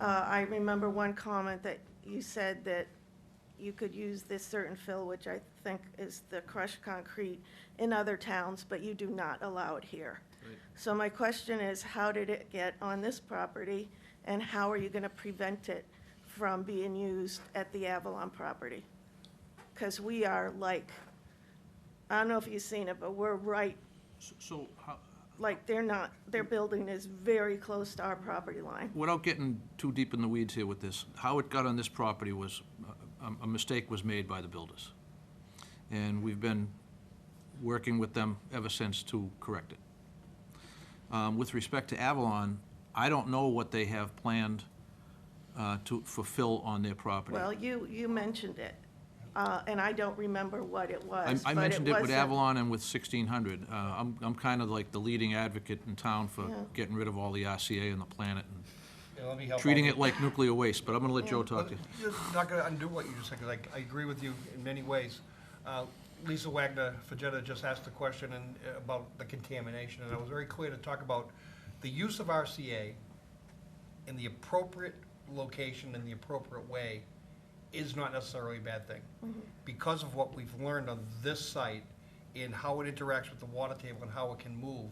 I remember one comment that you said that you could use this certain fill, which I think is the crushed concrete, in other towns, but you do not allow it here. Right. So my question is, how did it get on this property, and how are you gonna prevent it from being used at the Avalon property? Because we are like, I don't know if you've seen it, but we're right, So, how, like, their building is very close to our property line. without getting too deep in the weeds here with this, how it got on this property was, a mistake was made by the builders. And we've been working with them ever since to correct it. With respect to Avalon, I don't know what they have planned to fulfill on their property. Well, you mentioned it, and I don't remember what it was. I but mentioned it with wasn't- Avalon and with 1600. I'm kind of like the leading advocate in town for Yeah. getting rid of all the RCA on the planet and Yeah, let me help treating out. it like nuclear waste, but I'm gonna let Joe Well, talk to you. you're not gonna undo what you just said, 'cause I agree with you in many ways. Lisa Wagner Fajetta just asked the question about the contamination, and I was very clear to talk about the use of RCA in the appropriate location in the appropriate way is not necessarily a bad thing. Because of what we've learned on this site in how it interacts with the water table and how it can move,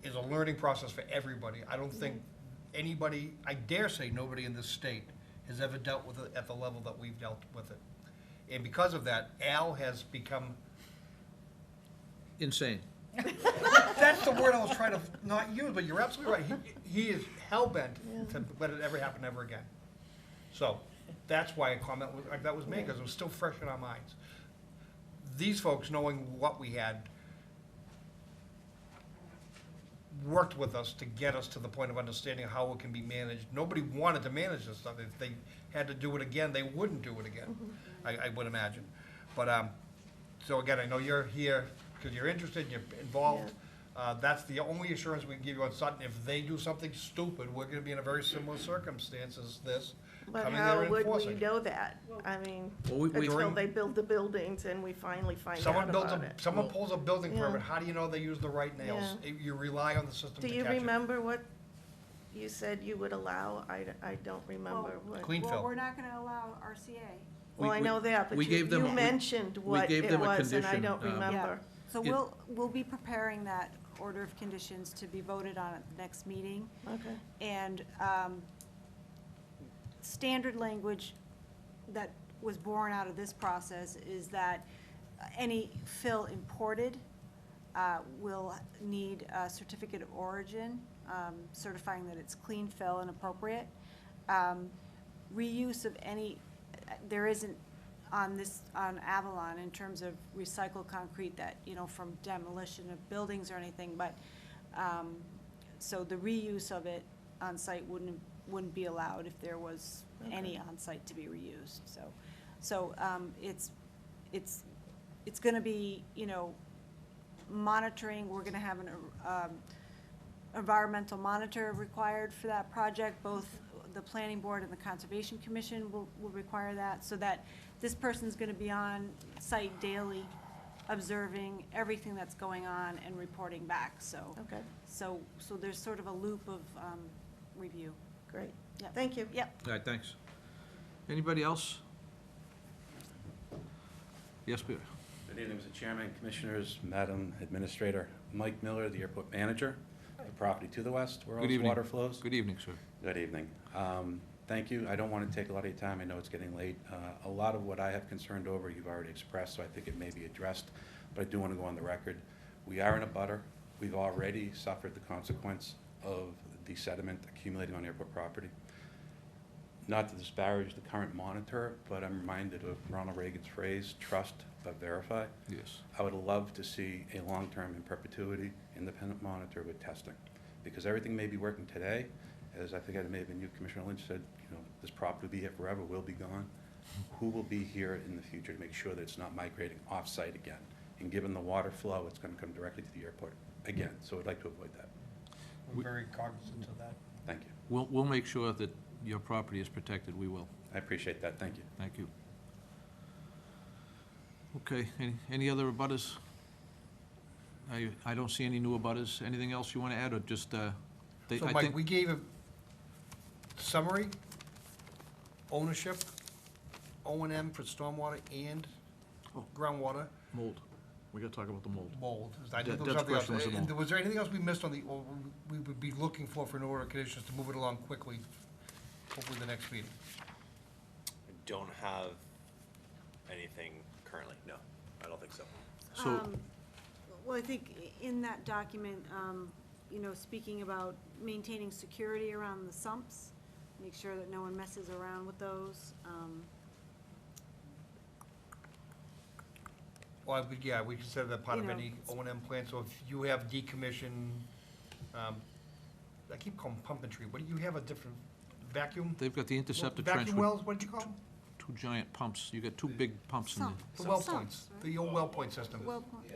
is a learning process for everybody. I don't think anybody, I dare say nobody in this state has ever dealt with it at the level that we've dealt with it. And because of that, Al has become, Insane. that's the word I was trying to not use, but you're absolutely right. He is hell-bent to let it ever happen ever again. So, that's why a comment like that was made, because it was still fresh in our minds. These folks, knowing what we had, worked with us to get us to the point of understanding how it can be managed. Nobody wanted to manage this stuff. If they had to do it again, they wouldn't do it again, I would imagine. But, so again, I know you're here because you're interested, you're involved. That's the only assurance we can give you on Sutton. If they do something stupid, we're gonna be in a very similar circumstance as this. But coming there how and would we enforcing. know that? I mean, Well, we- until During- they build the buildings and we finally find out Someone builds about it. someone pulls a building Yeah. permit, how do you know they use the right nails? You rely on the system to Do catch you it. remember what you said you would allow? I don't remember what. Clean Well, fill. we're not gonna allow RCA. Well, I know that, but we you gave them- you mentioned what gave it them a was, and I condition, don't remember. So It- we'll be preparing that order of conditions to be voted on at the next meeting. Okay. And standard language that was born out of this process is that any fill imported will need a certificate of origin, certifying that it's clean fill and appropriate. Reuse of any, there isn't on Avalon in terms of recycled concrete that, from demolition of buildings or anything, but, so the reuse of it on site wouldn't be allowed if there was any on site to be reused, so it's gonna be, monitoring, we're gonna have an, environmental monitor required for that project, both the planning board and the conservation commission will require that, so that this person's gonna be on site daily, observing everything that's going on and reporting back, so. Okay. So there's sort of a loop of, review. Great. Yep. Thank you. Yep. All right, thanks. Anybody else? Yes, Peter? Good evening, Mr. Chairman, Commissioners, Madam Administrator. Mike Miller, the airport manager, the property to the west where all Good this evening. water flows. Good evening, sir. Good evening. Thank you. I don't want to take a lot of your time. I know it's getting late. A lot of what I have concerned over, you've already expressed, so I think it may be addressed, but I do want to go on the record. We are in a butter. We've already suffered the consequence of the sediment accumulating on airport property. Not to disparage the current monitor, but I'm reminded of Ronald Reagan's phrase, trust but verify. Yes. I would love to see a long-term in perpetuity independent monitor with testing, because everything may be working today, as I think it may have been you, Commissioner Lynch, said, you know, this property will be here forever, will be gone. Who will be here in the future to make sure that it's not migrating off-site again? And given the water flow, it's gonna come directly to the airport again, so I'd like to avoid that. We're very cognizant of that. Thank you. We'll make sure that your property is protected, we will. I appreciate that, thank you. Thank you. Okay, any other abutters? I don't see any new abutters. Anything else you want to add, or just, So I Mike, think, we gave a summary, ownership, O&M for stormwater and groundwater. mold. We gotta talk about the mold. Mold. I Deb's think there was something else. question was the mold. And was there anything else we missed on the, or we would be looking for an order of conditions to move it along quickly, hopefully the next meeting? I don't have anything currently, no, I don't think so. So, Well, I think in that document, you know, speaking about maintaining security around the sumps, make sure that no one messes around with those. Well, yeah, we consider that part You of know, any O&M plan, so if you have decommissioned, I keep calling them pump and tree, what do you have, a different vacuum? they've got the interceptor trench Vacuum with wells, what did you call them? two giant pumps. You got two big pumps in there. The well Sumps, points, right? the old well point system. Well, point.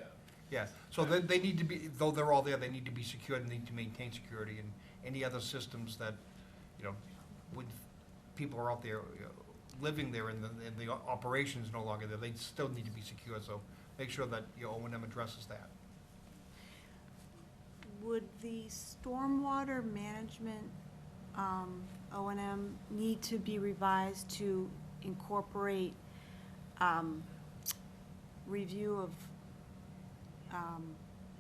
Yeah, so they need to be, though they're all there, they need to be secured and need to maintain security, and any other systems that, you know, when people are out there, living there and the operations no longer there, they still need to be secure, so make sure that your O&M addresses that. Would the stormwater management, O&M need to be revised to incorporate, review of,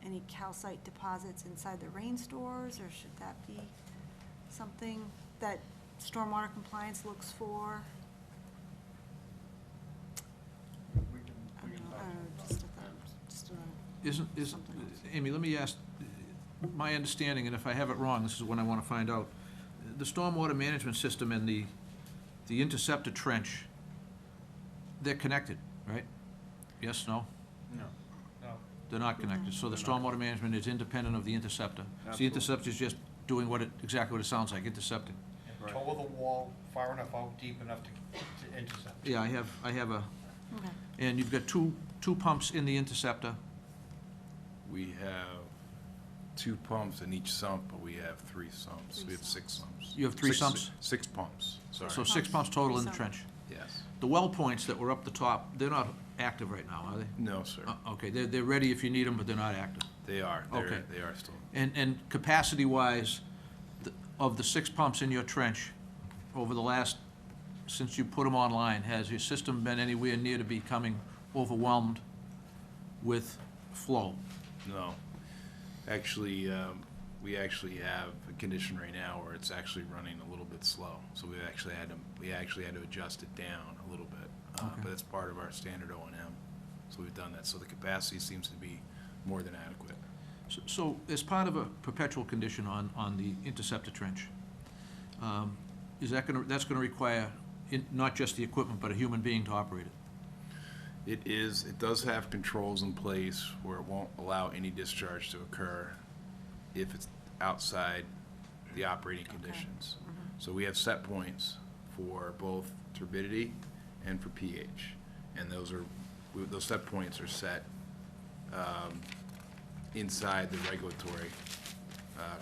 any calcite deposits inside the rain stores, or should that be something that stormwater compliance looks for? I don't know, just a Isn't, something else. Amy, let me ask, my understanding, and if I have it wrong, this is what I want to find out. The stormwater management system and the interceptor trench, they're connected, right? Yes, no? No. They're not connected, so the stormwater management is independent of the interceptor. So the Absolutely. interceptor's just doing exactly what it sounds like, intercepting. Toe of the wall, far enough out, deep enough to intercept. Yeah, I have a, Okay. and you've got two pumps in the interceptor. We have 2 pumps in each sump, but we have 3 sumps. We have 6 sumps. You have 3 sumps? 6 pumps, sorry. So 6 pumps total in the Three trench. Yes. The well points that were up the top, they're not active right now, are they? No, sir. Okay, they're ready if you need them, but they're not active. They are. Okay. They are still. And capacity-wise, of the 6 pumps in your trench, over the last, since you put them online, has your system been anywhere near to becoming overwhelmed with flow? No. Actually, we actually have a condition right now where it's actually running a little bit slow. So we actually had to adjust it down a little bit. Okay. But it's part of our standard O&M. So we've done that. So the capacity seems to be more than adequate. So as part of a perpetual condition on the interceptor trench, that's gonna require not just the equipment, but a human being to operate it? It does have controls in place where it won't allow any discharge to occur if it's outside the operating conditions. So we have set points for both turbidity and for pH. And those set points are set inside the regulatory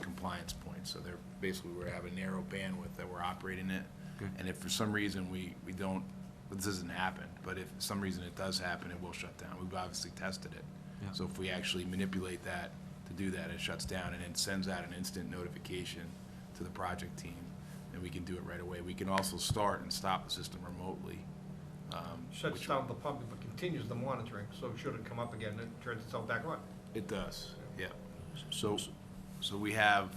compliance points. So they're basically, we have a narrow bandwidth that we're operating it. Okay. And if for some reason we don't, this doesn't happen, but if for some reason it does happen, it will shut down. We've obviously tested it. Yeah. So if we actually manipulate that to do that, it shuts down and it sends out an instant notification to the project team, and we can do it right away. We can also start and stop the system remotely. Shuts which- down the pumping, but continues the monitoring, so should it come up again, it turns itself back on. It does, yeah. So we have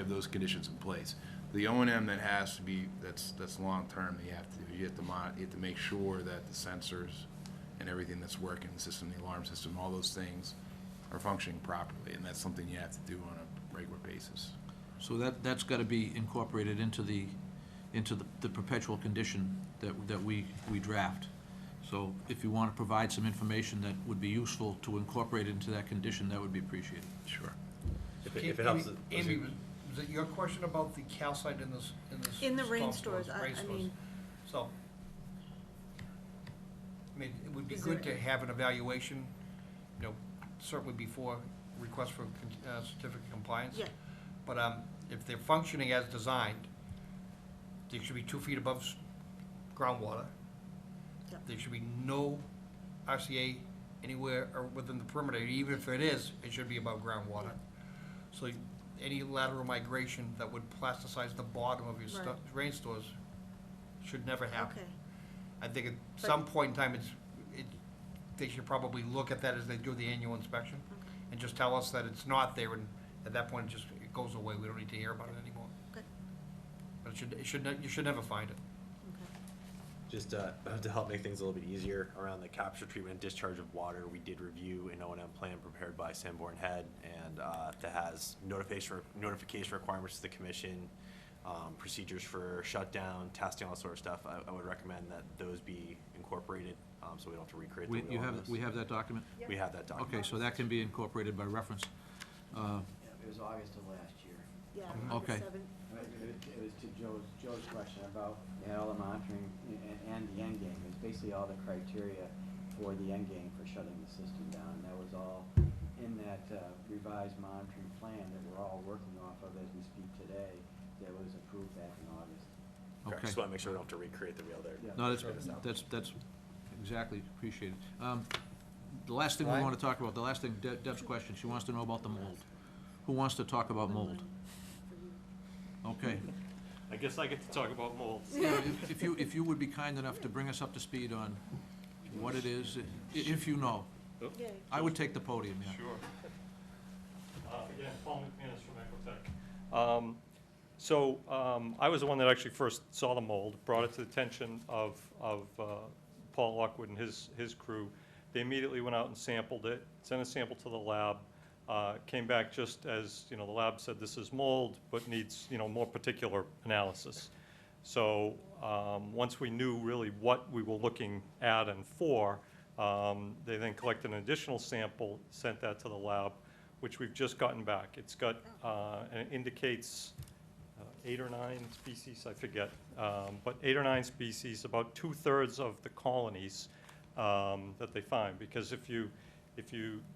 those conditions in place. The O&M that has to be, that's long-term, that you have to do, you have to make sure that the sensors and everything that's working, the system, the alarm system, all those things are functioning properly, and that's something you have to do on a regular basis. So that's gotta be incorporated into the into the perpetual condition that we draft. So if you want to provide some information that would be useful to incorporate into that condition, that would be appreciated. Sure. If it helps. Amy, was it your question about the calcite in this? In the rain storm stores, I rain stores? mean, So, I mean, it would be Is good there- to have an evaluation, you know, certainly before request for certificate of compliance. Yeah. But if they're functioning as designed, they should be 2 feet above groundwater. Yep. There should be no RCA anywhere or within the perimeter. Even if it is, it should be above groundwater. So any lateral migration that would plasticize the bottom of your Right. rain stores should never happen. okay. I think at But- some point in time, they should probably look at that as they do the annual inspection and just tell us that it's not there, and at that point, it goes away. We don't need to hear about it anymore. Okay. But you should never find it. Just to help make things a little bit easier, around the capture, treatment, and discharge of water, we did review an O&M plan prepared by Sanborn Head, and that has notification requirements to the commission, procedures for shutdown, testing, all that sort of stuff. I would recommend that those be incorporated, so we don't have to recreate the wheel on this. We have that document? We have that document. Okay, so that can be incorporated by reference. It was August of last year. Yeah. Okay. It was to Joe's question about, they had all the monitoring and the end game. It's basically all the criteria for the end game for shutting the system down. And that was all in that revised monitoring plan that we're all working off of as we speak today, that was approved back in August. Correct. Okay. Just want to make sure we don't have to recreate the wheel there. Yeah. No, Sure. that's exactly appreciated. The last thing we Ryan? want to talk about, the last thing, Deb's question, she wants to know about the mold. Who wants to talk about mold? Okay. I guess I get to talk about molds. If you would be kind enough to bring us up to speed on what it is, if you know. Yeah. I would take the podium, yeah. Sure. Again, Paul McManus from Ecotech. I was the one that actually first saw the mold, brought it to the attention of Paul Lockwood and his crew. They immediately went out and sampled it, sent a sample to the lab, came back just as, the lab said this is mold, but needs, more particular analysis. So once we knew really what we were looking at and for, they then collected an additional sample, sent that to the lab, which we've just gotten back. It's got, and it indicates 8 or 9 species, I forget, but 8 or 9 species, about 2/3 of the colonies that they find. Because if you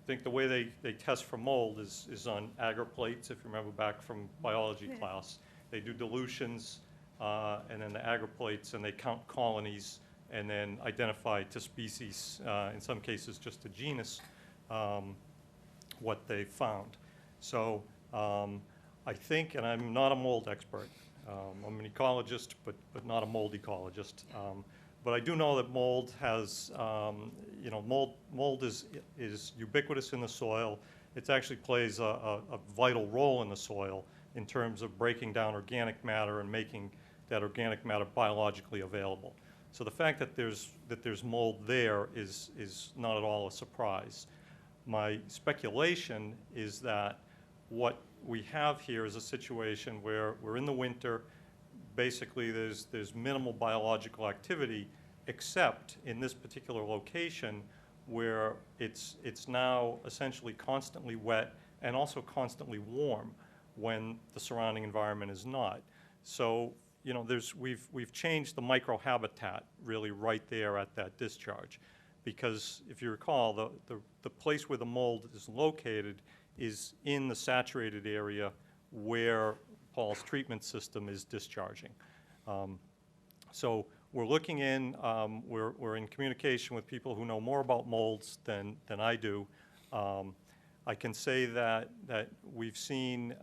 think the way they test for mold is on agar plates, if you remember back from biology class, they do dilutions and then the agar plates, and they count colonies and then identify to species, in some cases just a genus, what they found. So I think, and I'm not a mold expert, I'm an ecologist, but not a mold ecologist. But I do know that mold has, mold is ubiquitous in the soil. It actually plays a vital role in the soil in terms of breaking down organic matter and making that organic matter biologically available. So the fact that there's mold there is not at all a surprise. My speculation is that what we have here is a situation where we're in the winter. Basically, there's minimal biological activity, except in this particular location where it's now essentially constantly wet and also constantly warm when the surrounding environment is not. So, we've changed the microhabitat really right there at that discharge, because if you recall, the place where the mold is located is in the saturated area where Paul's treatment system is discharging. So we're looking in, we're in communication with people who know more about molds than I do. I can say that we've seen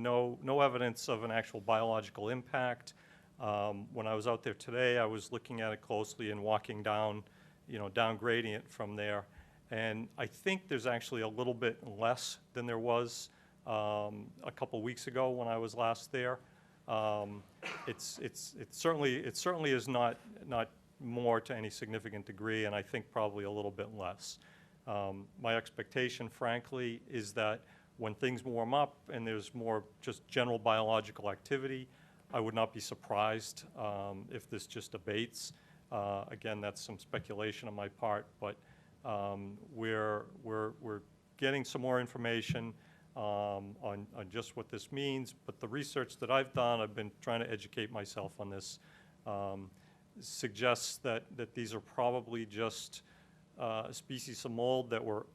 no evidence of an actual biological impact. When I was out there today, I was looking at it closely and walking down, down gradient from there. And I think there's actually a little bit less than there was a couple weeks ago when I was last there. It certainly is not more to any significant degree, and I think probably a little bit less. My expectation, frankly, is that when things warm up and there's more just general biological activity, I would not be surprised if this just abates. Again, that's some speculation on my part, but we're getting some more information on just what this means. But the research that I've done, I've been trying to educate myself on this, suggests that these are probably just species of mold that were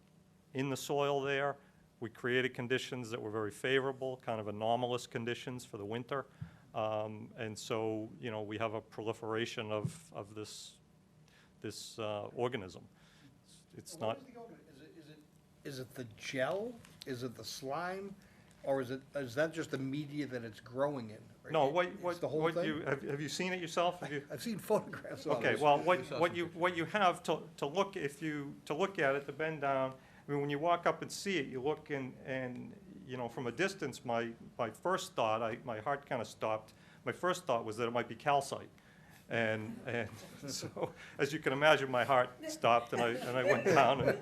in the soil there. We created conditions that were very favorable, kind of anomalous conditions for the winter. And so, you know, we have a proliferation of this organism. It's not. Is it the gel? Is it the slime? Or is that just the media that it's growing in? Or No, it's the whole thing? have you seen it yourself? I've seen photographs of it. Okay, well, what you have to look, to look at it, to bend down, I mean, when you walk up and see it, you look and you know, from a distance, my first thought, my heart kind of stopped. My first thought was that it might be calcite. And so, as you can imagine, my heart stopped, and I went down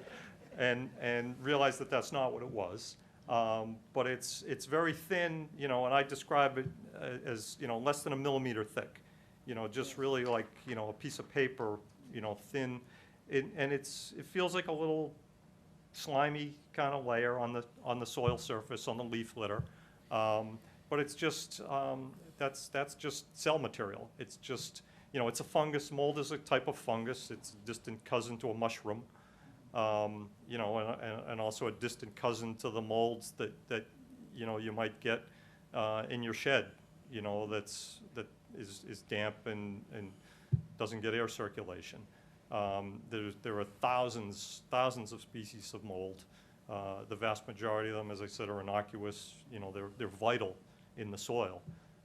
and realized that that's not what it was. But it's very thin, you know, and I describe it as, you know, less than a millimeter thick. You know, just really like, you know, a piece of paper, you know, thin. And it feels like a little slimy kind of layer on the soil surface, on the leaf litter. But it's just, that's just cell material. It's just, you know, it's a fungus. Mold is a type of fungus. It's a distant cousin to a mushroom. You know, and also a distant cousin to the molds that you know, you might get in your shed, you know, that is damp and doesn't get air circulation. There are thousands of species of mold. The vast majority of them, as I said, are innocuous. You know, they're vital in the soil.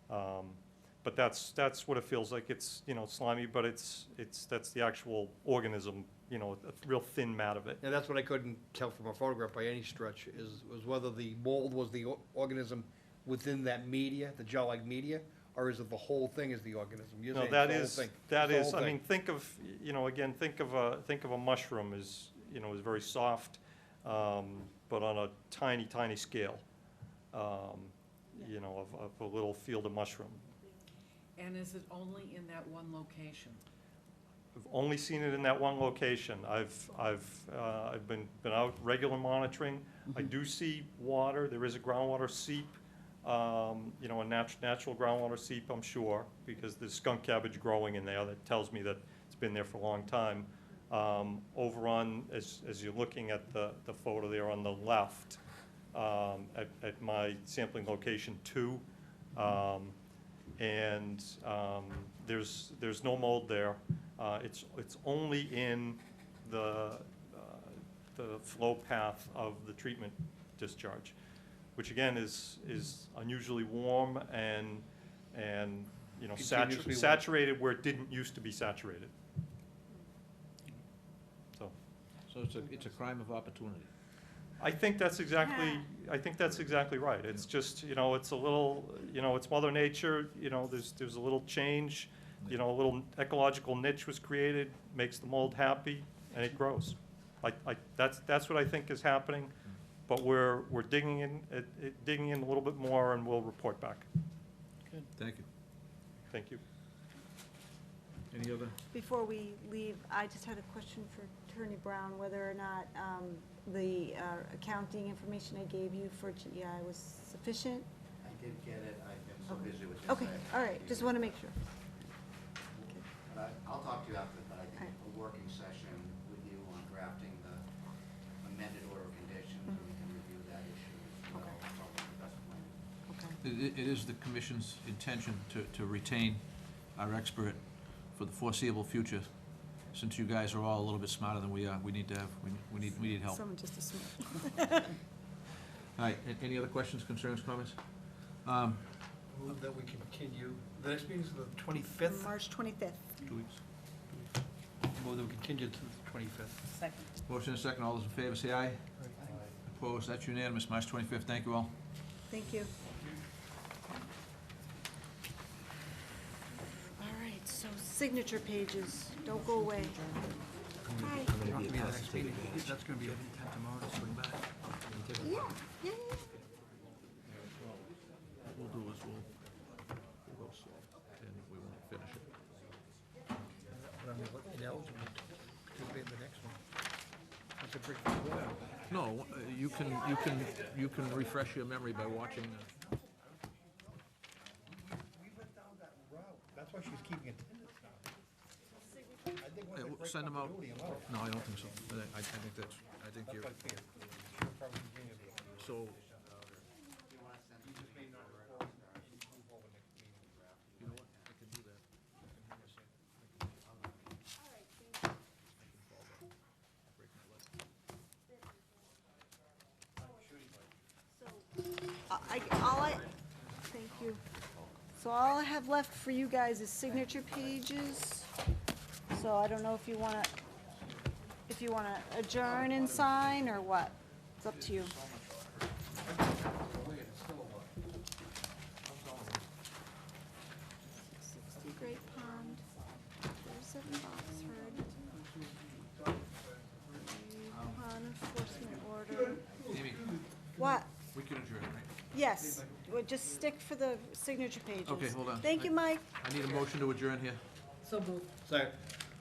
But that's what it feels like. It's, you know, slimy, but that's the actual organism, you know, a real thin mat of it. And that's what I couldn't tell from a photograph by any stretch, was whether the mold was the organism within that media, the gel-like media, or is it the whole thing is the organism? You're No, saying that it's is, the whole thing. that It's the is, whole I thing. mean, think of, you know, again, think of a mushroom as, you know, is very soft, but on a tiny scale, you know, of a little field of mushroom. And is it only in that one location? I've only seen it in that one location. I've been out regular monitoring. I do see water. There is a groundwater seep, you know, a natural groundwater seep, I'm sure, because there's skunk cabbage growing in there that tells me that it's been there for a long time. Over on, as you're looking at the photo there on the left, at my sampling location 2, and there's no mold there. It's only in the flow path of the treatment discharge, which again is unusually warm and you know, Continuously warm. saturated where it didn't used to be saturated. So it's a crime of opportunity. I think that's exactly right. It's just, you know, it's a little, you know, it's Mother Nature, you know, there's a little change, you know, a little ecological niche was created, makes the mold happy, and it grows. That's what I think is happening, but we're digging in a little bit more, and we'll report back. Good. Thank you. Thank you. Any other? Before we leave, I just had a question for Attorney Brown, whether or not the accounting information I gave you for GEI was sufficient? I did get it, I've been so busy with this. Okay, all right, just want to make sure. But I'll talk to you after, but I think a working session with you on drafting the amended order of conditions, and we can review that issue as well, probably the best plan. It is the commission's intention to retain our expert for the foreseeable future. Since you guys are all a little bit smarter than we are, we need help. Someone just as smart. All right, any other questions, concerns, comments? Move that we continue, the next meeting's the 25th? March 25th. 2 weeks. Move that we continue to the 25th. Second. Motion and second, all those in favor say aye. Opposed, that's unanimous, March 25th, thank you all. Thank you. All right, so signature pages, don't go away. Hi. That's gonna be of intent tomorrow to swing back. Yeah. What we'll do is we'll go on the ineligible to pay the next one. That's a pretty good one. No, you can refresh your memory by watching the. We went down that route. That's why she's keeping attendance now. I think once Hey, they break send up them the out. duty, I'm out. No, I don't think so. I think that's, I think That's you're, what I figured. She'll probably bring it. so, You just may not recall. Move over next meeting. you know what, I can do that. Thank you. So all I have left for you guys is signature pages. So I don't know if you wanna adjourn and sign, or what? It's up to you. Great Pond, 47 Boxford. Pond enforcement order. Amy, What? we can adjourn, right? Yes, well, just stick for the signature pages. Okay, hold on. Thank you, Mike. I need a motion to adjourn here. So moved. Second.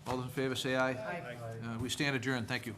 All those in favor, say aye. Aye. We stand adjourned, thank you.